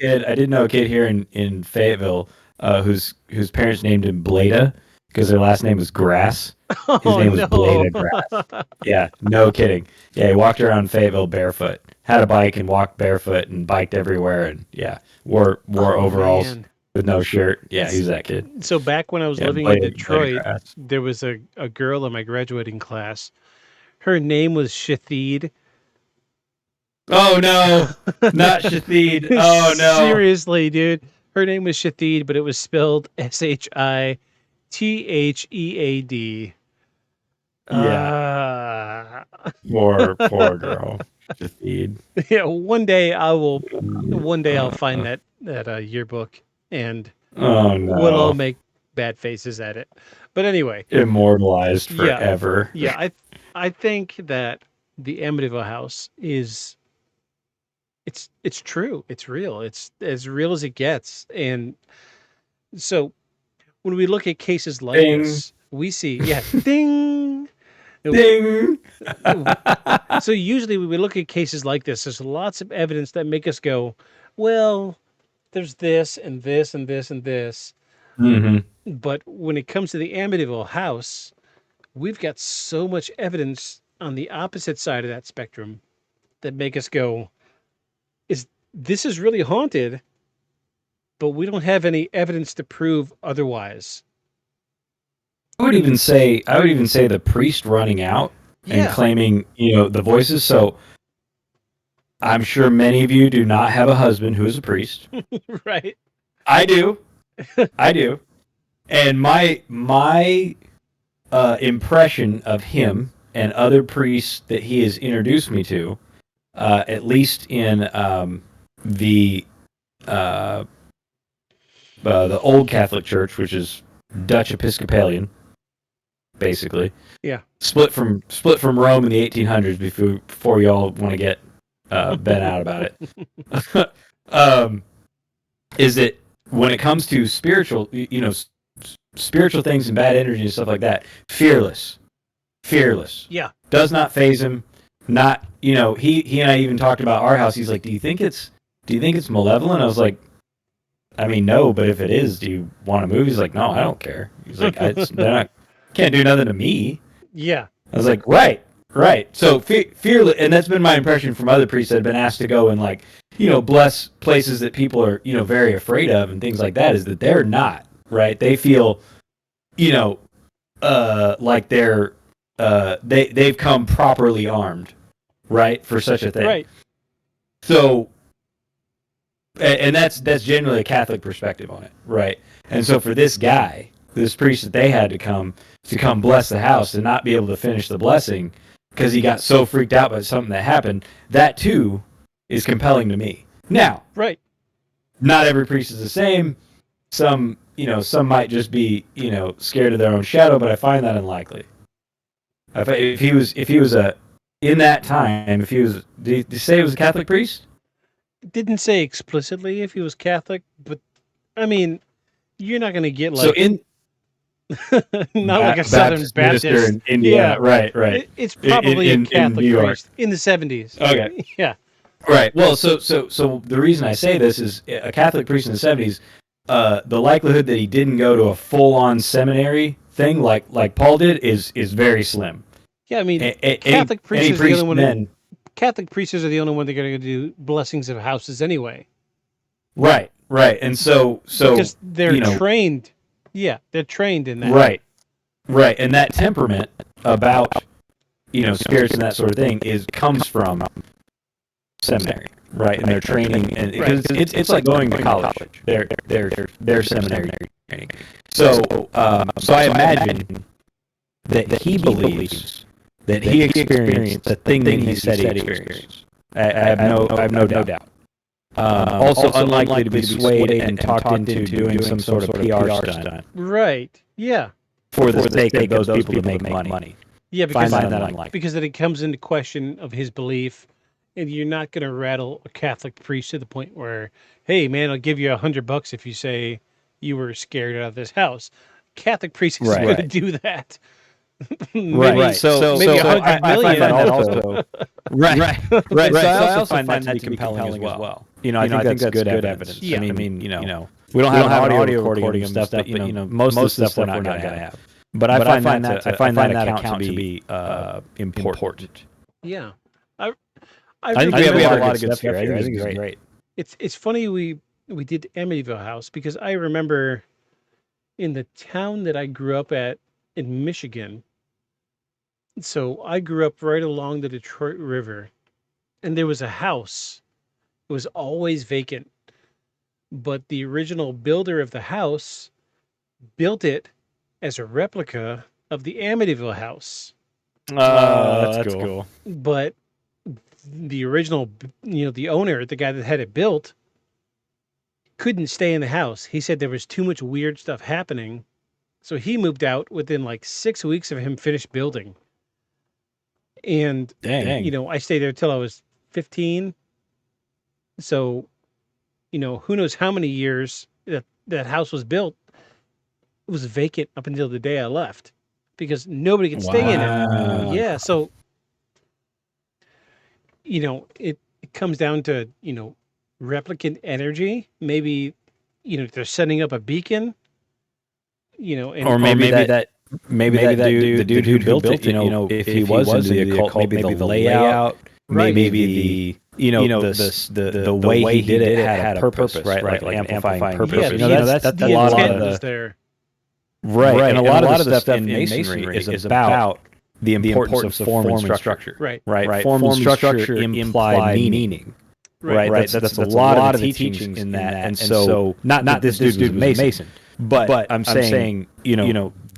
kid here in Fayetteville, whose parents named him Blada because their last name was Grass. His name was Blada Grass. Yeah. No kidding. Yeah. He walked around Fayetteville barefoot. Had a bike and walked barefoot and biked everywhere and wore overalls Man. with no shirt. Yeah, he's that kid. So back when I was Yeah, living in Blada Detroit, Grass. there was a girl in my graduating class. Her name was Shathid. Oh no, not Shathid. Oh no. Seriously, dude. Her name was Shathid, but it was spelled Shithhead. Yeah. Poor girl. Shathid. Yeah, one day I'll find that yearbook, and Oh no. we'll all make bad faces at it. But anyway, Immortalized Yeah. forever. yeah, I think that the Amityville house is it's true. It's real. It's as real as it gets. And so when we look at cases like Ding. this, we see ding. Ding. So usually when we look at cases like this, there's lots of evidence that make us go, well, there's this and this and this and this. Mm-hmm. But when it comes to the Amityville house, we've got so much evidence on the opposite side of that spectrum that make us go, this is really haunted, but we don't have any evidence to prove otherwise. I would even say the priest running out and Yeah. claiming, the voices. So I'm sure many of you do not have a husband who is a priest. Right. I do. And my impression of him and other priests that he has introduced me to, at least in the old Catholic Church, which is Dutch Episcopalian, basically. Yeah. Split from Rome in the 1800s before y'all want to get been out about it. Is that when it comes to spiritual, spiritual things and bad energy and stuff like that, fearless. Yeah. Does not phase him. Not, he and I even talked about our house. He's like, do you think it's malevolent? I was like, I mean, no, but if it is, do you want to move? He's like, no, I don't care. He's like, can't do nothing to me. Yeah. I was like, right. So fearless, and that's been my impression from other priests that have been asked to go and bless places that people are, very afraid of and things like that, is that they're not, right? They feel, like they're, they've come properly armed, right, for such a thing. Right. So, and that's generally a Catholic perspective on it, right? And so for this guy, this priest that they had to come bless the house and not be able to finish the blessing because he got so freaked out by something that happened, that too is compelling to me. Now, right, not every priest is the same. Some might just be, scared of their own shadow, but I find that unlikely. If he was in that time, did you say he was a Catholic priest? Didn't say explicitly if he was Catholic, but I mean, you're not going to get not like a Southern Baptist minister in Indiana, right. It's probably in a Catholic New York. priest in the 70s. Okay. Yeah. Right. Well, so the reason I say this is a Catholic priest in the 70s, the likelihood that he didn't go to a full-on seminary thing like Paul did is very slim. Yeah, I mean, Catholic priests are the only one. Catholic priests are the only one that are going to do blessings of houses anyway. Right. And so because they're trained. Yeah, they're trained in that. Right. And that temperament about spirits and that sort of thing comes from seminary, right? And their training, and because it's like going to college. Their seminary training. So I imagine that he believes that he experienced the thing that he said he experienced. I have no doubt. Also unlikely to be swayed and talked into doing some sort of PR stunt. Right. Yeah. For the sake of those people to make money. Yeah, because Find that unlikely. Because then it comes into question of his belief, and you're not going to rattle a Catholic priest to the point where, hey, man, I'll give you $100 if you say you were scared out of this house. Catholic priest is going to do that. Right. So maybe so 100 million. I find that also. Right. So I also find that to be compelling as well. I think that's good evidence. Yeah. I mean, we don't have an audio recording and stuff, but most of the stuff we're not going to have. But I find that account to be important. Yeah. I think we have a lot of good stuff here. I think it's great. It's funny we did Amityville House because I remember in the town that I grew up at in Michigan. So I grew up right along the Detroit River, and there was a house. It was always vacant, but the original builder of the house built it as a replica of the Amityville house. That's cool. But the original, the owner, the guy that had it built, couldn't stay in the house. He said there was too much weird stuff happening. So he moved out within like 6 weeks of him finished building. And, Dang. I stayed there till I was 15. So, who knows how many years that house was built. It was vacant up until the day I left because nobody could stay in it. Yeah. So, it comes down to, replicant energy. Maybe, they're setting up a beacon. Or maybe that dude, the dude who built it, if he was into the occult, maybe the layout, maybe the way he did it had a purpose, right? Like amplifying purpose. Yeah, that's a lot of was there. Right, and a lot of the stuff in masonry is about the importance of form and structure. Right. Form and structure imply meaning. Right. That's a lot of the teachings in that, and so not that this dude was a mason. But I'm saying,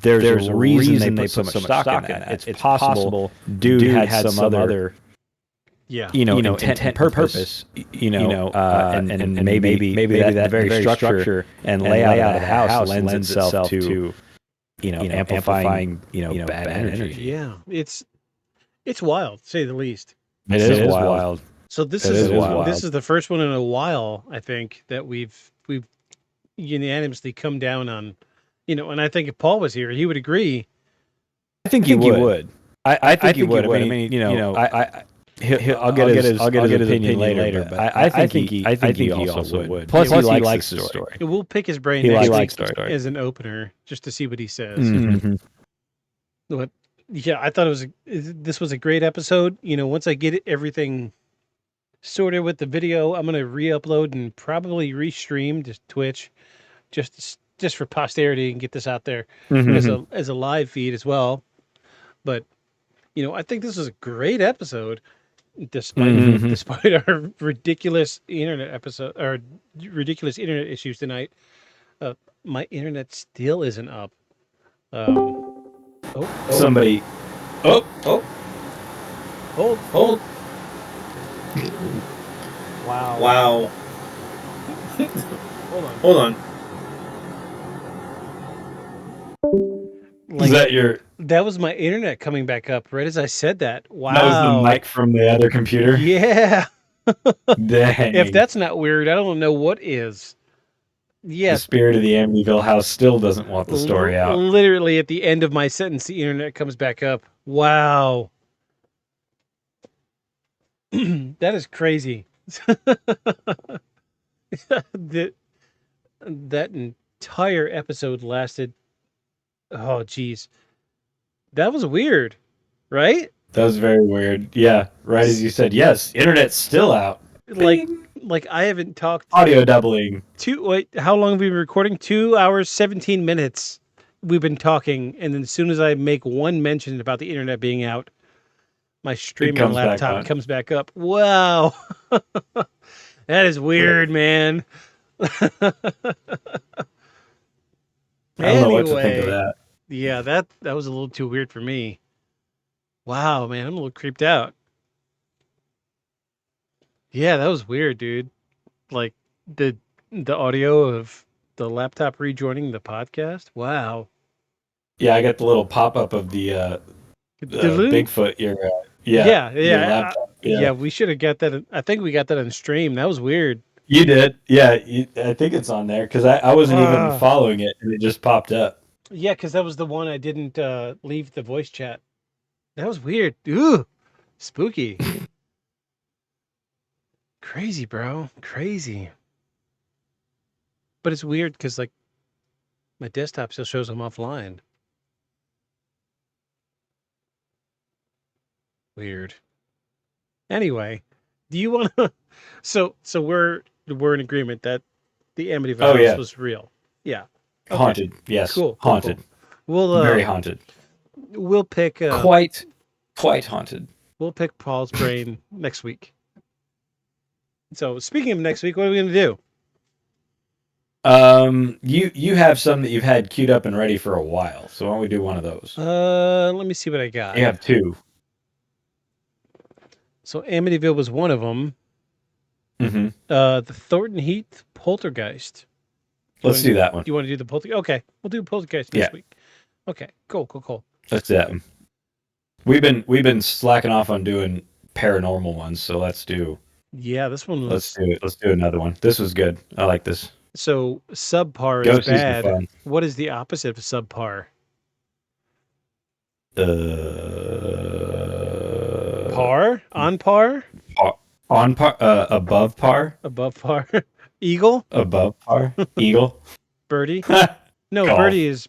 there's a reason they put so much stock in that. It's possible dude had some other, intent and purpose, and maybe that very structure and layout of the house lends itself to, amplifying, bad energy. Yeah, it's wild, to say the least. It is wild. So this That is is wild. this is the first one in a while, I think, that we've unanimously come down on, and I think if Paul was here, he would agree. I think he would. I think he would. I mean, I'll get his opinion later, but I think he also would. Plus he likes the story. We'll pick his brain He next likes week the story. as an opener, just to see what he says. Mhm. But yeah, I thought this was a great episode. Once I get everything sorted with the video, I'm gonna re-upload and probably restream to Twitch, just for posterity and get this out there as a live feed as well. But I think this was a great episode, despite our ridiculous internet issues tonight. My internet still isn't up. Somebody. Oh. Hold. Wow. Hold on. Is that your? That was my internet coming back up right as I said that. Wow. That was the mic from the other computer. Yeah. Dang. If that's not weird, I don't know what is. The Yes. spirit of the Amityville house still doesn't want the story out. Literally at the end of my sentence, the internet comes back up. Wow. That is crazy. that entire episode lasted. Oh, geez. That was weird, right? That was very weird. Yeah, right as you said. Yes, internet's still out. Like I haven't talked Audio doubling. how long have we been recording? 2 hours, 17 minutes. We've been talking, and then as soon as I make one mention about the internet being out, my streaming laptop comes back up. Wow. That is weird, man. I don't know what to think of that. Yeah, that was a little too weird for me. Wow, man, I'm a little creeped out. Yeah, that was weird, dude. Like the audio of the laptop rejoining the podcast. Wow. Yeah, I got the little pop up of the Bigfoot. Your laptop. Yeah, we should have got that. I think we got that on stream. That was weird. You did. Yeah, I think it's on there because I wasn't even following it and it just popped up. Yeah, because that was the one I didn't leave the voice chat. That was weird. Ooh, spooky. Crazy, bro. Crazy. But it's weird because, like, my desktop still shows I'm offline. Weird. Anyway, do you want to... So we're in agreement that the Amityville house was real. Yeah. Okay. Haunted. Yes. Cool. Haunted. Cool. We'll very haunted. We'll pick quite haunted. We'll pick Paul's brain next week. So speaking of next week, what are we going to do? You have some that you've had queued up and ready for a while. So why don't we do one of those? Let me see what I got. You have two. So Amityville was one of them. Mm-hmm. The Thornton Heath Poltergeist. Let's do that one. You want to do the Poltergeist? Okay, we'll do Poltergeist next week. Okay, cool. Let's do that one. We've been slacking off on doing paranormal ones, so let's do. Yeah, this one was. Let's do it. Let's do another one. This was good. I like this. So subpar is bad. What is the opposite of subpar? Par? On par? On par? Above par? Above par? Eagle? Above par? Eagle? Birdie? No, Golf.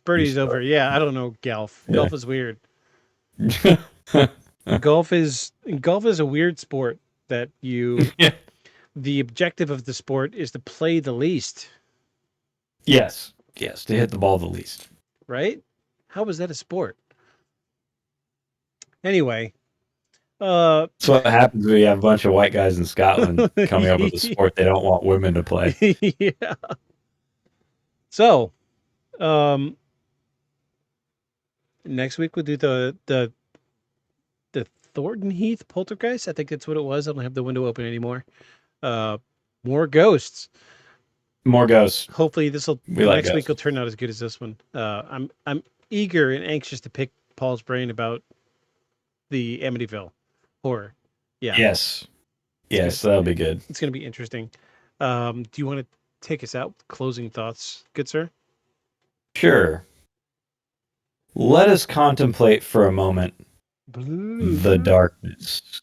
Birdie's over. Yeah, I don't know golf. Yeah. Golf is weird. Golf is a weird sport that you. Yeah. The objective of the sport is to play the least. Yes, to hit the ball the least. Right? How is that a sport? Anyway. That's what happens when you have a bunch of white guys in Scotland coming up with a sport they don't want women to play. Yeah. So, next week we'll do the Thornton Heath Poltergeist. I think that's what it was. I don't have the window open anymore. More ghosts. More ghosts. Hopefully next week will turn out as good as this one. I'm eager and anxious to pick Paul's brain about the Amityville Horror. Yeah. Yes. Yes, that'll be good. It's going to be interesting. Do you want to take us out? Closing thoughts, good sir? Sure. Let us contemplate for a moment the darkness.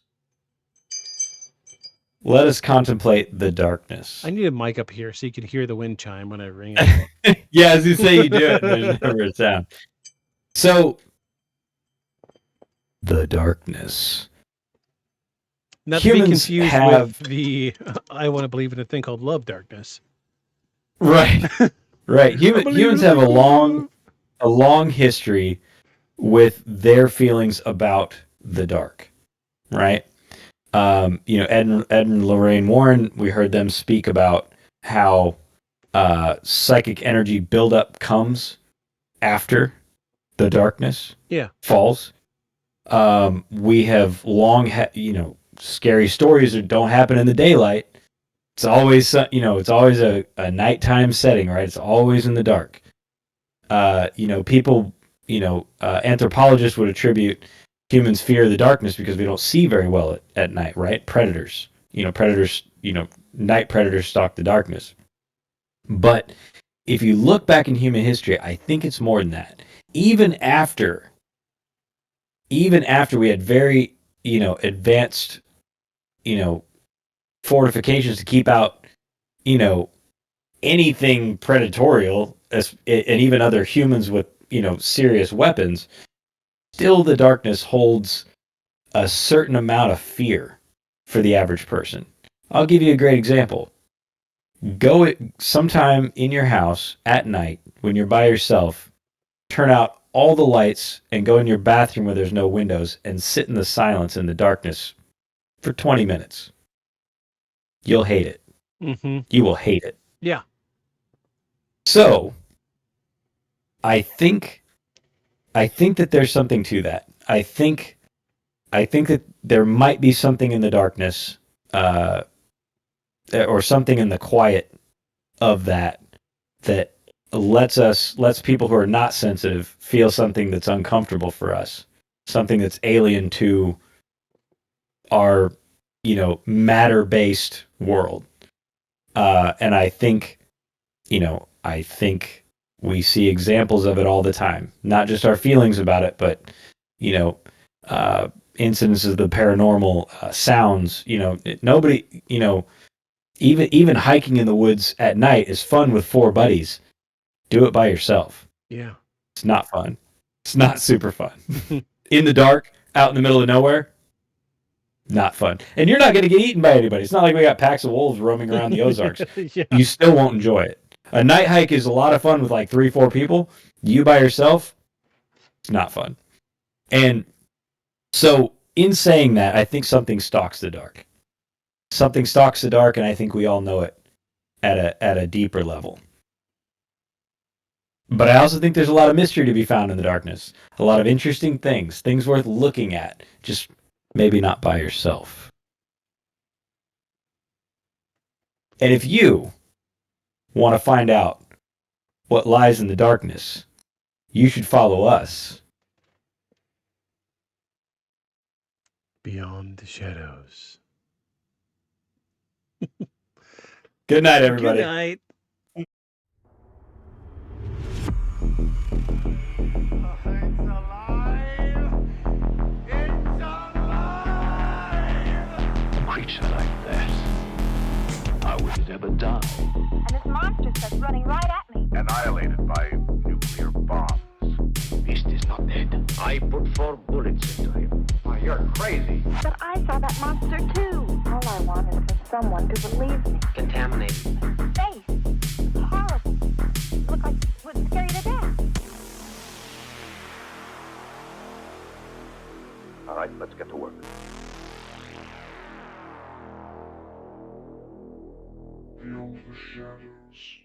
Let us contemplate the darkness. I need a mic up here so you can hear the wind chime when I ring it. Yeah, as you say, you do it, and there's never a sound. So, the darkness. Not to be Humans confused have- with the I want to believe in a thing called love darkness. Right, right. Humans have a long history with their feelings about the dark, right? Ed and Lorraine Warren, we heard them speak about how psychic energy buildup comes after the darkness falls. We have long had, scary stories that don't happen in the daylight. It's always, it's always a nighttime setting, right? It's always in the dark. People, anthropologists would attribute humans fear the darkness because we don't see very well at night, right? Predators, night predators stalk the darkness. But if you look back in human history, I think it's more than that. Even after we had very, advanced, fortifications to keep out, anything predatorial, and even other humans with, serious weapons, still the darkness holds a certain amount of fear for the average person. I'll give you a great example. Go sometime in your house at night when you're by yourself, turn out all the lights and go in your bathroom where there's no windows and sit in the silence in the darkness for 20 minutes. You'll hate it. Mm-hmm. You will hate it. Yeah. So, I think that there's something to that. I think that there might be something in the darkness, or something in the quiet of that lets people who are not sensitive feel something that's uncomfortable for us, something that's alien to our, matter-based world. And I think we see examples of it all the time. Not just our feelings about it, but, incidences of the paranormal, sounds. Nobody, even hiking in the woods at night is fun with 4 buddies. Do it by yourself. Yeah. It's not fun. It's not super fun. In the dark, out in the middle of nowhere, not fun. And you're not going to get eaten by anybody. It's not like we got packs of wolves roaming around the Ozarks. Yeah. You still won't enjoy it. A night hike is a lot of fun with like 3-4 people. You by yourself, it's not fun. And so in saying that, I think something stalks the dark. Something stalks the dark, and I think we all know it at a deeper level. But I also think there's a lot of mystery to be found in the darkness. A lot of interesting things worth looking at. Just maybe not by yourself. And if you want to find out what lies in the darkness, you should follow us. Beyond the shadows. Good night, everybody. Good night. A creature like that, how would it ever die? And this monster starts running right at me. Annihilated by nuclear bombs. Beast is not dead. I put 4 bullets into him. Why, you're crazy. But I saw that monster too. All I want is for someone to believe me. Contaminated. Face. Horrible. Looked like it would scare you to death. All right, let's get to work. Beyond the shadows.